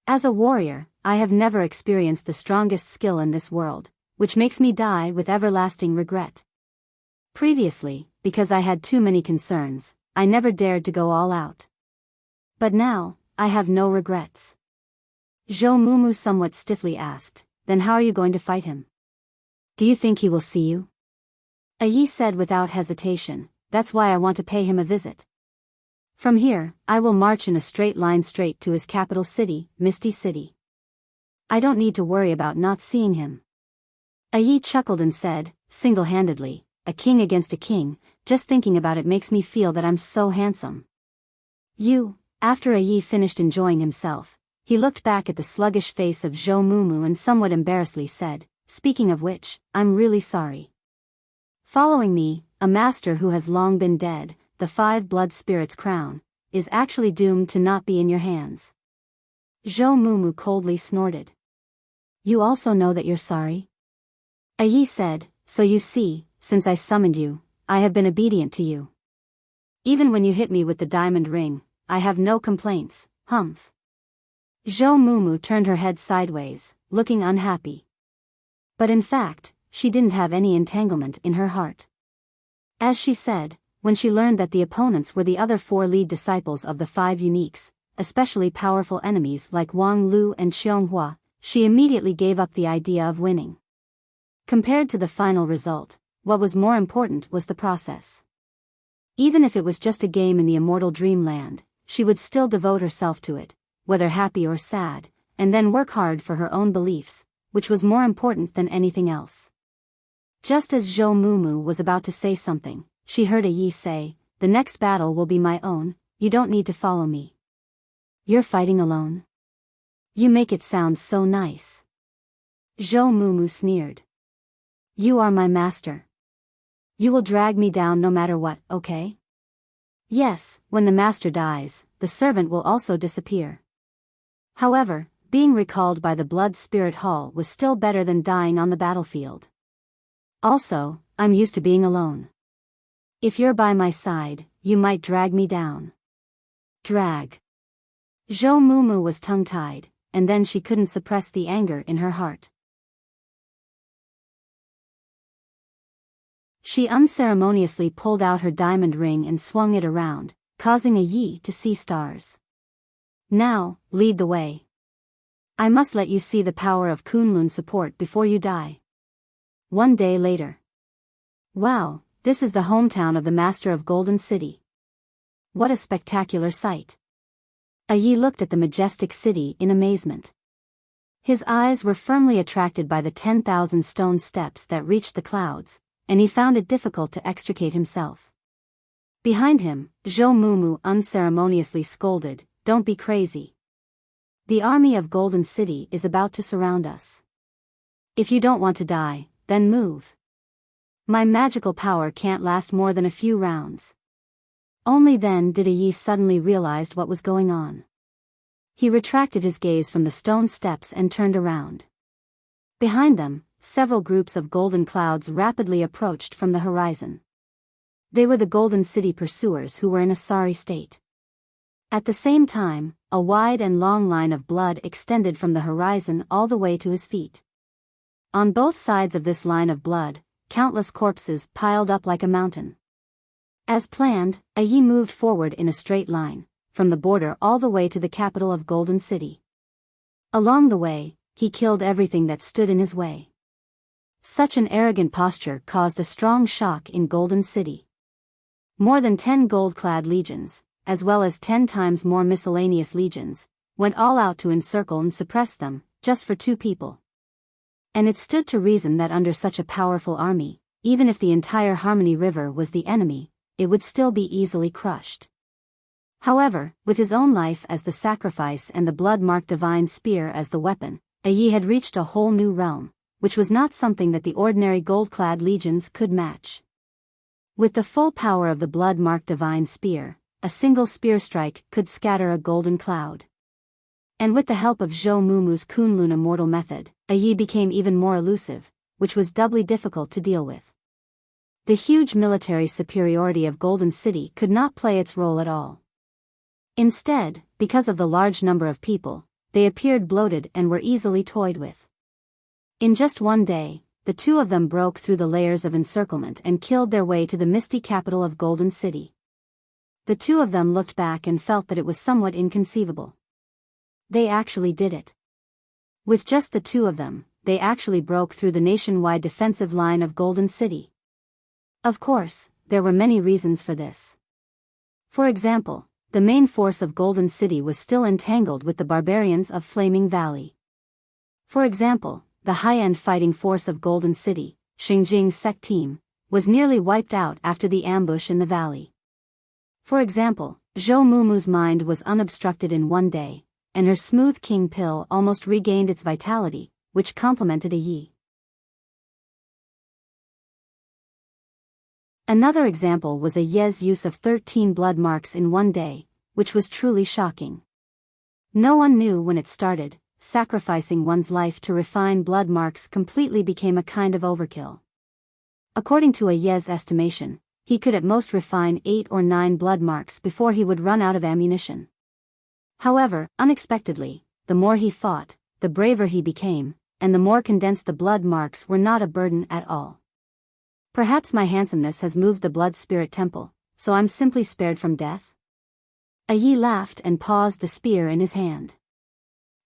As a warrior, I have never experienced the strongest skill in this world, which makes me die with everlasting regret. Previously, because I had too many concerns, I never dared to go all out. But now, I have no regrets. Zhou Mumu somewhat stiffly asked, then how are you going to fight him? Do you think he will see you? Yi said without hesitation, that's why I want to pay him a visit. From here, I will march in a straight line straight to his capital city, Misty City. I don't need to worry about not seeing him. Yi chuckled and said, single-handedly, a king against a king, just thinking about it makes me feel that I'm so handsome. After Yi finished enjoying himself, he looked back at the sluggish face of Zhou Mumu and somewhat embarrassedly said, speaking of which, I'm really sorry. Following me, a master who has long been dead, the 5 blood spirits crown, is actually doomed to not be in your hands. Zhou Mumu coldly snorted. You also know that you're sorry? Yi said, so you see, since I summoned you, I have been obedient to you. Even when you hit me with the diamond ring, I have no complaints, humph. Zhou Mumu turned her head sideways, looking unhappy. But in fact, she didn't have any entanglement in her heart. As she said, when she learned that the opponents were the other 4 lead disciples of the 5 uniques, especially powerful enemies like Wang Lu and Xianghua, she immediately gave up the idea of winning. Compared to the final result, what was more important was the process. Even if it was just a game in the immortal dreamland, she would still devote herself to it, whether happy or sad, and then work hard for her own beliefs, which was more important than anything else. Just as Zhou Mumu was about to say something, she heard Yi say, the next battle will be my own, you don't need to follow me. You're fighting alone? You make it sound so nice. Zhou Mumu sneered. You are my master. You will drag me down no matter what, okay? Yes, when the master dies, the servant will also disappear. However, being recalled by the Blood Spirit Hall was still better than dying on the battlefield. Also, I'm used to being alone. If you're by my side, you might drag me down. Drag. Zhou Mumu was tongue-tied, and then she couldn't suppress the anger in her heart. She unceremoniously pulled out her diamond ring and swung it around, causing Yi to see stars. Now, lead the way. I must let you see the power of Kunlun support before you die. One day later. Wow, this is the hometown of the Master of Golden City. What a spectacular sight. Yi looked at the majestic city in amazement. His eyes were firmly attracted by the 10,000 stone steps that reached the clouds, and he found it difficult to extricate himself. Behind him, Zhou Mumu unceremoniously scolded, don't be crazy. The army of Golden City is about to surround us. If you don't want to die, then move. My magical power can't last more than a few rounds. Only then did Yi suddenly realize what was going on. He retracted his gaze from the stone steps and turned around. Behind them, several groups of golden clouds rapidly approached from the horizon. They were the Golden City pursuers who were in a sorry state. At the same time, a wide and long line of blood extended from the horizon all the way to his feet. On both sides of this line of blood, countless corpses piled up like a mountain. As planned, Yi moved forward in a straight line, from the border all the way to the capital of Golden City. Along the way, he killed everything that stood in his way. Such an arrogant posture caused a strong shock in Golden City. More than 10 gold-clad legions, as well as 10 times more miscellaneous legions, went all out to encircle and suppress them, just for 2 people. And it stood to reason that under such a powerful army, even if the entire Harmony River was the enemy, it would still be easily crushed. However, with his own life as the sacrifice and the blood-marked divine spear as the weapon, Yi had reached a whole new realm, which was not something that the ordinary gold-clad legions could match. With the full power of the blood-marked divine spear, a single spear strike could scatter a golden cloud. And with the help of Zhou Mumu's Kunlun immortal method, Yi became even more elusive, which was doubly difficult to deal with. The huge military superiority of Golden City could not play its role at all. Instead, because of the large number of people, they appeared bloated and were easily toyed with. In just one day, the 2 of them broke through the layers of encirclement and killed their way to the misty capital of Golden City. The 2 of them looked back and felt that it was somewhat inconceivable. They actually did it. With just the two of them, they actually broke through the nationwide defensive line of Golden City. Of course, there were many reasons for this. For example, the main force of Golden City was still entangled with the barbarians of Flaming Valley. For example, the high-end fighting force of Golden City, Xingjing's sect team, was nearly wiped out after the ambush in the valley. For example, Zhou Mumu's mind was unobstructed in one day, and her smooth king pill almost regained its vitality, which complemented a Yi. Another example was a Ye's use of 13 blood marks in one day, which was truly shocking. No one knew when it started. Sacrificing one's life to refine blood marks completely became a kind of overkill. According to a Ye's estimation, he could at most refine 8 or 9 blood marks before he would run out of ammunition. However, unexpectedly, the more he fought, the braver he became, and the more condensed the blood marks were not a burden at all. Perhaps my handsomeness has moved the blood spirit temple, so I'm simply spared from death? A Yi laughed and paused the spear in his hand.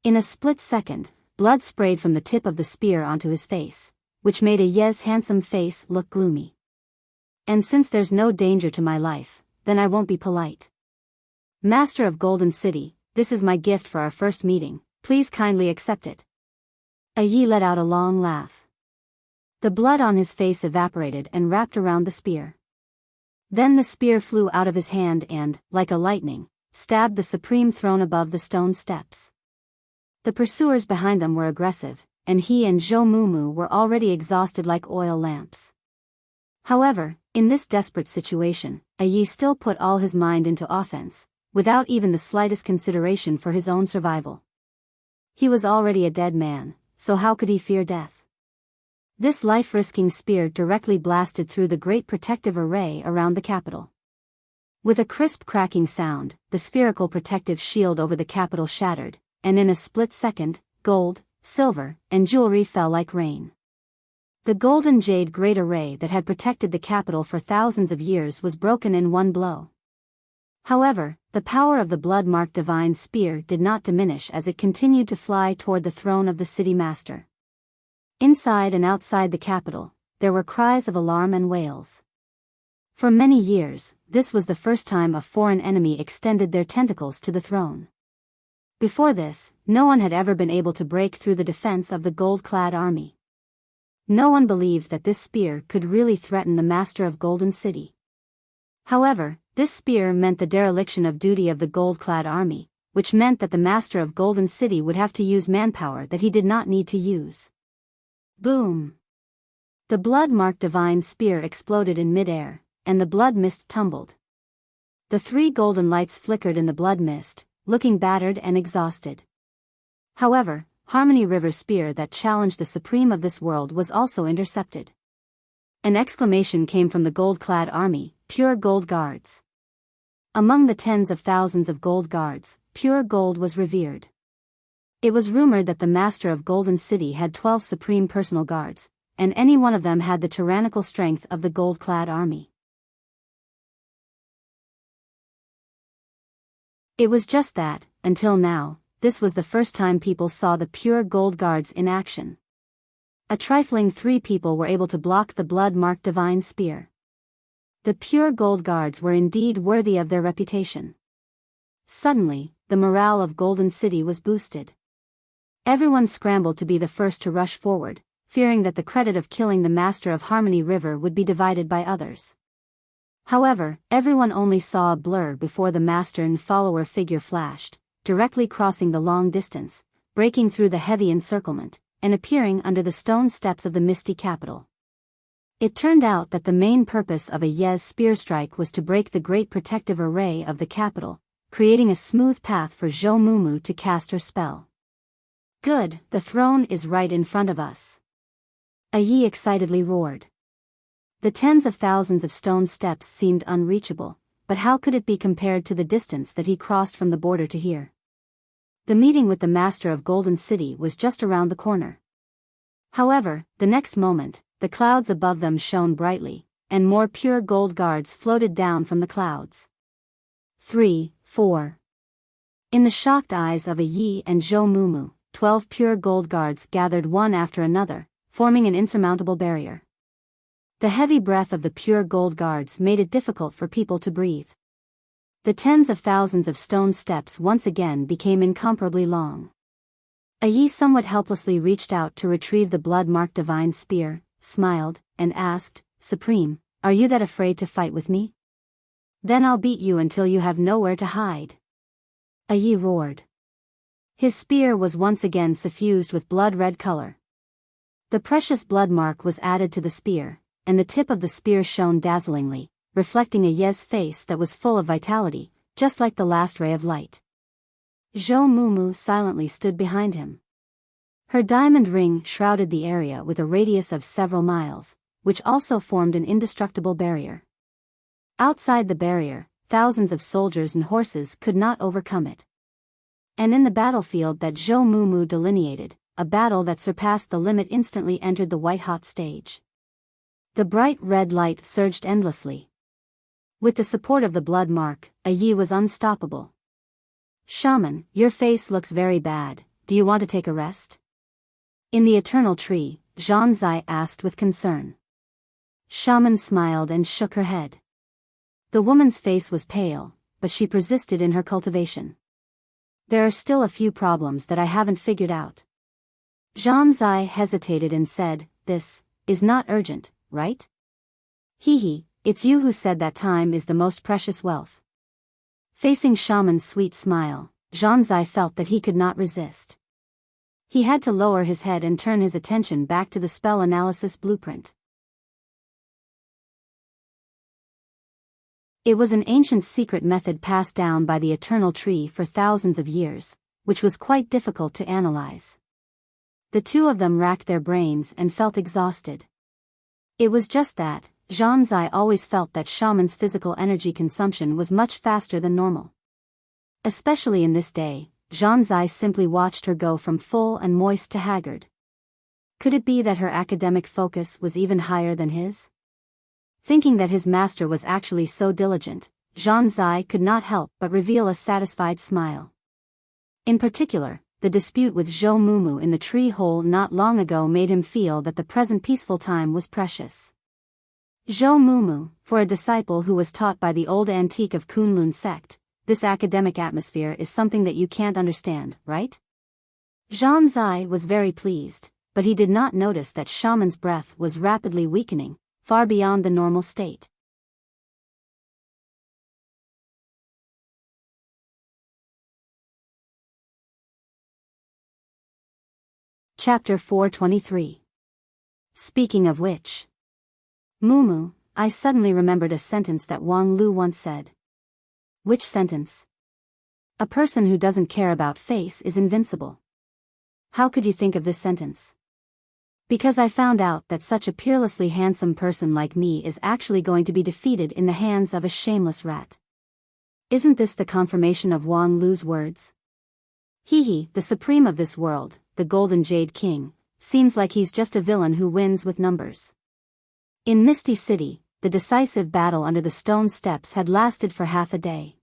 In a split second, blood sprayed from the tip of the spear onto his face, which made a Ye's handsome face look gloomy. And since there's no danger to my life, then I won't be polite. Master of Golden City, this is my gift for our first meeting, please kindly accept it. A Yi let out a long laugh. The blood on his face evaporated and wrapped around the spear. Then the spear flew out of his hand and, like a lightning, stabbed the supreme throne above the stone steps. The pursuers behind them were aggressive, and he and Zhou Mumu were already exhausted like oil lamps. However, in this desperate situation, a Yi still put all his mind into offense, without even the slightest consideration for his own survival. He was already a dead man, so how could he fear death? This life-risking spear directly blasted through the great protective array around the capital. With a crisp cracking sound, the spherical protective shield over the capital shattered, and in a split second, gold, silver, and jewelry fell like rain. The golden jade great array that had protected the capital for thousands of years was broken in one blow. However, the power of the blood-marked divine spear did not diminish as it continued to fly toward the throne of the city master. Inside and outside the capital, there were cries of alarm and wails. For many years, this was the first time a foreign enemy extended their tentacles to the throne. Before this, no one had ever been able to break through the defense of the gold-clad army. No one believed that this spear could really threaten the master of Golden City. However, this spear meant the dereliction of duty of the gold-clad army, which meant that the master of Golden City would have to use manpower that he did not need to use. Boom! The blood-marked divine spear exploded in mid-air, and the blood mist tumbled. The 3 golden lights flickered in the blood mist, looking battered and exhausted. However, Harmony River's spear that challenged the supreme of this world was also intercepted. An exclamation came from the gold-clad army, pure gold guards. Among the tens of thousands of gold guards, pure gold was revered. It was rumored that the master of Golden City had 12 supreme personal guards, and any one of them had the tyrannical strength of the gold-clad army. It was just that, until now, this was the first time people saw the pure gold guards in action. A trifling 3 people were able to block the blood-marked divine spear. The pure gold guards were indeed worthy of their reputation. Suddenly, the morale of Golden City was boosted. Everyone scrambled to be the first to rush forward, fearing that the credit of killing the master of Harmony River would be divided by others. However, everyone only saw a blur before the master and follower figure flashed, directly crossing the long distance, breaking through the heavy encirclement, and appearing under the stone steps of the misty capital. It turned out that the main purpose of a Ye's spear strike was to break the great protective array of the capital, creating a smooth path for Zhou Mumu to cast her spell. Good, the throne is right in front of us. A Yi excitedly roared. The tens of thousands of stone steps seemed unreachable, but how could it be compared to the distance that he crossed from the border to here? The meeting with the master of Golden City was just around the corner. However, the next moment, the clouds above them shone brightly, and more pure gold guards floated down from the clouds. 3, 4. In the shocked eyes of a Yi and Zhou Mumu, 12 pure gold guards gathered one after another, forming an insurmountable barrier. The heavy breath of the pure gold guards made it difficult for people to breathe. The tens of thousands of stone steps once again became incomparably long. Yi somewhat helplessly reached out to retrieve the blood-marked divine spear, smiled, and asked, "Supreme, are you that afraid to fight with me? Then I'll beat you until you have nowhere to hide." Yi roared. His spear was once again suffused with blood-red color. The precious blood mark was added to the spear, and the tip of the spear shone dazzlingly, reflecting Yi's face that was full of vitality, just like the last ray of light. Zhou Mumu silently stood behind him. Her diamond ring shrouded the area with a radius of several miles, which also formed an indestructible barrier. Outside the barrier, thousands of soldiers and horses could not overcome it. And in the battlefield that Zhou Mumu delineated, a battle that surpassed the limit instantly entered the white-hot stage. The bright red light surged endlessly. With the support of the blood mark, Yi was unstoppable. "Shaman, your face looks very bad, do you want to take a rest?" In the eternal tree, Zhanzai asked with concern. Shaman smiled and shook her head. The woman's face was pale, but she persisted in her cultivation. "There are still a few problems that I haven't figured out." Zhanzai hesitated and said, "This is not urgent, right?" "Hee, it's you who said that time is the most precious wealth." Facing Shaman's sweet smile, Zhanzai felt that he could not resist. He had to lower his head and turn his attention back to the spell analysis blueprint. It was an ancient secret method passed down by the eternal tree for thousands of years, which was quite difficult to analyze. The two of them racked their brains and felt exhausted. It was just that, Zhanzai always felt that Shaman's physical energy consumption was much faster than normal. Especially in this day, Zhanzai simply watched her go from full and moist to haggard. Could it be that her academic focus was even higher than his? Thinking that his master was actually so diligent, Zhanzai could not help but reveal a satisfied smile. In particular, the dispute with Zhou Mumu in the tree hole not long ago made him feel that the present peaceful time was precious. Zhou Mumu, for a disciple who was taught by the old antique of Kunlun sect, this academic atmosphere is something that you can't understand, right? Zhanzai was very pleased, but he did not notice that Shaman's breath was rapidly weakening, far beyond the normal state. Chapter 423. Speaking of which. Mumu, I suddenly remembered a sentence that Wang Lu once said. Which sentence? A person who doesn't care about face is invincible. How could you think of this sentence? Because I found out that such a peerlessly handsome person like me is actually going to be defeated in the hands of a shameless rat. Isn't this the confirmation of Wang Lu's words? He, the supreme of this world, the Golden Jade King, seems like he's just a villain who wins with numbers. In Misty City, the decisive battle under the stone steps had lasted for half a day.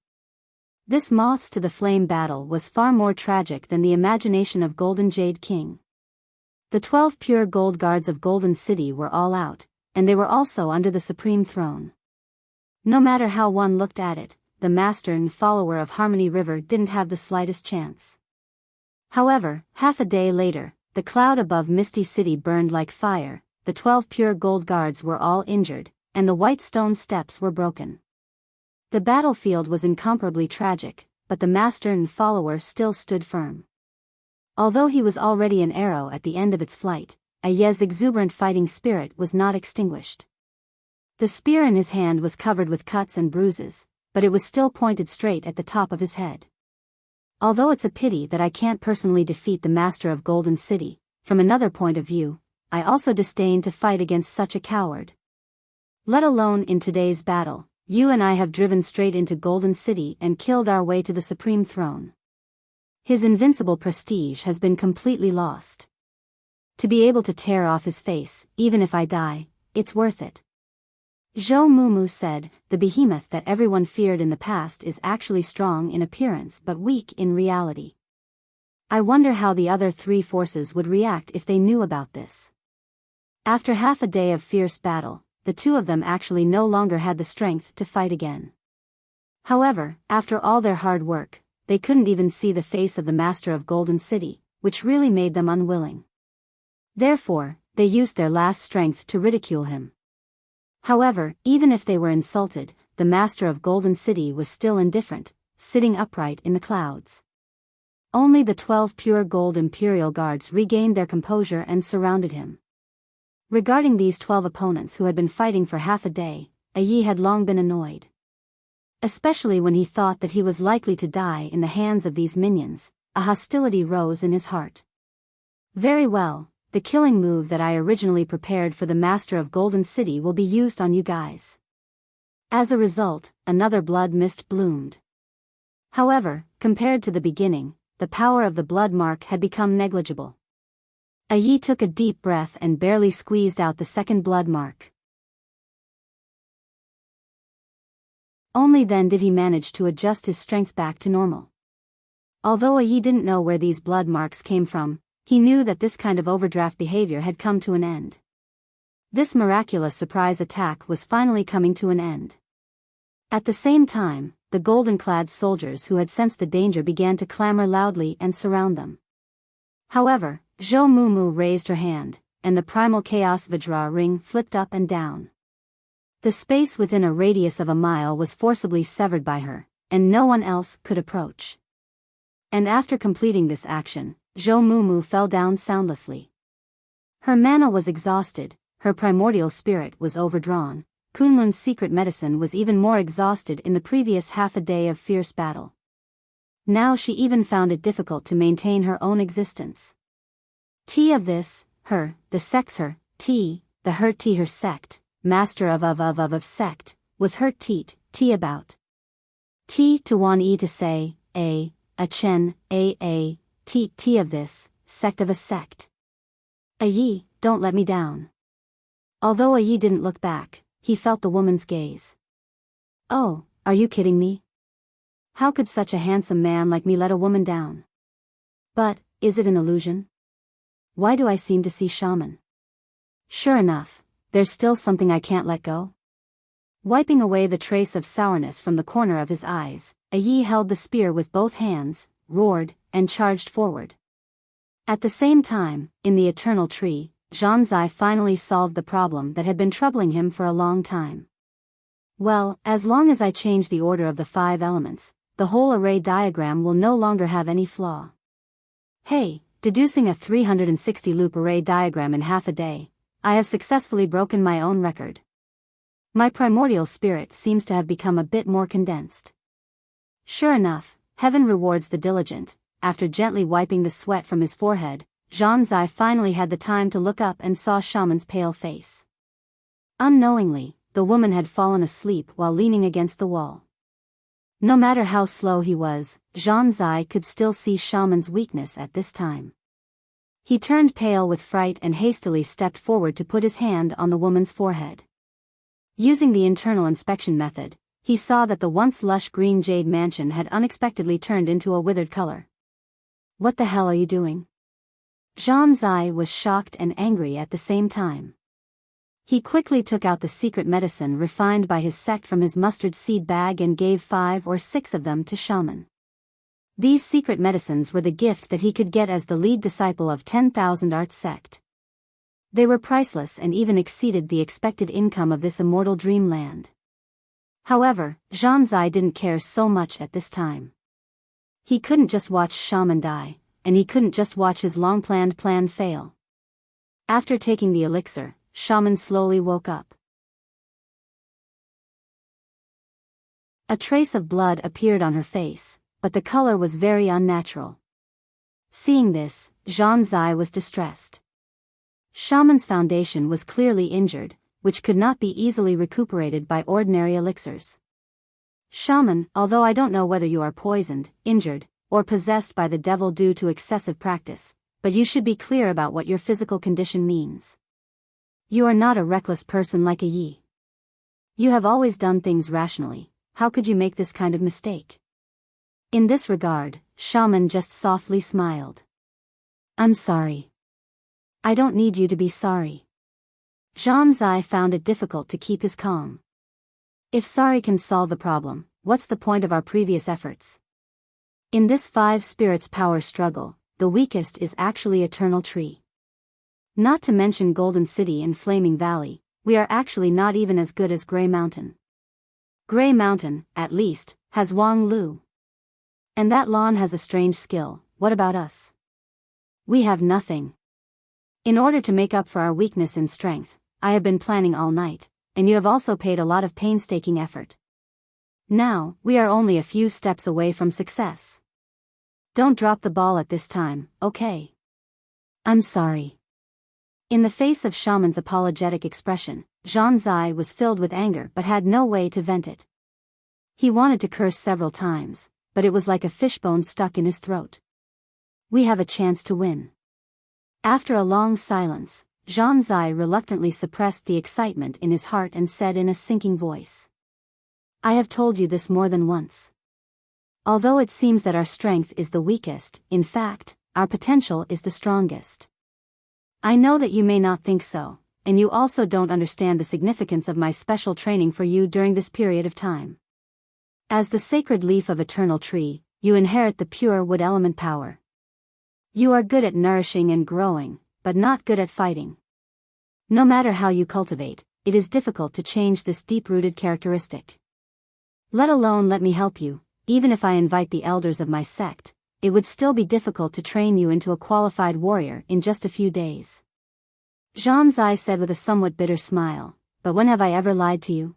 This Moths to the Flame battle was far more tragic than the imagination of Golden Jade King. The 12 pure gold guards of Golden City were all out, and they were also under the supreme throne. No matter how one looked at it, the master and follower of Harmony River didn't have the slightest chance. However, half a day later, the cloud above Misty City burned like fire, the 12 pure gold guards were all injured, and the white stone steps were broken. The battlefield was incomparably tragic, but the master and follower still stood firm. Although he was already an arrow at the end of its flight, Yi's exuberant fighting spirit was not extinguished. The spear in his hand was covered with cuts and bruises, but it was still pointed straight at the top of his head. Although it's a pity that I can't personally defeat the master of Golden City, from another point of view, I also disdain to fight against such a coward. Let alone in today's battle, you and I have driven straight into Golden City and killed our way to the supreme throne. His invincible prestige has been completely lost. To be able to tear off his face, even if I die, it's worth it. Zhou Mumu said, the behemoth that everyone feared in the past is actually strong in appearance but weak in reality. I wonder how the other 3 forces would react if they knew about this. After half a day of fierce battle, the 2 of them actually no longer had the strength to fight again. However, after all their hard work, they couldn't even see the face of the master of Golden City, which really made them unwilling. Therefore, they used their last strength to ridicule him. However, even if they were insulted, the master of Golden City was still indifferent, sitting upright in the clouds. Only the 12 pure gold imperial guards regained their composure and surrounded him. Regarding these 12 opponents who had been fighting for half a day, Yi had long been annoyed. Especially when he thought that he was likely to die in the hands of these minions, a hostility rose in his heart. Very well, the killing move that I originally prepared for the Master of Golden City will be used on you guys. As a result, another blood mist bloomed. However, compared to the beginning, the power of the blood mark had become negligible. Yi took a deep breath and barely squeezed out the second blood mark. Only then did he manage to adjust his strength back to normal. Although Yi didn't know where these blood marks came from, he knew that this kind of overdraft behavior had come to an end. This miraculous surprise attack was finally coming to an end. At the same time, the golden-clad soldiers who had sensed the danger began to clamor loudly and surround them. However, Zhou Mumu raised her hand, and the primal chaos Vajra ring flipped up and down. The space within a radius of a mile was forcibly severed by her, and no one else could approach. And after completing this action, Zhou Mumu fell down soundlessly. Her mana was exhausted, her primordial spirit was overdrawn, Kunlun's secret medicine was even more exhausted in the previous half a day of fierce battle. Now she even found it difficult to maintain her own existence. T of this, her, the sex her, T, the her T her sect, master of sect, was her T about. T to wan E to say, a chen, T of this, sect of a sect. Yi, don't let me down. Although Yi didn't look back, he felt the woman's gaze. Oh, are you kidding me? How could such a handsome man like me let a woman down? But, is it an illusion? Why do I seem to see shaman? Sure enough, there's still something I can't let go. Wiping away the trace of sourness from the corner of his eyes, Yi held the spear with both hands, roared, and charged forward. At the same time, in the eternal tree, Zhanzai finally solved the problem that had been troubling him for a long time. Well, as long as I change the order of the 5 elements, the whole array diagram will no longer have any flaw. Hey, deducing a 360-loop array diagram in half a day, I have successfully broken my own record. My primordial spirit seems to have become a bit more condensed. Sure enough, heaven rewards the diligent. After gently wiping the sweat from his forehead, Zhanzai finally had the time to look up and saw Shaman's pale face. Unknowingly, the woman had fallen asleep while leaning against the wall. No matter how slow he was, Zhanzai could still see Shaman's weakness at this time. He turned pale with fright and hastily stepped forward to put his hand on the woman's forehead. Using the internal inspection method, he saw that the once lush green jade mansion had unexpectedly turned into a withered color. What the hell are you doing? Zhanzai was shocked and angry at the same time. He quickly took out the secret medicine refined by his sect from his mustard seed bag and gave 5 or 6 of them to Shaman. These secret medicines were the gift that he could get as the lead disciple of 10,000 Art sect. They were priceless and even exceeded the expected income of this immortal dreamland. However, Zhanzai didn't care so much at this time. He couldn't just watch Shaman die, and he couldn't just watch his long-planned plan fail. After taking the elixir, Shaman slowly woke up. A trace of blood appeared on her face, but the color was very unnatural. Seeing this, Zhanzai was distressed. Shaman's foundation was clearly injured, which could not be easily recuperated by ordinary elixirs. Shaman, although I don't know whether you are poisoned, injured, or possessed by the devil due to excessive practice, but you should be clear about what your physical condition means. You are not a reckless person like Yi. You have always done things rationally, how could you make this kind of mistake? In this regard, Shaman just softly smiled. I'm sorry. I don't need you to be sorry. Zhang Zai found it difficult to keep his calm. If sorry can solve the problem, what's the point of our previous efforts? In this five spirits power struggle, the weakest is actually Eternal Tree. Not to mention Golden City and Flaming Valley, we are actually not even as good as Grey Mountain. Grey Mountain, at least, has Wang Lu. And that lawn has a strange skill. What about us? We have nothing. In order to make up for our weakness in strength, I have been planning all night, and you have also paid a lot of painstaking effort. Now, we are only a few steps away from success. Don't drop the ball at this time, okay? I'm sorry. In the face of Shaman's apologetic expression, Zhang Zai was filled with anger but had no way to vent it. He wanted to curse several times, but it was like a fishbone stuck in his throat. We have a chance to win. After a long silence, Zhang Zai reluctantly suppressed the excitement in his heart and said in a sinking voice. I have told you this more than once. Although it seems that our strength is the weakest, in fact, our potential is the strongest. I know that you may not think so, and you also don't understand the significance of my special training for you during this period of time. As the sacred leaf of Eternal Tree, you inherit the pure wood element power. You are good at nourishing and growing, but not good at fighting. No matter how you cultivate, it is difficult to change this deep-rooted characteristic. Let alone let me help you, even if I invite the elders of my sect, it would still be difficult to train you into a qualified warrior in just a few days. Zhang Zai said with a somewhat bitter smile, but when have I ever lied to you?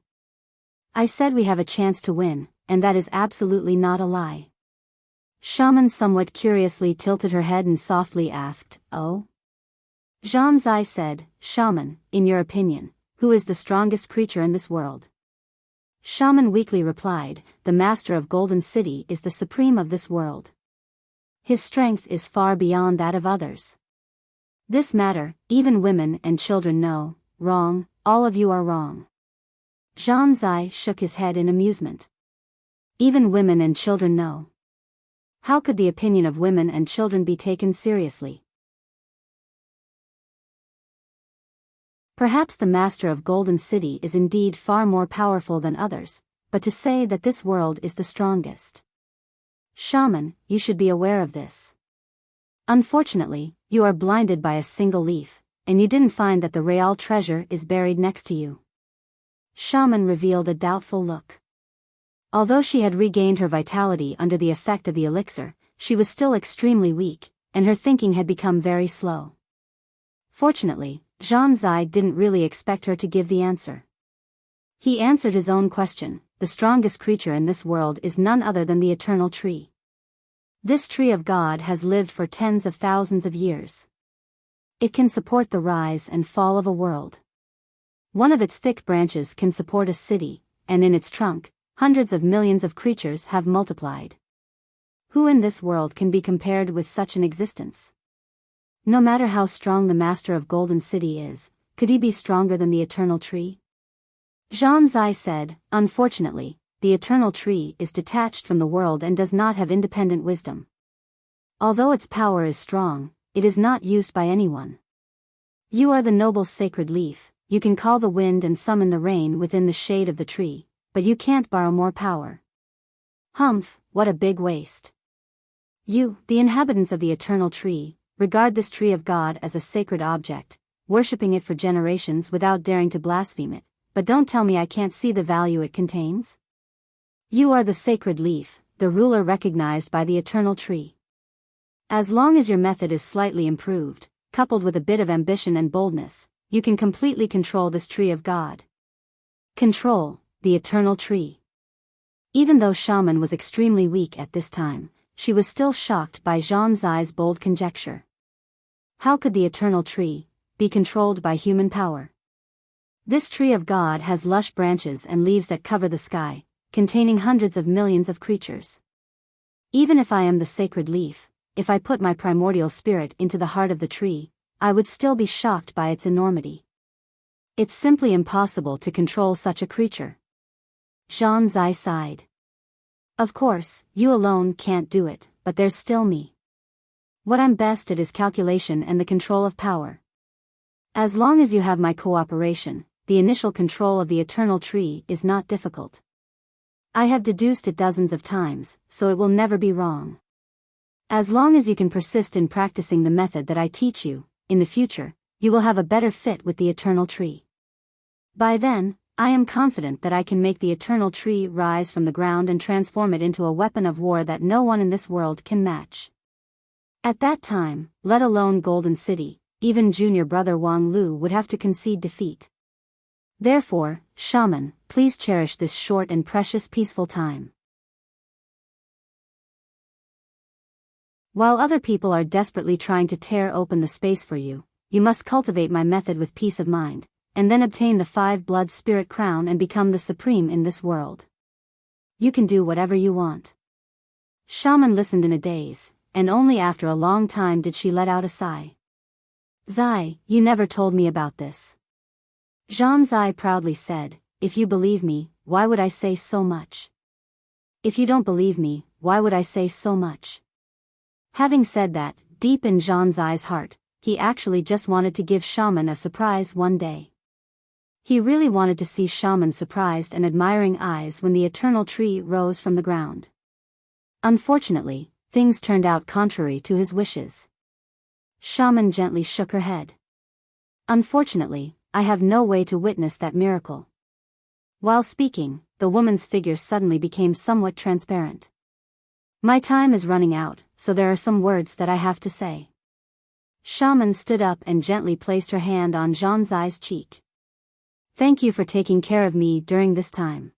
I said we have a chance to win, and that is absolutely not a lie. Shaman somewhat curiously tilted her head and softly asked, Oh? Zhang Zai said, Shaman, in your opinion, who is the strongest creature in this world? Shaman weakly replied, the master of Golden City is the supreme of this world. His strength is far beyond that of others. This matter, even women and children know, wrong, all of you are wrong. Zhang Zai shook his head in amusement. Even women and children know. How could the opinion of women and children be taken seriously? Perhaps the master of Golden City is indeed far more powerful than others, but to say that this world is the strongest. Shaman, you should be aware of this. Unfortunately, you are blinded by a single leaf, and you didn't find that the real treasure is buried next to you. Shaman revealed a doubtful look. Although she had regained her vitality under the effect of the elixir, she was still extremely weak, and her thinking had become very slow. Fortunately, Zhang Zai didn't really expect her to give the answer. He answered his own question. The strongest creature in this world is none other than the Eternal Tree. This tree of God has lived for tens of thousands of years. It can support the rise and fall of a world. One of its thick branches can support a city, and in its trunk, hundreds of millions of creatures have multiplied. Who in this world can be compared with such an existence? No matter how strong the master of Golden City is, could he be stronger than the Eternal Tree? Zhang Zai said, unfortunately, the Eternal Tree is detached from the world and does not have independent wisdom. Although its power is strong, it is not used by anyone. You are the noble sacred leaf, you can call the wind and summon the rain within the shade of the tree, but you can't borrow more power. Humph, what a big waste. You, the inhabitants of the Eternal Tree, regard this tree of God as a sacred object, worshipping it for generations without daring to blaspheme it. But don't tell me I can't see the value it contains. You are the sacred leaf, the ruler recognized by the Eternal Tree. As long as your method is slightly improved, coupled with a bit of ambition and boldness, you can completely control this tree of God. Control, the Eternal Tree. Even though Shaman was extremely weak at this time, she was still shocked by Zhang Zai's bold conjecture. How could the Eternal Tree be controlled by human power? This tree of God has lush branches and leaves that cover the sky, containing hundreds of millions of creatures. Even if I am the sacred leaf, if I put my primordial spirit into the heart of the tree, I would still be shocked by its enormity. It's simply impossible to control such a creature. Zhang Zai sighed. Of course, you alone can't do it, but there's still me. What I'm best at is calculation and the control of power. As long as you have my cooperation, the initial control of the eternal tree is not difficult. I have deduced it dozens of times, so it will never be wrong. As long as you can persist in practicing the method that I teach you, in the future, you will have a better fit with the eternal tree. By then, I am confident that I can make the eternal tree rise from the ground and transform it into a weapon of war that no one in this world can match. At that time, let alone Golden City, even junior brother Wang Lu would have to concede defeat. Therefore, shaman, please cherish this short and precious peaceful time. While other people are desperately trying to tear open the space for you, you must cultivate my method with peace of mind, and then obtain the 5 blood spirit crown and become the supreme in this world. You can do whatever you want. Shaman listened in a daze, and only after a long time did she let out a sigh. Zai, you never told me about this. Zhan Zai proudly said, if you believe me, why would I say so much? If you don't believe me, why would I say so much? Having said that, deep in Zhan Zai's heart, he actually just wanted to give Shaman a surprise one day. He really wanted to see Shaman's surprised and admiring eyes when the eternal tree rose from the ground. Unfortunately, things turned out contrary to his wishes. Shaman gently shook her head. Unfortunately, I have no way to witness that miracle. While speaking, the woman's figure suddenly became somewhat transparent. My time is running out, so there are some words that I have to say. Shaman stood up and gently placed her hand on Zhan Zai's cheek. Thank you for taking care of me during this time.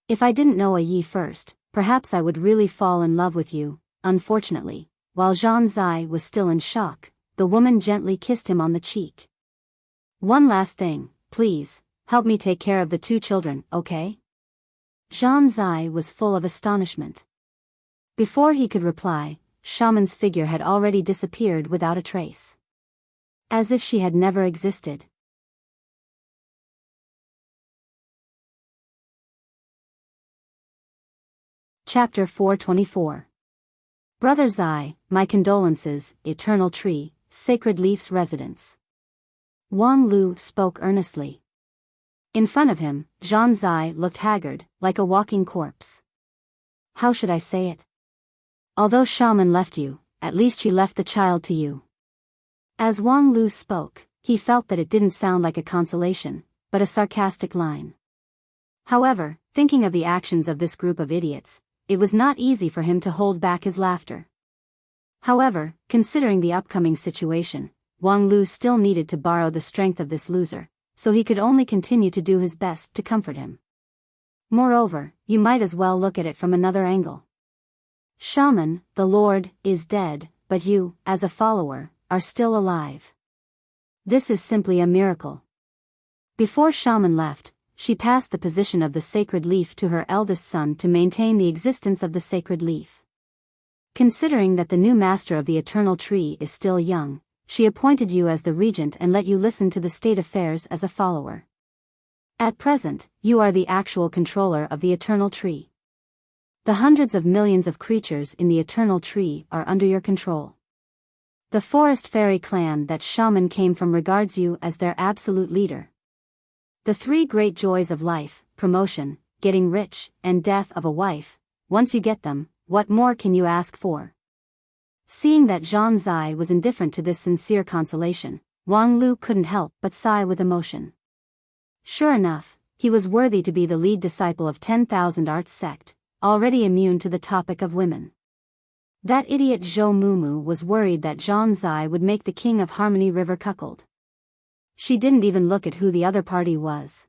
If I didn't know a Yi first, perhaps I would really fall in love with you. Unfortunately, while Zhan Zai was still in shock, the woman gently kissed him on the cheek. One last thing, please, help me take care of the 2 children, okay? Zhan Zai was full of astonishment. Before he could reply, Shaman's figure had already disappeared without a trace. As if she had never existed. Chapter 424. Brother Zai, my condolences, Eternal Tree, Sacred Leaf's residence. Wang Lu spoke earnestly. In front of him, Zhan Zai looked haggard, like a walking corpse. How should I say it? Although Shaman left you, at least she left the child to you. As Wang Lu spoke, he felt that it didn't sound like a consolation, but a sarcastic line. However, thinking of the actions of this group of idiots, it was not easy for him to hold back his laughter. However, considering the upcoming situation, Wang Lu still needed to borrow the strength of this loser, so he could only continue to do his best to comfort him. Moreover, you might as well look at it from another angle. Shaman, the Lord, is dead, but you, as a follower, are still alive. This is simply a miracle. Before Shaman left, she passed the position of the sacred leaf to her eldest son to maintain the existence of the sacred leaf. Considering that the new master of the eternal tree is still young, she appointed you as the regent and let you listen to the state affairs as a follower. At present, you are the actual controller of the eternal tree. The hundreds of millions of creatures in the eternal tree are under your control. The forest fairy clan that Shaman came from regards you as their absolute leader. The 3 great joys of life, promotion, getting rich, and death of a wife, once you get them, what more can you ask for? Seeing that Zhan Zai was indifferent to this sincere consolation, Wang Lu couldn't help but sigh with emotion. Sure enough, he was worthy to be the lead disciple of 10,000 Arts sect, already immune to the topic of women. That idiot Zhou Mumu was worried that Zhan Zai would make the king of Harmony River cuckold. She didn't even look at who the other party was.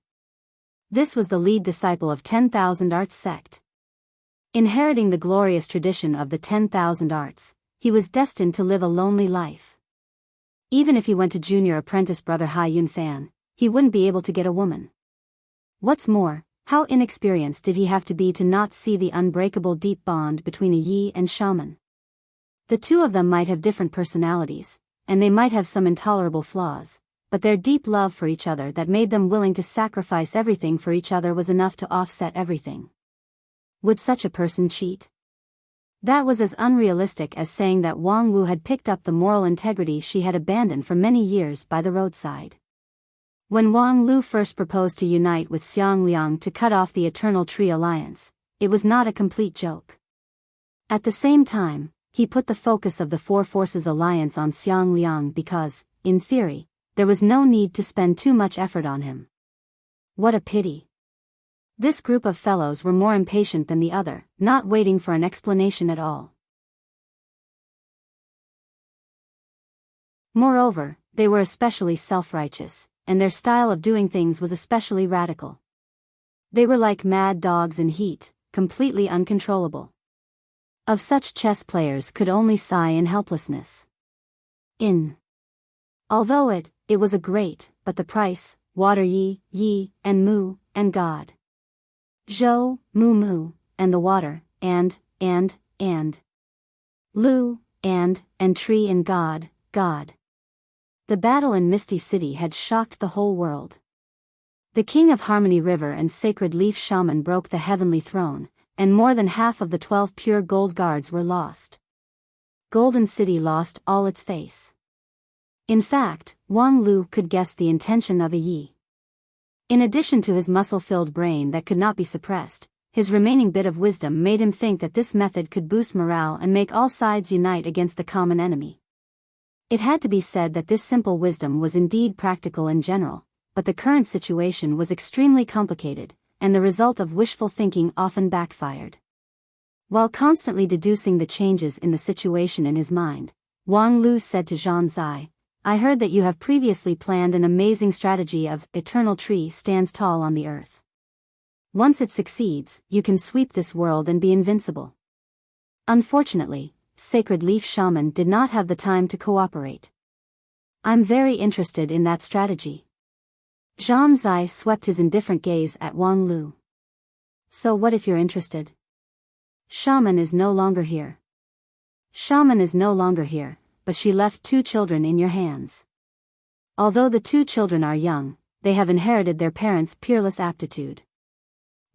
This was the lead disciple of 10,000 Arts sect. Inheriting the glorious tradition of the 10,000 Arts, he was destined to live a lonely life. Even if he went to junior apprentice brother Hai Yunfan, he wouldn't be able to get a woman. What's more, how inexperienced did he have to be to not see the unbreakable deep bond between a Yi and Shaman? The 2 of them might have different personalities, and they might have some intolerable flaws, but their deep love for each other that made them willing to sacrifice everything for each other was enough to offset everything. Would such a person cheat? That was as unrealistic as saying that Wang Wu had picked up the moral integrity she had abandoned for many years by the roadside. When Wang Lu first proposed to unite with Xiang Liang to cut off the Eternal Tree Alliance, it was not a complete joke. At the same time, he put the focus of the Four Forces Alliance on Xiang Liang because, in theory, there was no need to spend too much effort on him. What a pity. This group of fellows were more impatient than the other, not waiting for an explanation at all. Moreover, they were especially self-righteous, and their style of doing things was especially radical. They were like mad dogs in heat, completely uncontrollable. Of such chess players could only sigh in helplessness. Although it was a great, but the price, water yi, and mu, and God. Zhou, mu, and the water, and, Lu, and tree and God. The battle in Misty City had shocked the whole world. The King of Harmony River and Sacred Leaf Shaman broke the heavenly throne, and more than half of the 12 pure gold guards were lost. Golden City lost all its face. In fact, Wang Lu could guess the intention of a Yi. In addition to his muscle-filled brain that could not be suppressed, his remaining bit of wisdom made him think that this method could boost morale and make all sides unite against the common enemy. It had to be said that this simple wisdom was indeed practical in general, but the current situation was extremely complicated, and the result of wishful thinking often backfired. While constantly deducing the changes in the situation in his mind, Wang Lu said to Zhang Zai, "I heard that you have previously planned an amazing strategy of eternal tree stands tall on the earth. Once it succeeds, you can sweep this world and be invincible." Unfortunately, Sacred Leaf Shaman did not have the time to cooperate. "I'm very interested in that strategy." Zhang Zai swept his indifferent gaze at Wang Lu. "So what if you're interested? Shaman is no longer here. But she left 2 children in your hands. Although the 2 children are young, they have inherited their parents' peerless aptitude.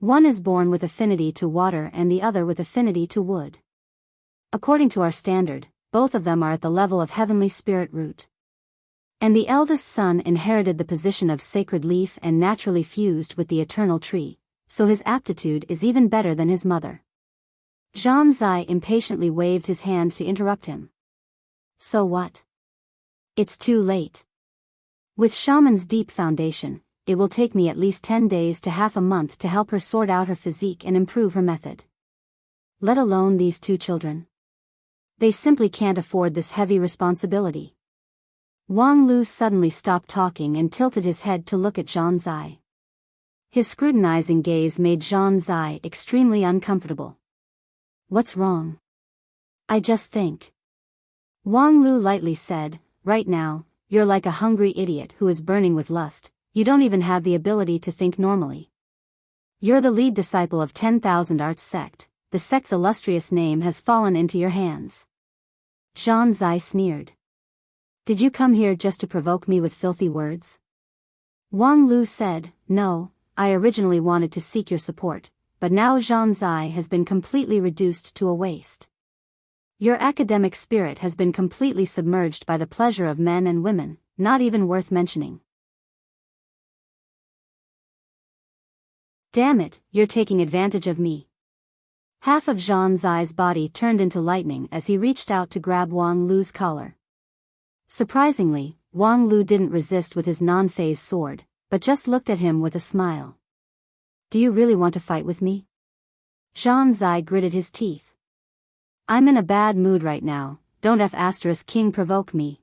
One is born with affinity to water and the other with affinity to wood. According to our standard, both of them are at the level of heavenly spirit root. And the eldest son inherited the position of sacred leaf and naturally fused with the eternal tree, so his aptitude is even better than his mother." Zhang Zai impatiently waved his hand to interrupt him. "So what? It's too late. With Shaman's deep foundation, it will take me at least 10 days to half a month to help her sort out her physique and improve her method. Let alone these 2 children. They simply can't afford this heavy responsibility." Wang Lu suddenly stopped talking and tilted his head to look at Zhang Zai. His scrutinizing gaze made Zhang Zai extremely uncomfortable. "What's wrong?" "I just think," Wang Lu lightly said, "right now, you're like a hungry idiot who is burning with lust. You don't even have the ability to think normally. You're the lead disciple of 10,000 Arts sect. The sect's illustrious name has fallen into your hands." Zhang Zai sneered. "Did you come here just to provoke me with filthy words?" Wang Lu said, "No, I originally wanted to seek your support, but now Zhang Zai has been completely reduced to a waste. Your academic spirit has been completely submerged by the pleasure of men and women, not even worth mentioning." "Damn it, you're taking advantage of me." Half of Zhang Zai's body turned into lightning as he reached out to grab Wang Lu's collar. Surprisingly, Wang Lu didn't resist with his non-phase sword, but just looked at him with a smile. "Do you really want to fight with me?" Zhang Zai gritted his teeth. "I'm in a bad mood right now, don't King provoke me."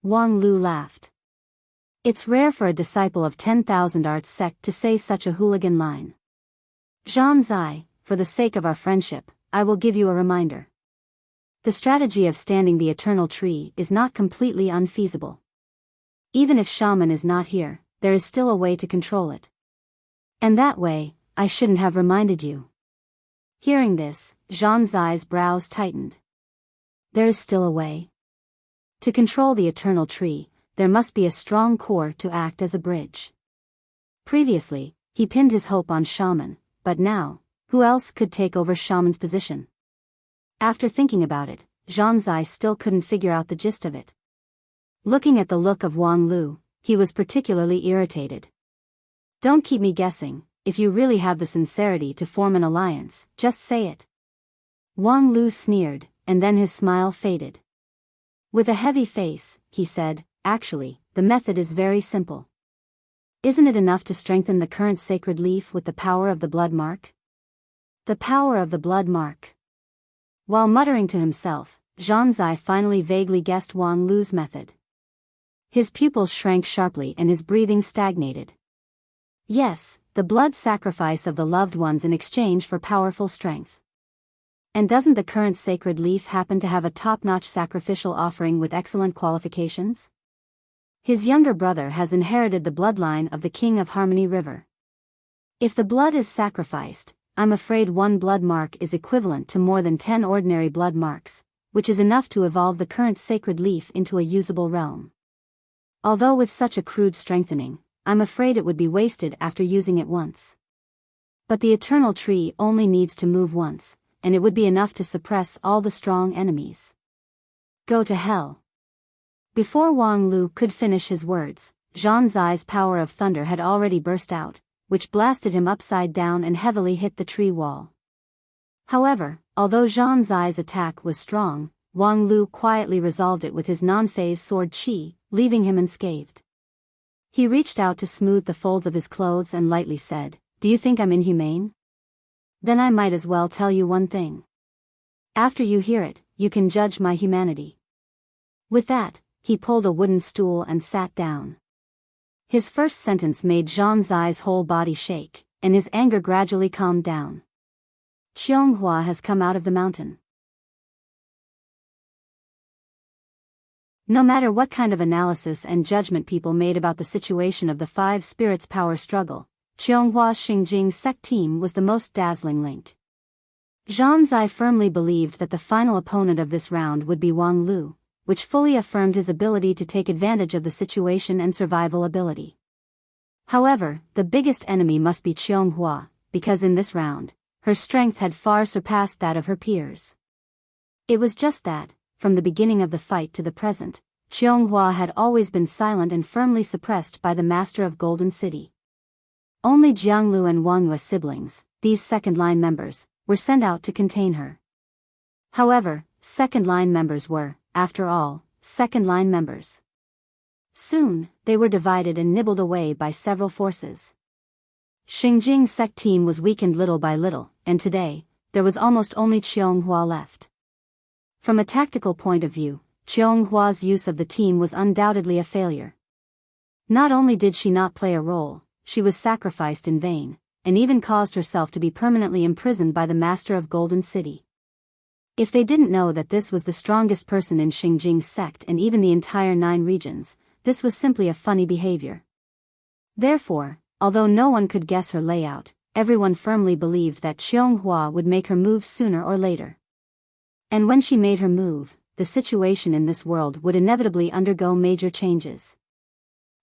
Wang Lu laughed. It's rare for a disciple of 10,000 Arts sect to say such a hooligan line. "Zhang Zai, for the sake of our friendship, I will give you a reminder. The strategy of standing the eternal tree is not completely unfeasible. Even if Shaman is not here, there is still a way to control it. And that way, I shouldn't have reminded you." Hearing this, Zhang Zai's brows tightened. There is still a way. To control the eternal tree, there must be a strong core to act as a bridge. Previously, he pinned his hope on Shaman, but now, who else could take over Shaman's position? After thinking about it, Zhang Zai still couldn't figure out the gist of it. Looking at the look of Wang Lu, he was particularly irritated. Don't keep me guessing. If you really have the sincerity to form an alliance, just say it. Wang Lu sneered, and then his smile faded. With a heavy face, he said, actually, the method is very simple. Isn't it enough to strengthen the current sacred leaf with the power of the blood mark? The power of the blood mark. While muttering to himself, Zhang Zai finally vaguely guessed Wang Lu's method. His pupils shrank sharply and his breathing stagnated. Yes, the blood sacrifice of the loved ones in exchange for powerful strength. And doesn't the current sacred leaf happen to have a top-notch sacrificial offering with excellent qualifications? His younger brother has inherited the bloodline of the King of Harmony River. If the blood is sacrificed, I'm afraid one blood mark is equivalent to more than 10 ordinary blood marks, which is enough to evolve the current sacred leaf into a usable realm. Although with such a crude strengthening, I'm afraid it would be wasted after using it once. But the eternal tree only needs to move once, and it would be enough to suppress all the strong enemies. Go to hell. Before Wang Lu could finish his words, Zhang Zai's power of thunder had already burst out, which blasted him upside down and heavily hit the tree wall. However, although Zhang Zai's attack was strong, Wang Lu quietly resolved it with his non-phase sword qi, leaving him unscathed. He reached out to smooth the folds of his clothes and lightly said, "Do you think I'm inhumane? Then I might as well tell you one thing. After you hear it, you can judge my humanity." With that, he pulled a wooden stool and sat down. His first sentence made Zhang Zai's whole body shake, and his anger gradually calmed down. Qianghua has come out of the mountain. No matter what kind of analysis and judgment people made about the situation of the five spirits' power struggle, Qianghua's Xingjing sect team was the most dazzling link. Zhang Zai firmly believed that the final opponent of this round would be Wang Lu, which fully affirmed his ability to take advantage of the situation and survival ability. However, the biggest enemy must be Qianghua, because in this round, her strength had far surpassed that of her peers. It was just that, from the beginning of the fight to the present, Qianghua had always been silent and firmly suppressed by the Master of Golden City. Only Jianglu and Wangyu's siblings, these second-line members, were sent out to contain her. However, second-line members were, after all, second-line members. Soon, they were divided and nibbled away by several forces. Xingjing sect team was weakened little by little, and today, there was almost only Qianghua left. From a tactical point of view, Qianghua's use of the team was undoubtedly a failure. Not only did she not play a role, she was sacrificed in vain, and even caused herself to be permanently imprisoned by the Master of Golden City. If they didn't know that this was the strongest person in Xingjing's sect and even the entire 9 regions, this was simply a funny behavior. Therefore, although no one could guess her layout, everyone firmly believed that Qianghua would make her move sooner or later. And when she made her move, the situation in this world would inevitably undergo major changes.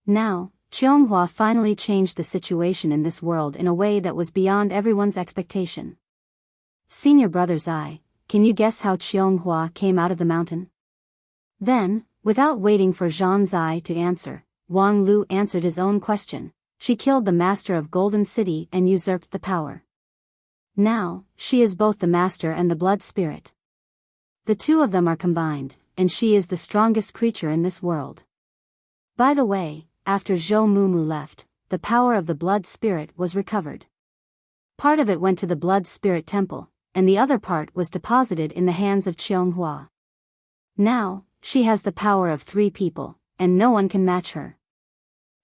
Now, Qianghua finally changed the situation in this world in a way that was beyond everyone's expectation. Senior brother Zai, can you guess how Qianghua came out of the mountain? Then, without waiting for Zhang Zai to answer, Wang Lu answered his own question. She killed the Master of Golden City and usurped the power. Now, she is both the Master and the Blood Spirit. The two of them are combined, and she is the strongest creature in this world. By the way, after Zhou Mumu left, the power of the Blood Spirit was recovered. Part of it went to the Blood Spirit Temple, and the other part was deposited in the hands of Qianghua. Now, she has the power of 3 people, and no one can match her.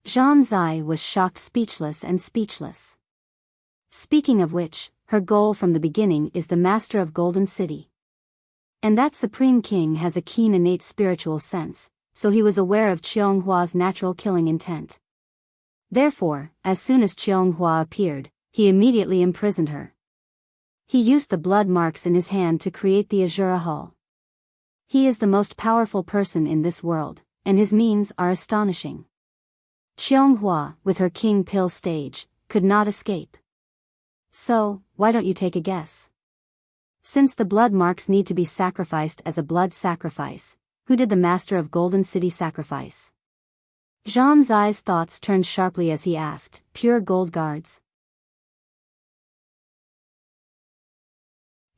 Zhang Zai was shocked speechless. Speaking of which, her goal from the beginning is the Master of Golden City. And that Supreme King has a keen innate spiritual sense, so he was aware of Qianghua's natural killing intent. Therefore, as soon as Qianghua appeared, he immediately imprisoned her. He used the blood marks in his hand to create the Azura Hall. He is the most powerful person in this world, and his means are astonishing. Qianghua, with her King Pill stage, could not escape. So, why don't you take a guess? Since the blood marks need to be sacrificed as a blood sacrifice, who did the Master of Golden City sacrifice? Zhang Zai's thoughts turned sharply as he asked, pure gold guards?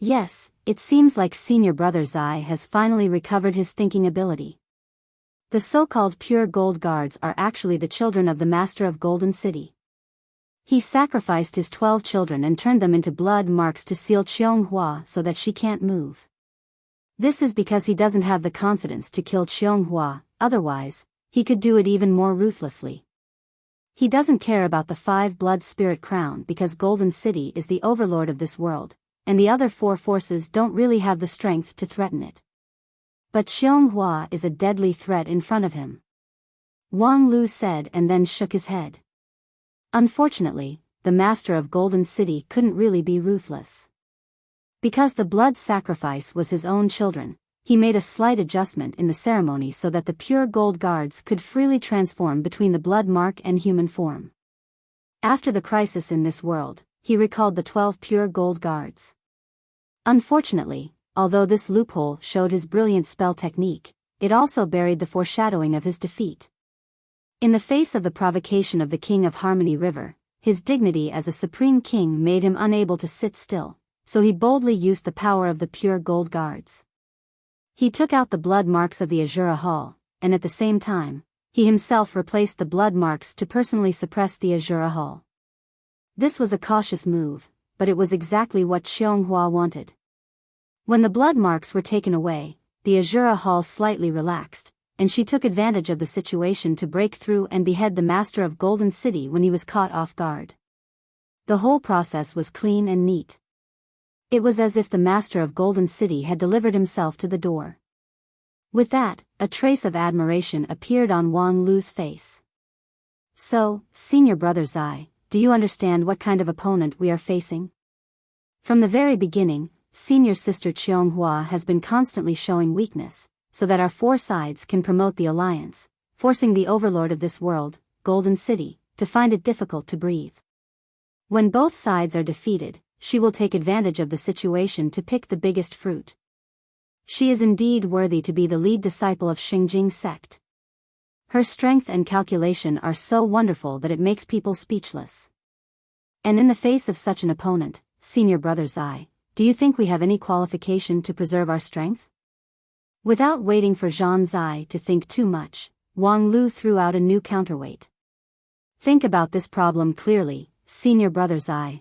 Yes, it seems like senior brother Zai has finally recovered his thinking ability. The so-called pure gold guards are actually the children of the Master of Golden City. He sacrificed his 12 children and turned them into blood marks to seal Qianghua so that she can't move. This is because he doesn't have the confidence to kill Qianghua, otherwise, he could do it even more ruthlessly. He doesn't care about the 5 blood spirit crown because Golden City is the overlord of this world, and the other 4 forces don't really have the strength to threaten it. But Qianghua is a deadly threat in front of him. Wang Lu said and then shook his head. Unfortunately, the Master of Golden City couldn't really be ruthless. Because the blood sacrifice was his own children, he made a slight adjustment in the ceremony so that the pure gold guards could freely transform between the blood mark and human form. After the crisis in this world, he recalled the 12 pure gold guards. Unfortunately, although this loophole showed his brilliant spell technique, it also buried the foreshadowing of his defeat. In the face of the provocation of the King of Harmony River, his dignity as a supreme king made him unable to sit still, so he boldly used the power of the pure gold guards. He took out the blood marks of the Azura Hall, and at the same time, he himself replaced the blood marks to personally suppress the Azura Hall. This was a cautious move, but it was exactly what Qianghua wanted. When the blood marks were taken away, the Azura Hall slightly relaxed, and she took advantage of the situation to break through and behead the Master of Golden City when he was caught off guard. The whole process was clean and neat. It was as if the Master of Golden City had delivered himself to the door. With that, a trace of admiration appeared on Wang Lu's face. So, senior brother Zai, do you understand what kind of opponent we are facing? From the very beginning, senior sister Qianghua has been constantly showing weakness, so that our 4 sides can promote the alliance, forcing the overlord of this world, Golden City, to find it difficult to breathe. When both sides are defeated, she will take advantage of the situation to pick the biggest fruit. She is indeed worthy to be the lead disciple of Xingjing sect. Her strength and calculation are so wonderful that it makes people speechless. And in the face of such an opponent, senior brother Zai, do you think we have any qualification to preserve our strength? Without waiting for Zhang Zai to think too much, Wang Lu threw out a new counterweight. Think about this problem clearly, senior brother Zai.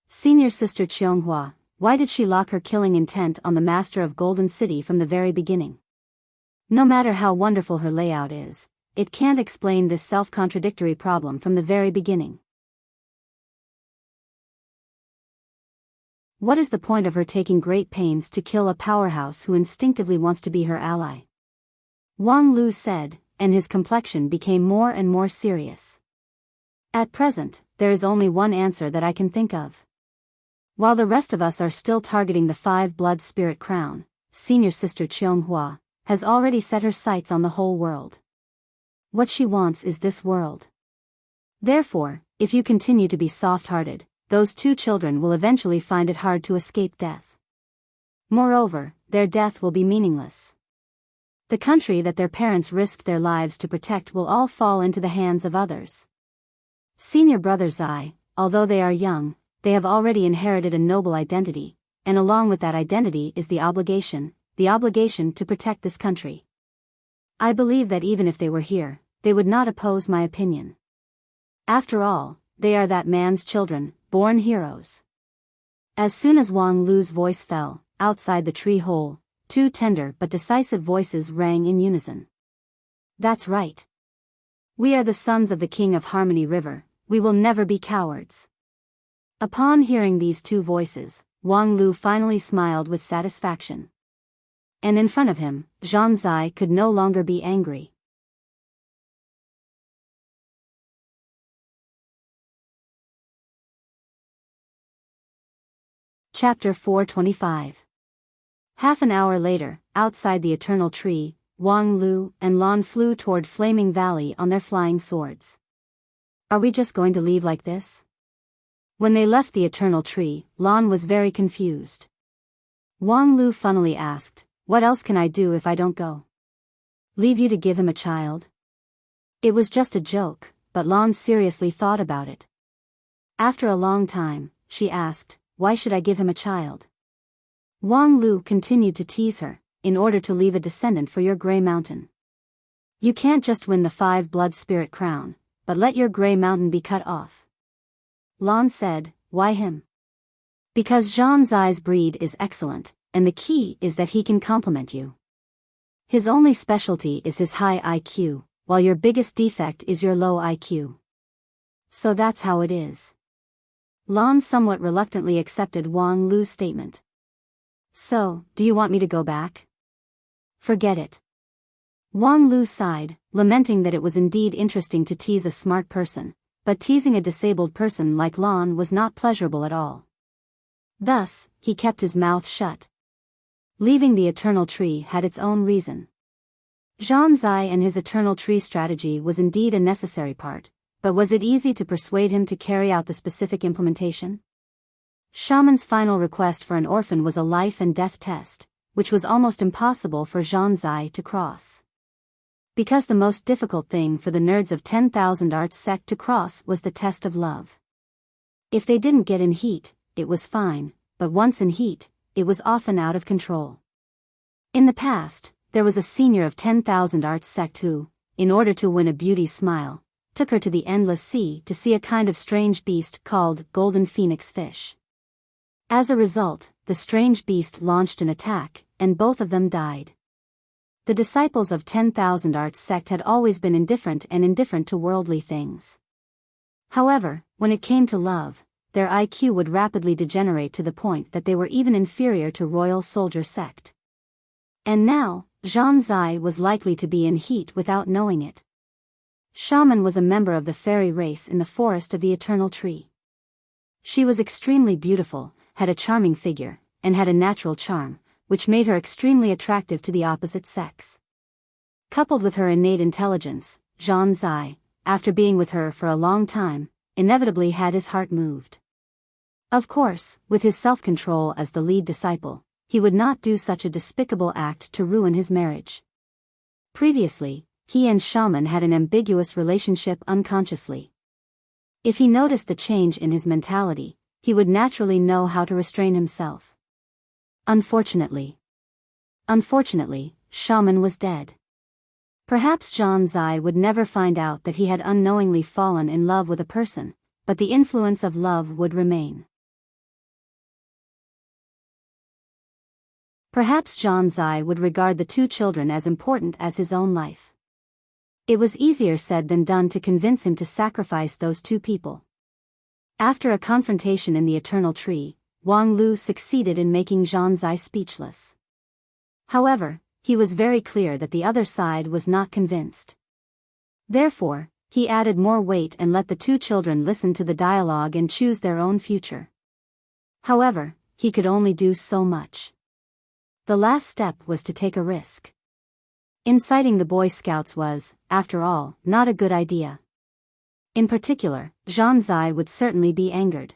Senior sister Qianghua, why did she lock her killing intent on the Master of Golden City from the very beginning? No matter how wonderful her layout is, it can't explain this self-contradictory problem from the very beginning. What is the point of her taking great pains to kill a powerhouse who instinctively wants to be her ally? Wang Lu said, and his complexion became more and more serious. At present, there is only one answer that I can think of. While the rest of us are still targeting the 5 blood spirit crown, senior sister Qianghua has already set her sights on the whole world. What she wants is this world. Therefore, if you continue to be soft-hearted, those 2 children will eventually find it hard to escape death. Moreover, their death will be meaningless. The country that their parents risked their lives to protect will all fall into the hands of others. Senior brother Zai, although they are young, they have already inherited a noble identity, and along with that identity is the obligation to protect this country. I believe that even if they were here, they would not oppose my opinion. After all, they are that man's children, born heroes. As soon as Wang Lu's voice fell, outside the tree hole, 2 tender but decisive voices rang in unison. That's right. We are the sons of the King of Harmony River, we will never be cowards. Upon hearing these 2 voices, Wang Lu finally smiled with satisfaction. And in front of him, Zhang Zai could no longer be angry. Chapter 425. Half an hour later, outside the Eternal Tree, Wang Lu and Lan flew toward Flaming Valley on their flying swords. Are we just going to leave like this? When they left the Eternal Tree, Lan was very confused. Wang Lu funnily asked, "What else can I do if I don't go? Leave you to give him a child?" It was just a joke, but Lan seriously thought about it. After a long time, she asked, "Why should I give him a child?" Wang Lu continued to tease her, "In order to leave a descendant for your Grey Mountain. You can't just win the 5 blood spirit crown, but let your Grey Mountain be cut off." Lan said, "Why him?" "Because Zhang Zai's breed is excellent, and the key is that he can complement you. His only specialty is his high IQ, while your biggest defect is your low IQ. So that's how it is." Lan somewhat reluctantly accepted Wang Lu's statement. "So, do you want me to go back?" "Forget it." Wang Lu sighed, lamenting that it was indeed interesting to tease a smart person, but teasing a disabled person like Lan was not pleasurable at all. Thus, he kept his mouth shut. Leaving the Eternal Tree had its own reason. Zhang Zai and his Eternal Tree strategy was indeed a necessary part, but was it easy to persuade him to carry out the specific implementation? Shaman's final request for an orphan was a life and death test, which was almost impossible for Zhang Zai to cross. Because the most difficult thing for the nerds of 10,000 Arts sect to cross was the test of love. If they didn't get in heat, it was fine, but once in heat, it was often out of control. In the past, there was a senior of 10,000 Arts sect who, in order to win a beauty's smile, took her to the endless sea to see a kind of strange beast called golden phoenix fish. As a result, the strange beast launched an attack, and both of them died. The disciples of 10,000 Arts sect had always been indifferent to worldly things. However, when it came to love, their IQ would rapidly degenerate to the point that they were even inferior to Royal Soldier sect. And now, Zhang Zai was likely to be in heat without knowing it. Shaman was a member of the fairy race in the forest of the Eternal Tree. She was extremely beautiful, had a charming figure, and had a natural charm, which made her extremely attractive to the opposite sex. Coupled with her innate intelligence, Zhang Zai, after being with her for a long time, inevitably had his heart moved. Of course, with his self-control as the lead disciple, he would not do such a despicable act to ruin his marriage. Previously, he and Shaman had an ambiguous relationship unconsciously. If he noticed the change in his mentality, he would naturally know how to restrain himself. Unfortunately, Shaman was dead. Perhaps Zhang Zai would never find out that he had unknowingly fallen in love with a person, but the influence of love would remain. Perhaps Zhang Zai would regard the 2 children as important as his own life. It was easier said than done to convince him to sacrifice those 2 people. After a confrontation in the Eternal Tree, Wang Lu succeeded in making Zhang Zai speechless. However, he was very clear that the other side was not convinced. Therefore, he added more weight and let the 2 children listen to the dialogue and choose their own future. However, he could only do so much. The last step was to take a risk. Inciting the Boy Scouts was, after all, not a good idea. In particular, Zhang Zai would certainly be angered.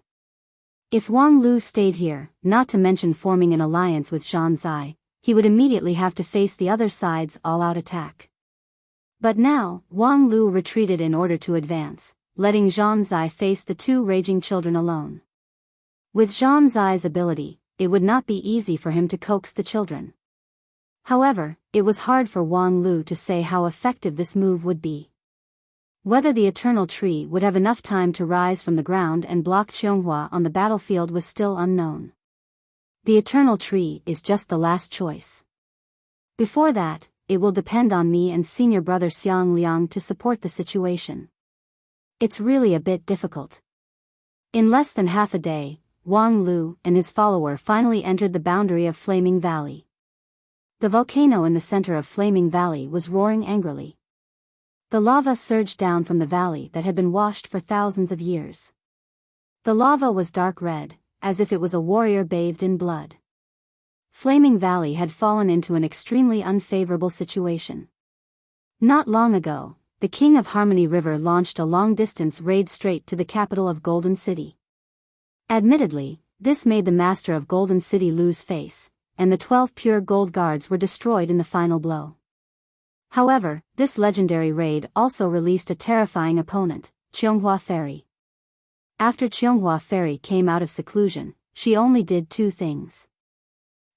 If Wang Lu stayed here, not to mention forming an alliance with Zhang Zai, he would immediately have to face the other side's all-out attack. But now, Wang Lu retreated in order to advance, letting Zhang Zai face the 2 raging children alone. With Zhang Zai's ability, it would not be easy for him to coax the children. However, it was hard for Wang Lu to say how effective this move would be. Whether the Eternal Tree would have enough time to rise from the ground and block Qianghua on the battlefield was still unknown. The Eternal Tree is just the last choice. Before that, it will depend on me and senior brother Xiang Liang to support the situation. It's really a bit difficult. In less than half a day, Wang Lu and his follower finally entered the boundary of Flaming Valley. The volcano in the center of Flaming Valley was roaring angrily. The lava surged down from the valley that had been washed for thousands of years. The lava was dark red, as if it was a warrior bathed in blood. Flaming Valley had fallen into an extremely unfavorable situation. Not long ago, the King of Harmony River launched a long-distance raid straight to the capital of Golden City. Admittedly, this made the master of Golden City lose face, and the 12 pure gold guards were destroyed in the final blow. However, this legendary raid also released a terrifying opponent, Cheonghua Fairy. After Cheonghua Fairy came out of seclusion, she only did two things.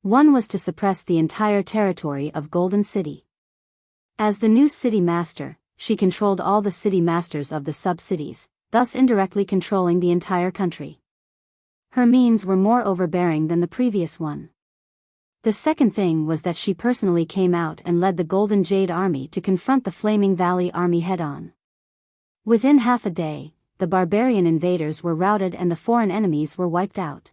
One was to suppress the entire territory of Golden City. As the new city master, she controlled all the city masters of the sub-cities, thus indirectly controlling the entire country. Her means were more overbearing than the previous one. The second thing was that she personally came out and led the Golden Jade Army to confront the Flaming Valley Army head-on. Within half a day, the barbarian invaders were routed and the foreign enemies were wiped out.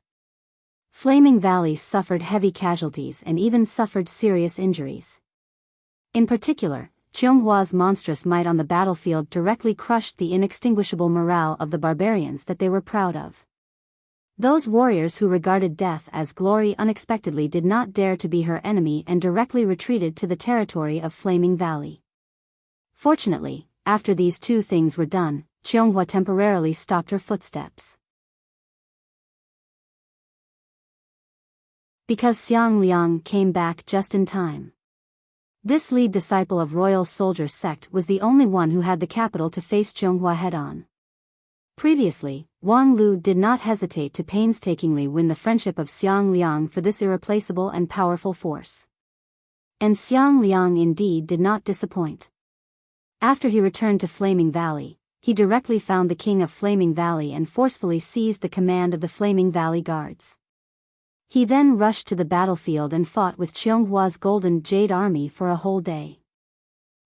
Flaming Valley suffered heavy casualties and even suffered serious injuries. In particular, Cheonghua's monstrous might on the battlefield directly crushed the inextinguishable morale of the barbarians that they were proud of. Those warriors who regarded death as glory unexpectedly did not dare to be her enemy and directly retreated to the territory of Flaming Valley. Fortunately, after these two things were done, Cheonghua temporarily stopped her footsteps. Because Xiang Liang came back just in time. This lead disciple of Royal Soldier sect was the only one who had the capital to face Cheonghua head-on. Previously, Wang Lu did not hesitate to painstakingly win the friendship of Xiang Liang for this irreplaceable and powerful force. And Xiang Liang indeed did not disappoint. After he returned to Flaming Valley, he directly found the king of Flaming Valley and forcefully seized the command of the Flaming Valley Guards. He then rushed to the battlefield and fought with Cheonghua's Golden Jade Army for a whole day.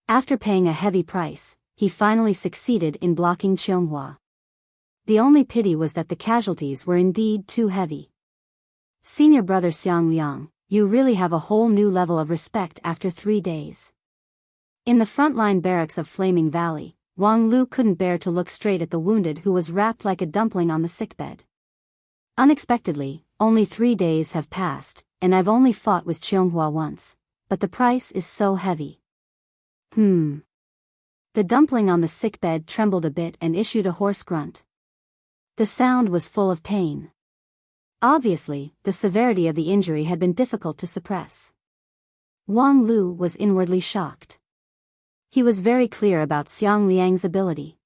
After paying a heavy price, he finally succeeded in blocking Cheonghua. The only pity was that the casualties were indeed too heavy. Senior brother Xiang Liang, you really have a whole new level of respect after 3 days. In the frontline barracks of Flaming Valley, Wang Lu couldn't bear to look straight at the wounded who was wrapped like a dumpling on the sickbed. Unexpectedly, only 3 days have passed, and I've only fought with Cheonghua once, but the price is so heavy. The dumpling on the sickbed trembled a bit and issued a hoarse grunt. The sound was full of pain. Obviously, the severity of the injury had been difficult to suppress. Wang Lu was inwardly shocked. He was very clear about Xiang Liang's ability.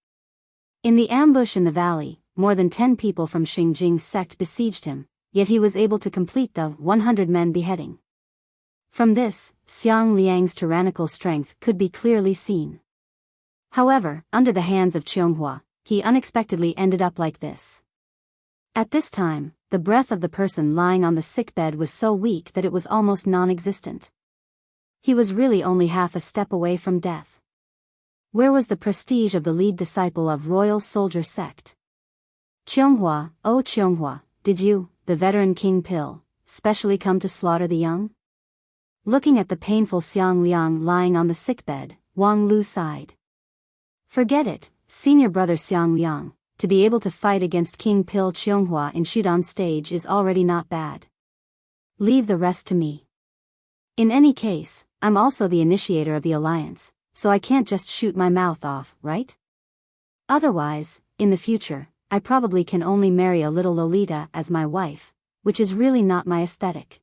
In the ambush in the valley, more than 10 people from Xingjing's sect besieged him, yet he was able to complete the 100 men beheading. From this, Xiang Liang's tyrannical strength could be clearly seen. However, under the hands of Cheonghua, he unexpectedly ended up like this. At this time, the breath of the person lying on the sickbed was so weak that it was almost non-existent. He was really only half a step away from death. Where was the prestige of the lead disciple of Royal Soldier sect? Cheonghua, oh Cheonghua, did you, the veteran King Pill, specially come to slaughter the young? Looking at the painful Xiang Liang lying on the sickbed, Wang Lu sighed. Forget it, senior brother Xiang Liang, to be able to fight against King Pill Cheonghua in Shudan stage is already not bad. Leave the rest to me. In any case, I'm also the initiator of the alliance, so I can't just shoot my mouth off, right? Otherwise, in the future, I probably can only marry a little Lolita as my wife, which is really not my aesthetic.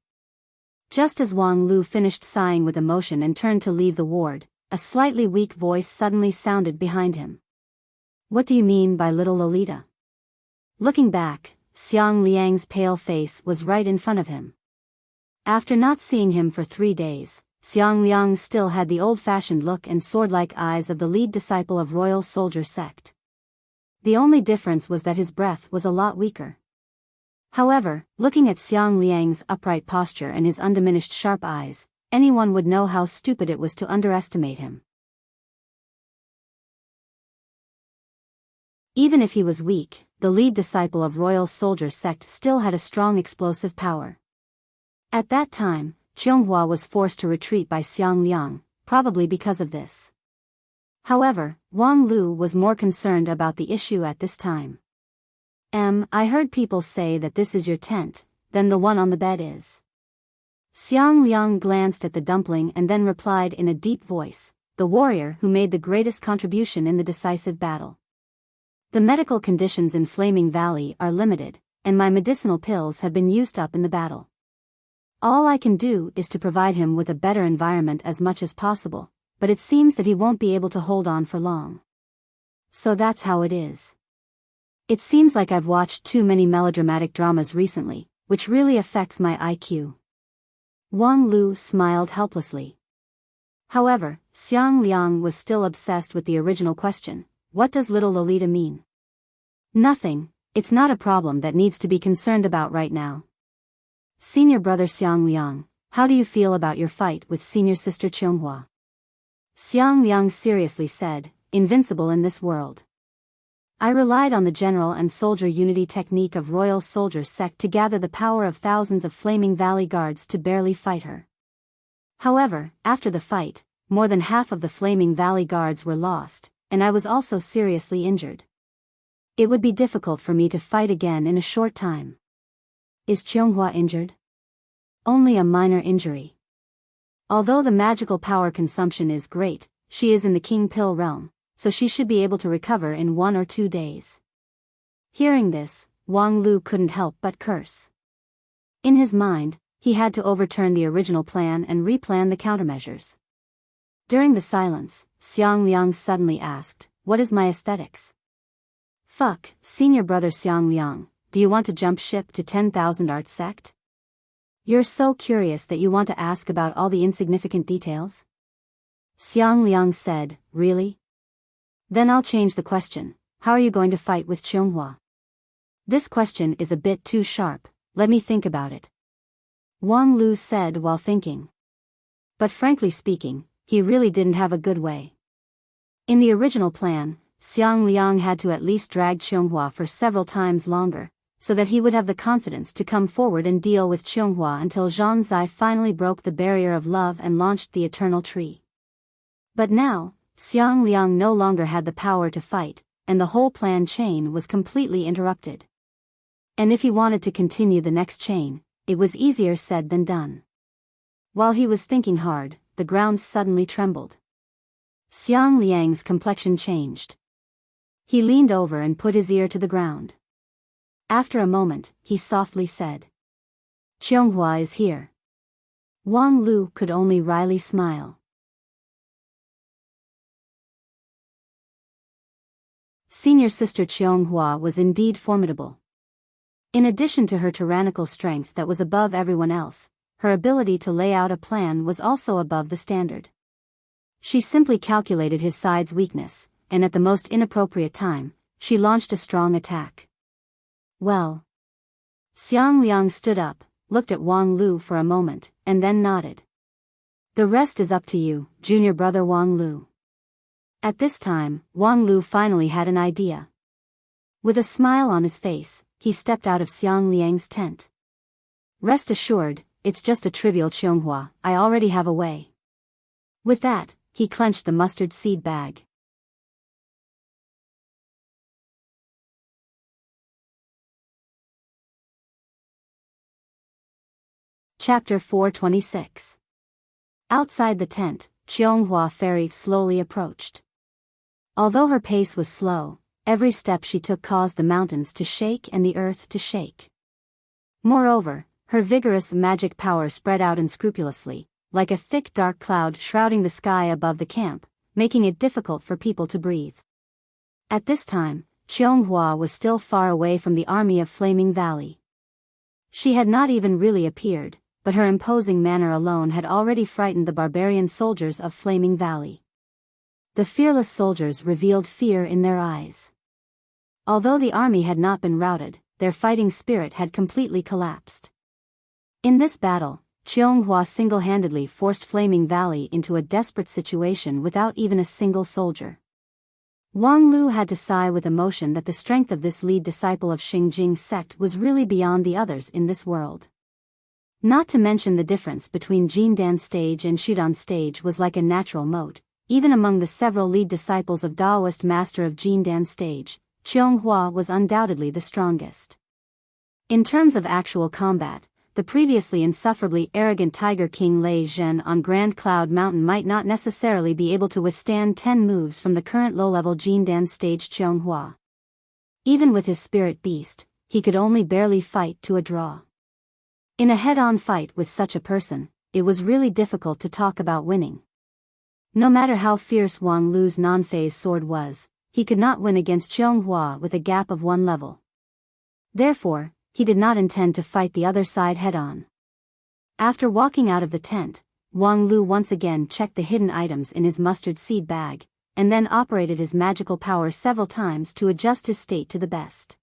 Just as Wang Lu finished sighing with emotion and turned to leave the ward, a slightly weak voice suddenly sounded behind him. What do you mean by little Lolita? Looking back, Xiang Liang's pale face was right in front of him. After not seeing him for 3 days, Xiang Liang still had the old-fashioned look and sword-like eyes of the lead disciple of Royal Soldier sect. The only difference was that his breath was a lot weaker. However, looking at Xiang Liang's upright posture and his undiminished sharp eyes, anyone would know how stupid it was to underestimate him. Even if he was weak, the lead disciple of Royal Soldier sect still had a strong explosive power. At that time, Cheonghua was forced to retreat by Xiang Liang, probably because of this. However, Wang Lu was more concerned about the issue at this time. I heard people say that this is your tent, then the one on the bed is. Xiang Liang glanced at the dumpling and then replied in a deep voice, the warrior who made the greatest contribution in the decisive battle. The medical conditions in Flaming Valley are limited, and my medicinal pills have been used up in the battle. All I can do is to provide him with a better environment as much as possible, but it seems that he won't be able to hold on for long. So that's how it is. It seems like I've watched too many melodramatic dramas recently, which really affects my IQ. Wang Lu smiled helplessly. However, Xiang Liang was still obsessed with the original question, what does little Lolita mean? Nothing, it's not a problem that needs to be concerned about right now. Senior brother Xiang Liang, how do you feel about your fight with senior sister Qianghua? Xiang Liang seriously said, invincible in this world. I relied on the general and soldier unity technique of Royal Soldier Sect to gather the power of thousands of Flaming Valley guards to barely fight her. However, after the fight, more than half of the Flaming Valley guards were lost, and I was also seriously injured. It would be difficult for me to fight again in a short time. Is Qianghua injured? Only a minor injury. Although the magical power consumption is great, she is in the King Pill realm, so she should be able to recover in 1 or 2 days. Hearing this, Wang Lu couldn't help but curse. In his mind, he had to overturn the original plan and replan the countermeasures. During the silence, Xiang Liang suddenly asked, what is my aesthetics? Fuck, senior brother Xiang Liang, do you want to jump ship to 10,000 Art Sect? You're so curious that you want to ask about all the insignificant details? Xiang Liang said, really? Then I'll change the question, how are you going to fight with Qianghua? This question is a bit too sharp, let me think about it. Wang Lu said while thinking. But frankly speaking, he really didn't have a good way. In the original plan, Xiang Liang had to at least drag Qianghua for several times longer, so that he would have the confidence to come forward and deal with Qianghua until Zhang Zai finally broke the barrier of love and launched the Eternal Tree. But now, Xiang Liang no longer had the power to fight, and the whole plan chain was completely interrupted. And if he wanted to continue the next chain, it was easier said than done. While he was thinking hard, the ground suddenly trembled. Xiang Liang's complexion changed. He leaned over and put his ear to the ground. After a moment, he softly said, Qianghua is here. Wang Lu could only wryly smile. Senior sister Qianghua was indeed formidable. In addition to her tyrannical strength that was above everyone else, her ability to lay out a plan was also above the standard. She simply calculated his side's weakness, and at the most inappropriate time, she launched a strong attack. Well. Xiang Liang stood up, looked at Wang Lu for a moment, and then nodded. The rest is up to you, junior brother Wang Lu. At this time, Wang Lu finally had an idea. With a smile on his face, he stepped out of Xiang Liang's tent. Rest assured, it's just a trivial Qianghua, I already have a way. With that, he clenched the mustard seed bag. Chapter 426. Outside the tent, Qianghua Fairy slowly approached. Although her pace was slow, every step she took caused the mountains to shake and the earth to shake. Moreover, her vigorous magic power spread out unscrupulously, like a thick dark cloud shrouding the sky above the camp, making it difficult for people to breathe. At this time, Qianghua was still far away from the army of Flaming Valley. She had not even really appeared, but her imposing manner alone had already frightened the barbarian soldiers of Flaming Valley. The fearless soldiers revealed fear in their eyes. Although the army had not been routed, their fighting spirit had completely collapsed. In this battle, Qianghua single-handedly forced Flaming Valley into a desperate situation without even a single soldier. Wang Lu had to sigh with emotion that the strength of this lead disciple of Xingjing sect was really beyond the others in this world. Not to mention the difference between Jindan stage and Shudan stage was like a natural moat. Even among the several lead disciples of Daoist master of Jindan stage, Qianghua was undoubtedly the strongest. In terms of actual combat, the previously insufferably arrogant Tiger King Lei Zhen on Grand Cloud Mountain might not necessarily be able to withstand 10 moves from the current low-level Jindan stage Qianghua. Even with his spirit beast, he could only barely fight to a draw. In a head-on fight with such a person, it was really difficult to talk about winning. No matter how fierce Wang Lu's non-phase sword was, he could not win against Qianghua with a gap of 1 level. Therefore, he did not intend to fight the other side head-on. After walking out of the tent, Wang Lu once again checked the hidden items in his mustard seed bag, and then operated his magical power several times to adjust his state to the best.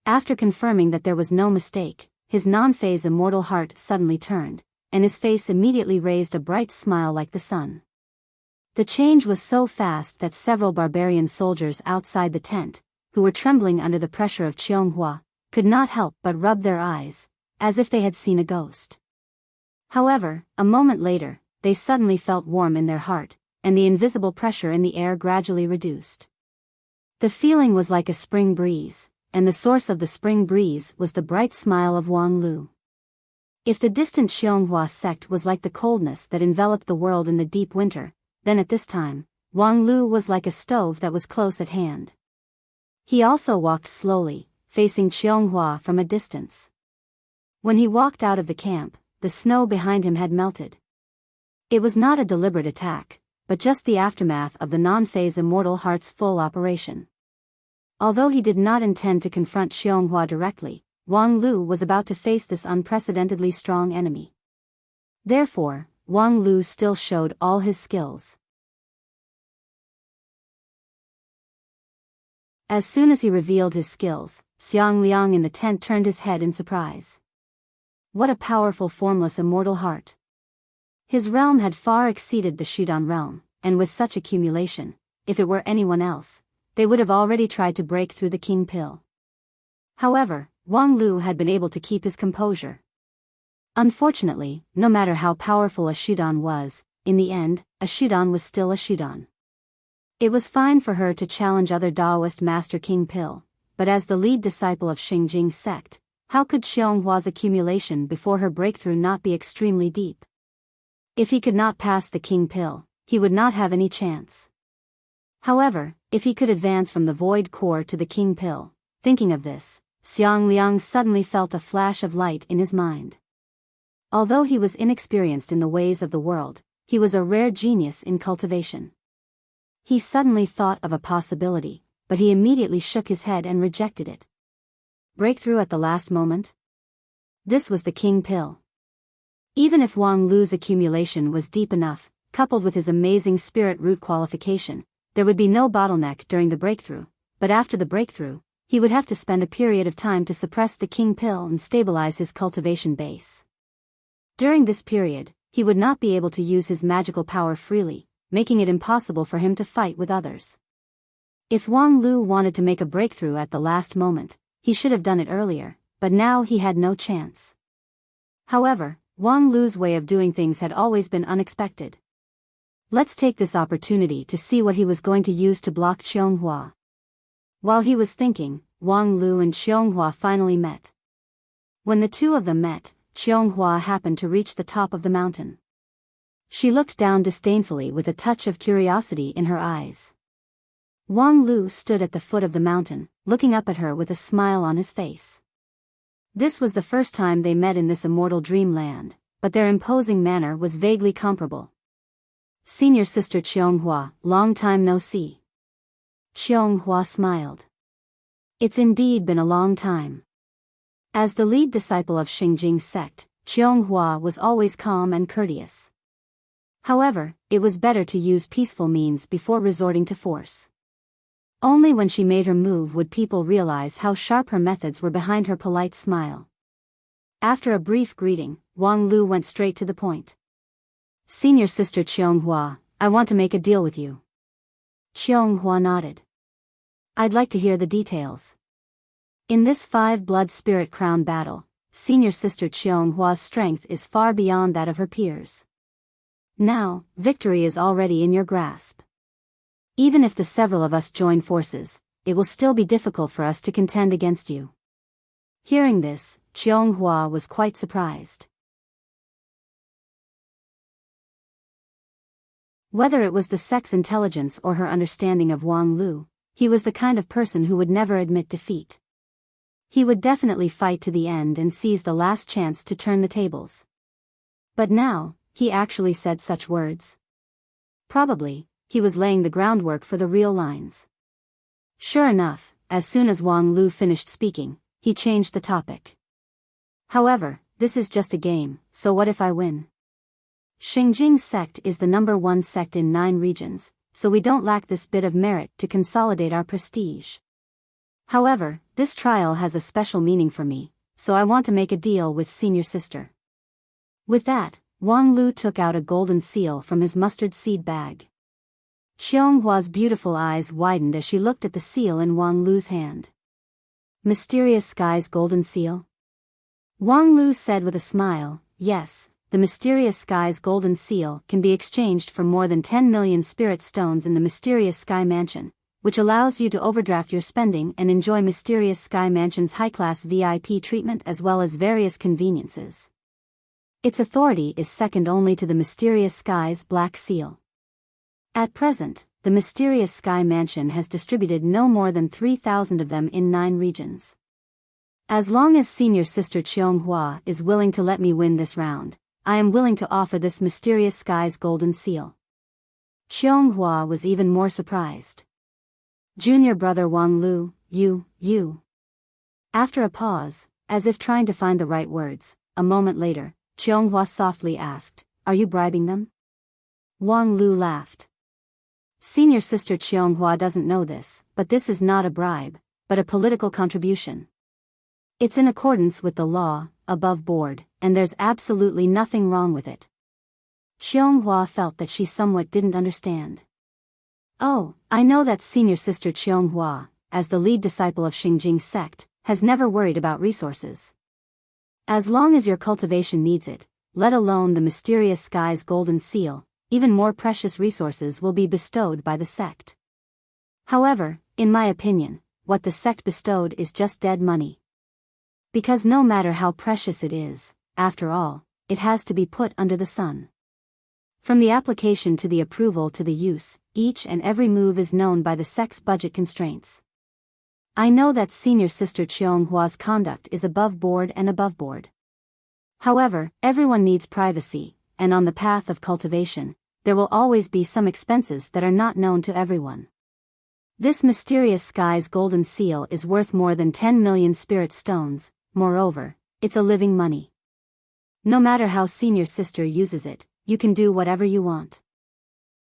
After confirming that there was no mistake, his non-phase immortal heart suddenly turned, and his face immediately raised a bright smile like the sun. The change was so fast that several barbarian soldiers outside the tent, who were trembling under the pressure of Qianghua, could not help but rub their eyes, as if they had seen a ghost. However, a moment later, they suddenly felt warm in their heart, and the invisible pressure in the air gradually reduced. The feeling was like a spring breeze, and the source of the spring breeze was the bright smile of Wang Lu. If the distant Xianghua sect was like the coldness that enveloped the world in the deep winter, then at this time, Wang Lu was like a stove that was close at hand. He also walked slowly, facing Xianghua from a distance. When he walked out of the camp, the snow behind him had melted. It was not a deliberate attack, but just the aftermath of the non-phase immortal heart's full operation. Although he did not intend to confront Xianghua directly, Wang Lu was about to face this unprecedentedly strong enemy. Therefore, Wang Lu still showed all his skills. As soon as he revealed his skills, Xiang Liang in the tent turned his head in surprise. What a powerful formless immortal heart! His realm had far exceeded the Shudan realm, and with such accumulation, if it were anyone else, they would have already tried to break through the king pill. However, Wang Lu had been able to keep his composure. Unfortunately, no matter how powerful a Shudan was, in the end, a Shudan was still a Shudan. It was fine for her to challenge other Daoist Master King Pill, but as the lead disciple of Xingjing sect, how could Xianghua's accumulation before her breakthrough not be extremely deep? If he could not pass the King Pill, he would not have any chance. However, if he could advance from the Void Core to the King Pill, thinking of this, Xiang Liang suddenly felt a flash of light in his mind. Although he was inexperienced in the ways of the world, he was a rare genius in cultivation. He suddenly thought of a possibility, but he immediately shook his head and rejected it. Breakthrough at the last moment? This was the King Pill. Even if Wang Lu's accumulation was deep enough, coupled with his amazing spirit root qualification, there would be no bottleneck during the breakthrough, but after the breakthrough, he would have to spend a period of time to suppress the King Pill and stabilize his cultivation base. During this period, he would not be able to use his magical power freely, making it impossible for him to fight with others. If Wang Lu wanted to make a breakthrough at the last moment, he should have done it earlier, but now he had no chance. However, Wang Lu's way of doing things had always been unexpected. Let's take this opportunity to see what he was going to use to block Qianghua. While he was thinking, Wang Lu and Qianghua finally met. When the two of them met, Qianghua happened to reach the top of the mountain. She looked down disdainfully with a touch of curiosity in her eyes. Wang Lu stood at the foot of the mountain, looking up at her with a smile on his face. This was the first time they met in this immortal dreamland, but their imposing manner was vaguely comparable. Senior sister Qianghua, long time no see. Qianghua smiled. It's indeed been a long time. As the lead disciple of Xingjing sect, Qianghua was always calm and courteous. However, it was better to use peaceful means before resorting to force. Only when she made her move would people realize how sharp her methods were behind her polite smile. After a brief greeting, Wang Lu went straight to the point. Senior sister Qianghua, I want to make a deal with you. Qianghua nodded. I'd like to hear the details. In this 5-blood spirit crown battle, senior sister Qianghua's strength is far beyond that of her peers. Now, victory is already in your grasp. Even if the several of us join forces, it will still be difficult for us to contend against you. Hearing this, Qianghua was quite surprised. Whether it was the sect's intelligence or her understanding of Wang Lu, he was the kind of person who would never admit defeat. He would definitely fight to the end and seize the last chance to turn the tables. But now, he actually said such words. Probably, he was laying the groundwork for the real lines. Sure enough, as soon as Wang Lu finished speaking, he changed the topic. However, this is just a game, so what if I win? Xingjing sect is the #1 sect in 9 regions, so we don't lack this bit of merit to consolidate our prestige. However, this trial has a special meaning for me, so I want to make a deal with senior sister. With that, Wang Lu took out a golden seal from his mustard seed bag. Qionghua's beautiful eyes widened as she looked at the seal in Wang Lu's hand. Mysterious Sky's golden seal? Wang Lu said with a smile, yes, the Mysterious Sky's golden seal can be exchanged for more than 10 million spirit stones in the Mysterious Sky Mansion, which allows you to overdraft your spending and enjoy Mysterious Sky Mansion's high-class VIP treatment as well as various conveniences. Its authority is second only to the Mysterious Sky's Black Seal. At present, the Mysterious Sky Mansion has distributed no more than 3,000 of them in 9 regions. As long as senior sister Qianghua is willing to let me win this round, I am willing to offer this Mysterious Sky's golden seal. Qianghua was even more surprised. Junior brother Wang Lu, you. After a pause, as if trying to find the right words, a moment later, Qianghua softly asked, are you bribing them? Wang Lu laughed. Senior sister Qianghua doesn't know this, but this is not a bribe, but a political contribution. It's in accordance with the law, above board, and there's absolutely nothing wrong with it. Qianghua felt that she somewhat didn't understand. Oh, I know that senior sister Qianghua, as the lead disciple of Xingjing sect, has never worried about resources. As long as your cultivation needs it, let alone the Mysterious Sky's golden seal, even more precious resources will be bestowed by the sect. However, in my opinion, what the sect bestowed is just dead money. Because no matter how precious it is, after all, it has to be put under the sun. From the application to the approval to the use, each and every move is known by the sect's budget constraints. I know that senior sister Qionghua's conduct is above board and above board. However, everyone needs privacy, and on the path of cultivation, there will always be some expenses that are not known to everyone. This Mysterious Sky's golden seal is worth more than 10 million spirit stones, moreover, it's a living money. No matter how senior sister uses it, you can do whatever you want.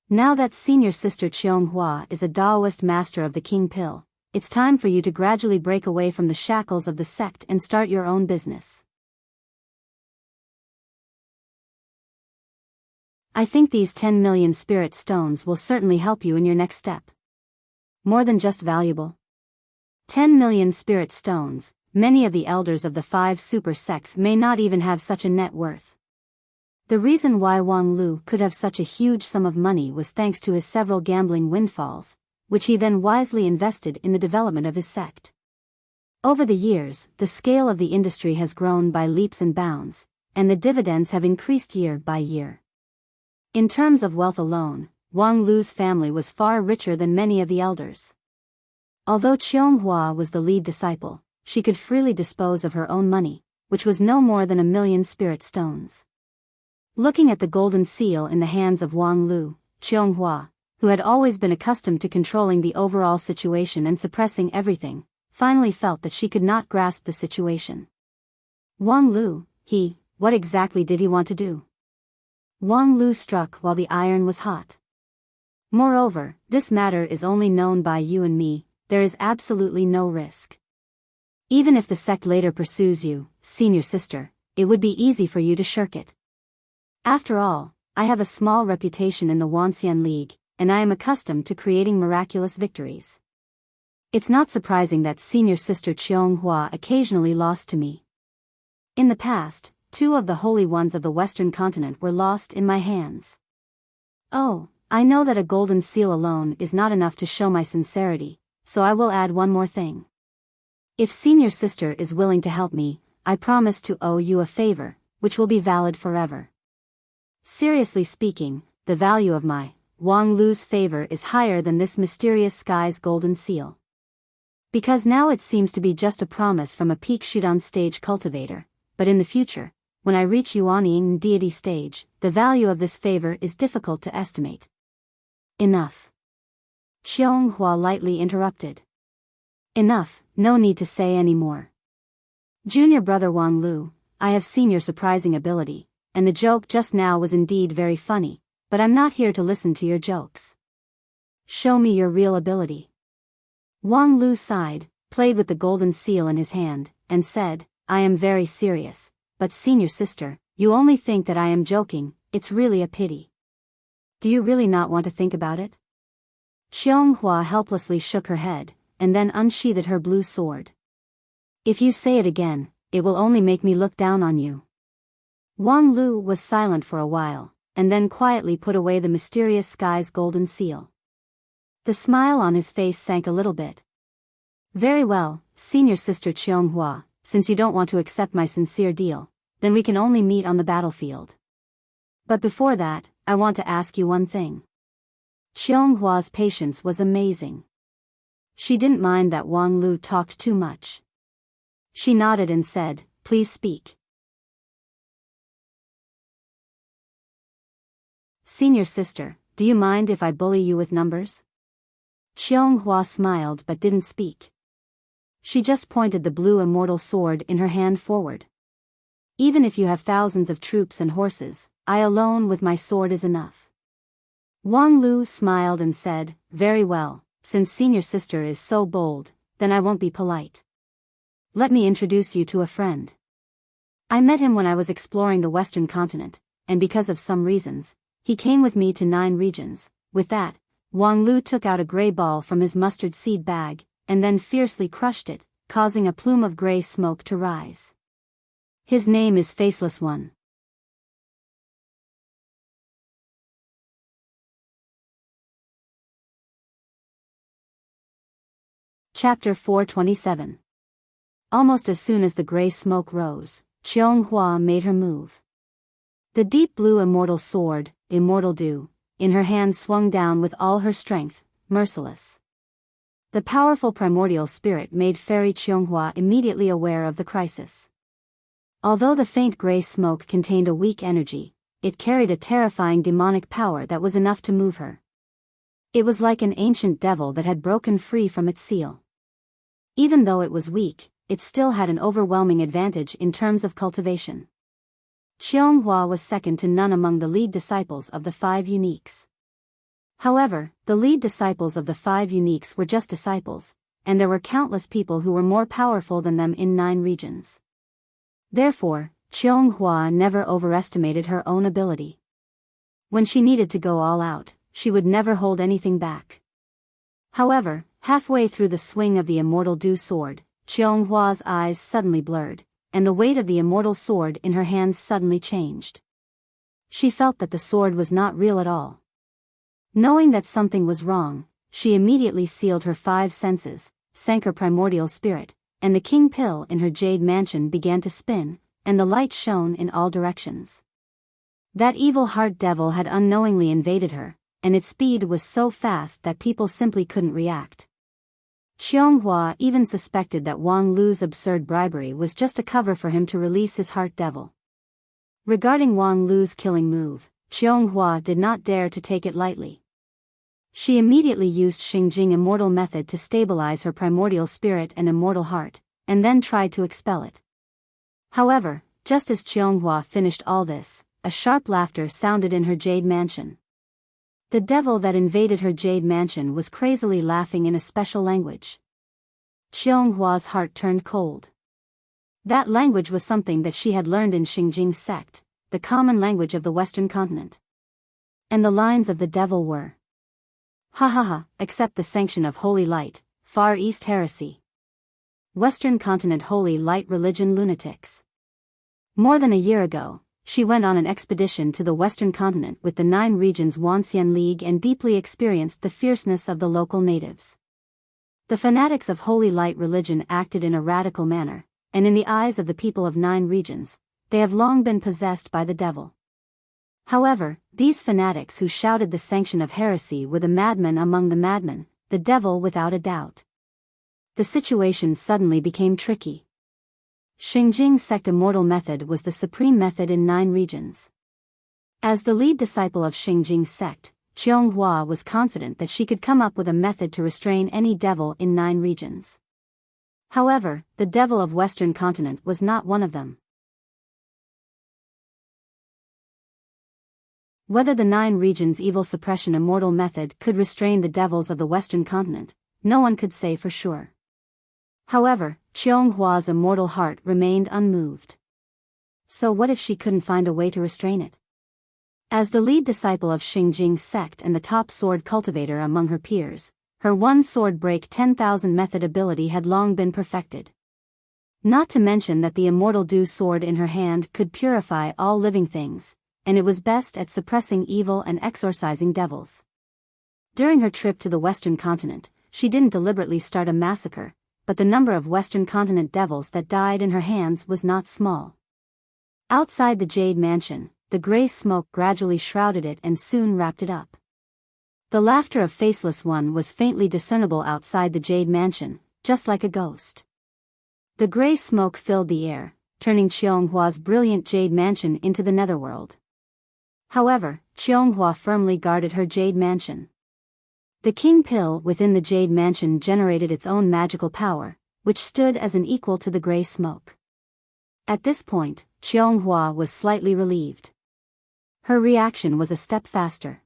Now that senior sister Qianghua is a Taoist master of the King Pill, it's time for you to gradually break away from the shackles of the sect and start your own business. I think these 10 million spirit stones will certainly help you in your next step. More than just valuable. 10 million spirit stones, many of the elders of the 5 super sects may not even have such a net worth. The reason why Wang Lu could have such a huge sum of money was thanks to his several gambling windfalls, which he then wisely invested in the development of his sect. Over the years, the scale of the industry has grown by leaps and bounds, and the dividends have increased year by year. In terms of wealth alone, Wang Lu's family was far richer than many of the elders. Although Qianghua was the lead disciple, she could freely dispose of her own money, which was no more than 1 million spirit stones. Looking at the golden seal in the hands of Wang Lu, Qianghua, who had always been accustomed to controlling the overall situation and suppressing everything, finally felt that she could not grasp the situation. Wang Lu, what exactly did he want to do? Wang Lu struck while the iron was hot. Moreover, this matter is only known by you and me, there is absolutely no risk. Even if the sect later pursues you, senior sister, it would be easy for you to shirk it. After all, I have a small reputation in the Wanxian League, and I am accustomed to creating miraculous victories. It's not surprising that senior sister Qianghua occasionally lost to me. In the past, 2 of the holy ones of the Western continent were lost in my hands. Oh, I know that a golden seal alone is not enough to show my sincerity, so I will add one more thing. If senior sister is willing to help me, I promise to owe you a favor, which will be valid forever. Seriously speaking, the value of my, Wang Lu's favor is higher than this Mysterious Sky's golden seal. Because now it seems to be just a promise from a peak shoot-on stage cultivator, but in the future, when I reach Yuanying deity stage, the value of this favor is difficult to estimate. Enough. Qianghua lightly interrupted. Enough, no need to say any more. Junior brother Wang Lu, I have seen your surprising ability, and the joke just now was indeed very funny, but I'm not here to listen to your jokes. Show me your real ability. Wang Lu sighed, played with the golden seal in his hand, and said, I am very serious, but senior sister, you only think that I am joking, it's really a pity. Do you really not want to think about it? Qianghua helplessly shook her head, and then unsheathed her blue sword. If you say it again, it will only make me look down on you. Wang Lu was silent for a while, and then quietly put away the mysterious sky's golden seal. The smile on his face sank a little bit. Very well, senior sister Qianghua, since you don't want to accept my sincere deal, then we can only meet on the battlefield. But before that, I want to ask you one thing. Qianghua's patience was amazing. She didn't mind that Wang Lu talked too much. She nodded and said, please speak. Senior sister, do you mind if I bully you with numbers? Qianghua smiled but didn't speak. She just pointed the blue immortal sword in her hand forward. Even if you have thousands of troops and horses, I alone with my sword is enough. Wang Lu smiled and said, very well, since senior sister is so bold, then I won't be polite. Let me introduce you to a friend. I met him when I was exploring the Western continent, and because of some reasons, he came with me to 9 regions. With that, Wang Lu took out a gray ball from his mustard seed bag, and then fiercely crushed it, causing a plume of gray smoke to rise. His name is Faceless One. Chapter 427. Almost as soon as the gray smoke rose, Qianghua made her move. The deep blue immortal sword, Immortal Dew, in her hand swung down with all her strength, merciless. The powerful primordial spirit made Fairy Qianghua immediately aware of the crisis. Although the faint gray smoke contained a weak energy, it carried a terrifying demonic power that was enough to move her. It was like an ancient devil that had broken free from its seal. Even though it was weak, it still had an overwhelming advantage in terms of cultivation. Qianghua was second to none among the lead disciples of the 5 uniques. However, the lead disciples of the 5 uniques were just disciples, and there were countless people who were more powerful than them in 9 regions. Therefore, Qianghua never overestimated her own ability. When she needed to go all out, she would never hold anything back. However, halfway through the swing of the Immortal Dew sword, Qianghua's eyes suddenly blurred, and the weight of the immortal sword in her hands suddenly changed. She felt that the sword was not real at all. Knowing that something was wrong, she immediately sealed her 5 senses, sank her primordial spirit, and the king pill in her jade mansion began to spin, and the light shone in all directions. That evil heart devil had unknowingly invaded her, and its speed was so fast that people simply couldn't react. Qianghua even suspected that Wang Lu's absurd bribery was just a cover for him to release his heart devil. Regarding Wang Lu's killing move, Qianghua did not dare to take it lightly. She immediately used Xingjing Immortal Method to stabilize her primordial spirit and immortal heart, and then tried to expel it. However, just as Qianghua finished all this, a sharp laughter sounded in her jade mansion. The devil that invaded her jade mansion was crazily laughing in a special language. Qianghua's heart turned cold. That language was something that she had learned in Xingjing's sect, the common language of the Western continent. And the lines of the devil were, "Ha ha ha, accept the sanction of Holy Light, Far East heresy. Western continent Holy Light religion lunatics." More than a year ago, she went on an expedition to the Western continent with the 9 regions Wanxian League and deeply experienced the fierceness of the local natives. The fanatics of Holy Light religion acted in a radical manner, and in the eyes of the people of 9 regions, they have long been possessed by the devil. However, these fanatics who shouted the sanction of heresy were the madmen among the madmen, the devil without a doubt. the situation suddenly became tricky. Xingjing sect immortal method was the supreme method in 9 regions. As the lead disciple of Xingjing sect, Qianghua was confident that she could come up with a method to restrain any devil in 9 regions. However, the devil of Western continent was not one of them. Whether the 9 regions evil suppression immortal method could restrain the devils of the Western continent, no one could say for sure. However, Qianghua's immortal heart remained unmoved. So what if she couldn't find a way to restrain it? As the lead disciple of Xingjing sect and the top sword cultivator among her peers, her one sword break 10,000 method ability had long been perfected. Not to mention that the immortal dew sword in her hand could purify all living things, and it was best at suppressing evil and exorcising devils. During her trip to the Western continent, she didn't deliberately start a massacre, but the number of Western continent devils that died in her hands was not small. Outside the Jade Mansion, the gray smoke gradually shrouded it and soon wrapped it up. The laughter of Faceless One was faintly discernible outside the Jade Mansion, just like a ghost. The gray smoke filled the air, turning Qianghua's brilliant Jade Mansion into the netherworld. However, Qianghua firmly guarded her Jade Mansion. The King Pill within the Jade Mansion generated its own magical power, which stood as an equal to the gray smoke. At this point, Qianghua was slightly relieved. Her reaction was a step faster.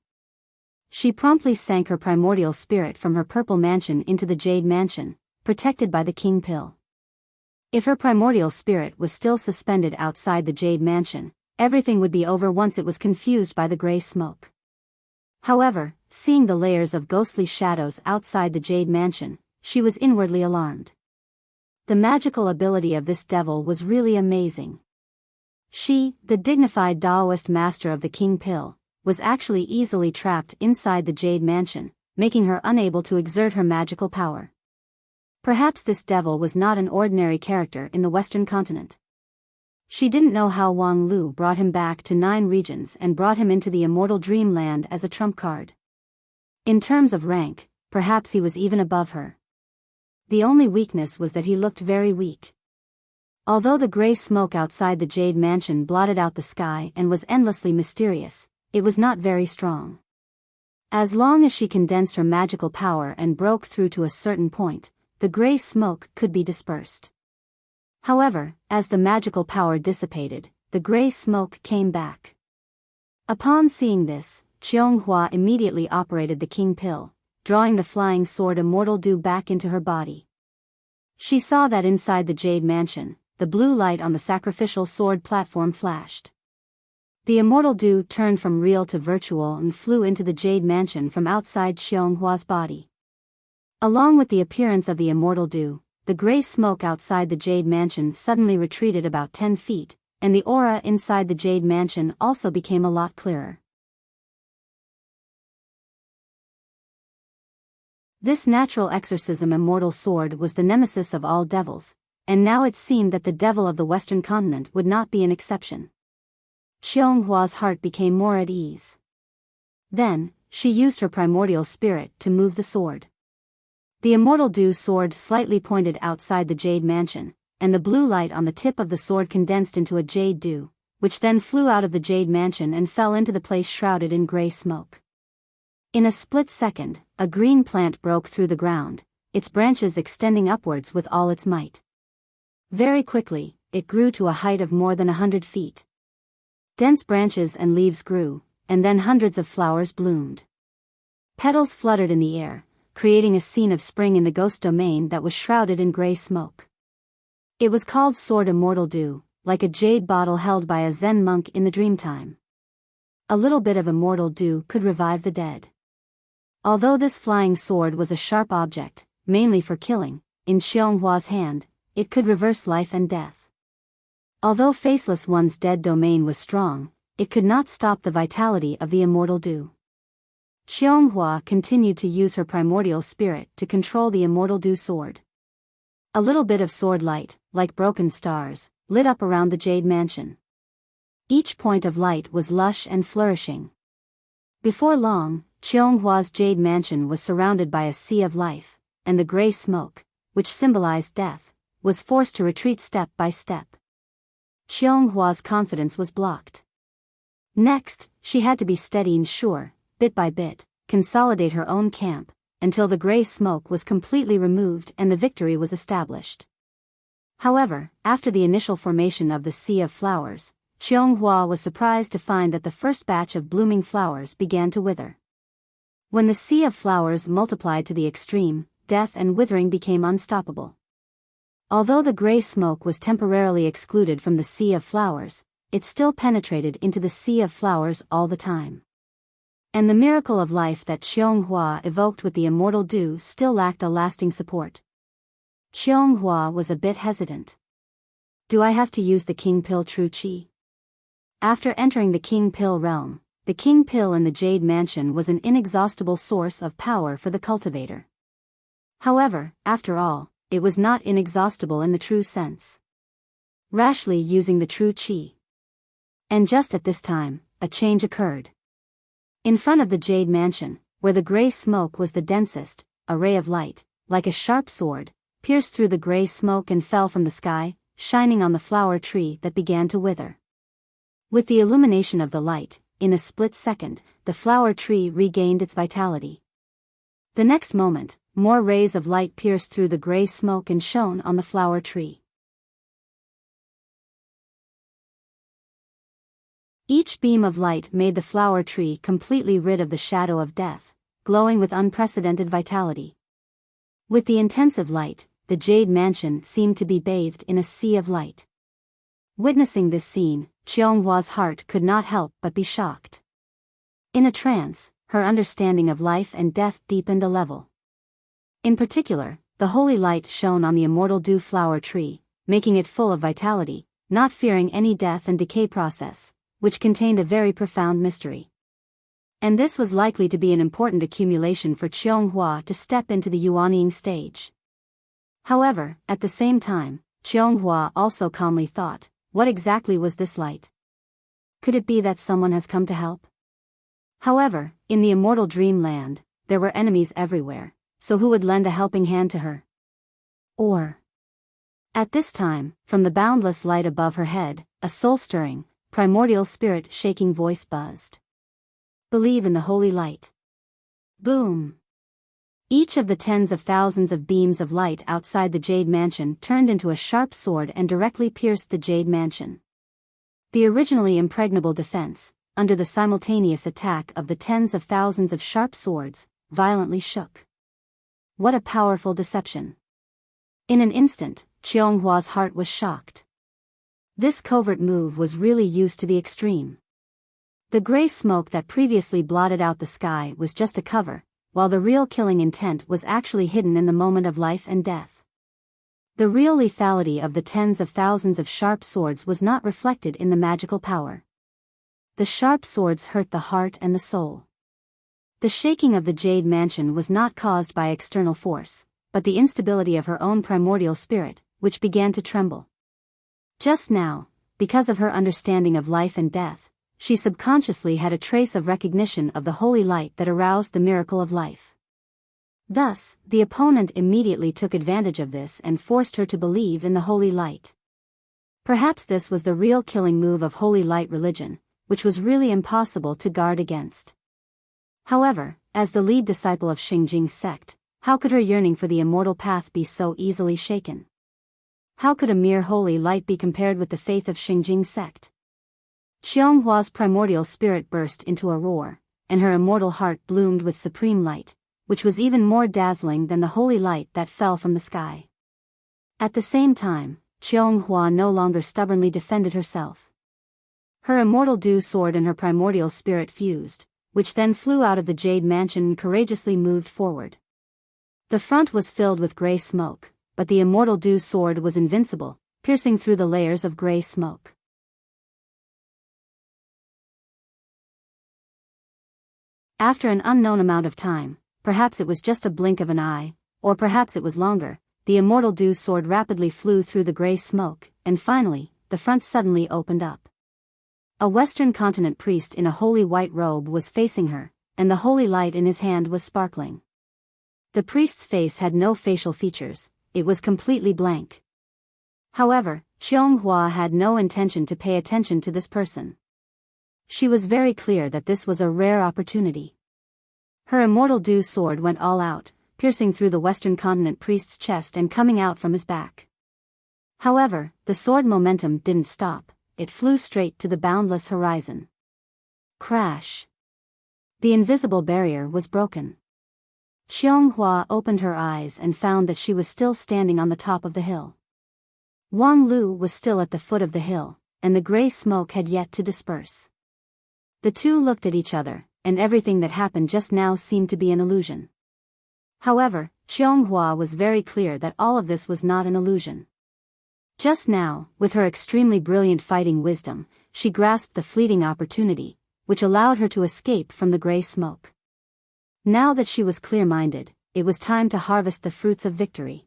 She promptly sank her primordial spirit from her purple mansion into the Jade Mansion, protected by the King Pill. If her primordial spirit was still suspended outside the Jade Mansion, everything would be over once it was confused by the gray smoke. However, seeing the layers of ghostly shadows outside the Jade Mansion, she was inwardly alarmed. The magical ability of this devil was really amazing. She, the dignified Taoist master of the King Pill, was actually easily trapped inside the Jade Mansion, making her unable to exert her magical power. Perhaps this devil was not an ordinary character in the Western continent. She didn't know how Wang Lu brought him back to 9 regions and brought him into the immortal dreamland as a trump card. In terms of rank, perhaps he was even above her. The only weakness was that he looked very weak. Although the gray smoke outside the Jade Mansion blotted out the sky and was endlessly mysterious, it was not very strong. As long as she condensed her magical power and broke through to a certain point, the gray smoke could be dispersed. However, as the magical power dissipated, the gray smoke came back. Upon seeing this, Qianghua immediately operated the King Pill, drawing the flying sword Immortal Dew back into her body. She saw that inside the Jade Mansion, the blue light on the sacrificial sword platform flashed. The Immortal Dew turned from real to virtual and flew into the Jade Mansion from outside Xionghua's body. Along with the appearance of the Immortal Dew, the gray smoke outside the Jade Mansion suddenly retreated about 10 feet, and the aura inside the Jade Mansion also became a lot clearer. This natural exorcism immortal sword was the nemesis of all devils, and now it seemed that the devil of the Western continent would not be an exception. Xionghua's heart became more at ease. Then, she used her primordial spirit to move the sword. The Immortal Dew sword slightly pointed outside the Jade Mansion, and the blue light on the tip of the sword condensed into a Jade Dew, which then flew out of the Jade Mansion and fell into the place shrouded in gray smoke. In a split second, a green plant broke through the ground, its branches extending upwards with all its might. Very quickly, it grew to a height of more than 100 feet. Dense branches and leaves grew, and then hundreds of flowers bloomed. Petals fluttered in the air, creating a scene of spring in the ghost domain that was shrouded in gray smoke. It was called Sword Immortal Dew, like a jade bottle held by a Zen monk in the dreamtime. A little bit of immortal dew could revive the dead. Although this flying sword was a sharp object, mainly for killing, in Xionghua's hand, it could reverse life and death. Although Faceless One's dead domain was strong, it could not stop the vitality of the immortal dew. Xianghua continued to use her primordial spirit to control the immortal dew sword. A little bit of sword light, like broken stars, lit up around the Jade Mansion. Each point of light was lush and flourishing. Before long, Xionghua's Jade Mansion was surrounded by a sea of life, and the gray smoke, which symbolized death, was forced to retreat step by step. Qionghua's confidence was blocked. Next, she had to be steady and sure, bit by bit, consolidate her own camp, until the gray smoke was completely removed and the victory was established. However, after the initial formation of the Sea of Flowers, Qionghua was surprised to find that the first batch of blooming flowers began to wither. When the Sea of Flowers multiplied to the extreme, death and withering became unstoppable. Although the gray smoke was temporarily excluded from the Sea of Flowers, it still penetrated into the Sea of Flowers all the time. And the miracle of life that Qionghua evoked with the immortal dew still lacked a lasting support. Qionghua was a bit hesitant. Do I have to use the King Pill True Qi? After entering the King Pill realm, the King Pill in the Jade Mansion was an inexhaustible source of power for the cultivator. However, after all, it was not inexhaustible in the true sense. Rashly using the true Qi. And just at this time, a change occurred. In front of the Jade Mansion, where the gray smoke was the densest, a ray of light, like a sharp sword, pierced through the gray smoke and fell from the sky, shining on the flower tree that began to wither. With the illumination of the light, in a split second, the flower tree regained its vitality. The next moment, more rays of light pierced through the gray smoke and shone on the flower tree. Each beam of light made the flower tree completely rid of the shadow of death, glowing with unprecedented vitality. With the intensive light, the Jade Mansion seemed to be bathed in a sea of light. Witnessing this scene, Qionghua's heart could not help but be shocked. In a trance, her understanding of life and death deepened a level. In particular, the holy light shone on the immortal dew flower tree, making it full of vitality, not fearing any death and decay process, which contained a very profound mystery. And this was likely to be an important accumulation for Qionghua to step into the Yuanying stage. However, at the same time, Qionghua also calmly thought, what exactly was this light? Could it be that someone has come to help? However, in the immortal dreamland, there were enemies everywhere, so who would lend a helping hand to her? Or... At this time, from the boundless light above her head, a soul-stirring, primordial spirit-shaking voice buzzed. Believe in the holy light. Boom! Each of the tens of thousands of beams of light outside the Jade Mansion turned into a sharp sword and directly pierced the Jade Mansion. The originally impregnable defense, under the simultaneous attack of the tens of thousands of sharp swords, violently shook. What a powerful deception! In an instant, Qionghua's heart was shocked. This covert move was really used to the extreme. The gray smoke that previously blotted out the sky was just a cover, while the real killing intent was actually hidden in the moment of life and death. The real lethality of the tens of thousands of sharp swords was not reflected in the magical power. The sharp swords hurt the heart and the soul. The shaking of the Jade Mansion was not caused by external force, but the instability of her own primordial spirit, which began to tremble. Just now, because of her understanding of life and death, she subconsciously had a trace of recognition of the holy light that aroused the miracle of life. Thus, the opponent immediately took advantage of this and forced her to believe in the holy light. Perhaps this was the real killing move of holy light religion, which was really impossible to guard against. However, as the lead disciple of Xingjing's sect, how could her yearning for the immortal path be so easily shaken? How could a mere holy light be compared with the faith of Xingjing's sect? Qionghua's primordial spirit burst into a roar, and her immortal heart bloomed with supreme light, which was even more dazzling than the holy light that fell from the sky. At the same time, Qionghua no longer stubbornly defended herself. Her immortal dew sword and her primordial spirit fused, which then flew out of the Jade Mansion and courageously moved forward. The front was filled with gray smoke, but the immortal dew sword was invincible, piercing through the layers of gray smoke. After an unknown amount of time, perhaps it was just a blink of an eye, or perhaps it was longer, the immortal dew sword rapidly flew through the gray smoke, and finally, the front suddenly opened up. A Western continent priest in a holy white robe was facing her, and the holy light in his hand was sparkling. The priest's face had no facial features, it was completely blank. However, Qianghua had no intention to pay attention to this person. She was very clear that this was a rare opportunity. Her immortal dew sword went all out, piercing through the Western Continent priest's chest and coming out from his back. However, the sword momentum didn't stop, it flew straight to the boundless horizon. Crash! The invisible barrier was broken. Qianghua opened her eyes and found that she was still standing on the top of the hill. Wang Lu was still at the foot of the hill, and the gray smoke had yet to disperse. The two looked at each other, and everything that happened just now seemed to be an illusion. However, Qianghua was very clear that all of this was not an illusion. Just now, with her extremely brilliant fighting wisdom, she grasped the fleeting opportunity, which allowed her to escape from the gray smoke. Now that she was clear-minded, it was time to harvest the fruits of victory.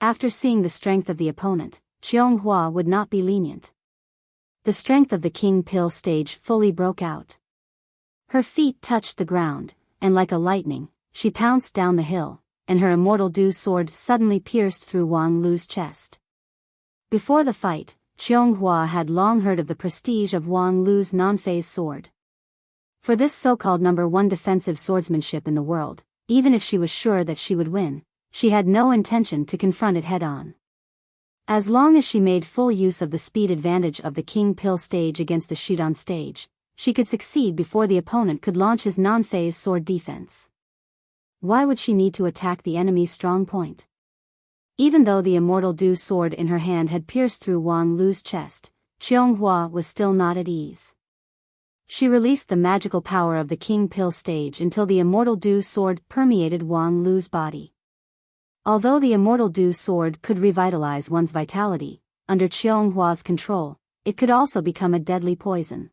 After seeing the strength of the opponent, Qianghua would not be lenient. The strength of the King Pill stage fully broke out. Her feet touched the ground, and like a lightning, she pounced down the hill, and her immortal dew sword suddenly pierced through Wang Lu's chest. Before the fight, Qianghua had long heard of the prestige of Wang Lu's non-phase sword. For this so-called #1 defensive swordsmanship in the world, even if she was sure that she would win, she had no intention to confront it head-on. As long as she made full use of the speed advantage of the King Pill stage against the Shudan stage, she could succeed before the opponent could launch his non-phase sword defense. Why would she need to attack the enemy's strong point? Even though the immortal dew sword in her hand had pierced through Wang Lu's chest, Qianghua was still not at ease. She released the magical power of the King Pill stage until the immortal dew sword permeated Wang Lu's body. Although the immortal dew sword could revitalize one's vitality, under Qianghua's control, it could also become a deadly poison.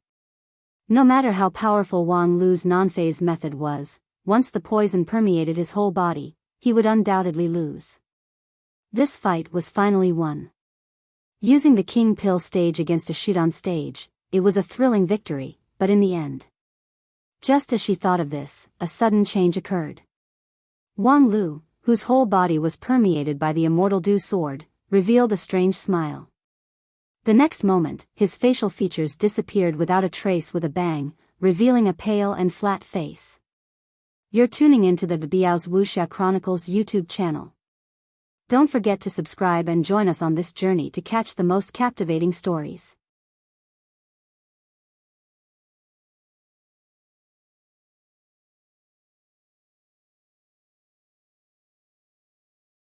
No matter how powerful Wang Lu's non-phase method was, once the poison permeated his whole body, he would undoubtedly lose. This fight was finally won. Using the King Pill stage against a Shudan stage, it was a thrilling victory, but in the end. Just as she thought of this, a sudden change occurred. Wang Lu, whose whole body was permeated by the immortal dew sword, revealed a strange smile. The next moment, his facial features disappeared without a trace with a bang, revealing a pale and flat face. You're tuning into the Biyao's Wuxia Chronicles YouTube channel. Don't forget to subscribe and join us on this journey to catch the most captivating stories.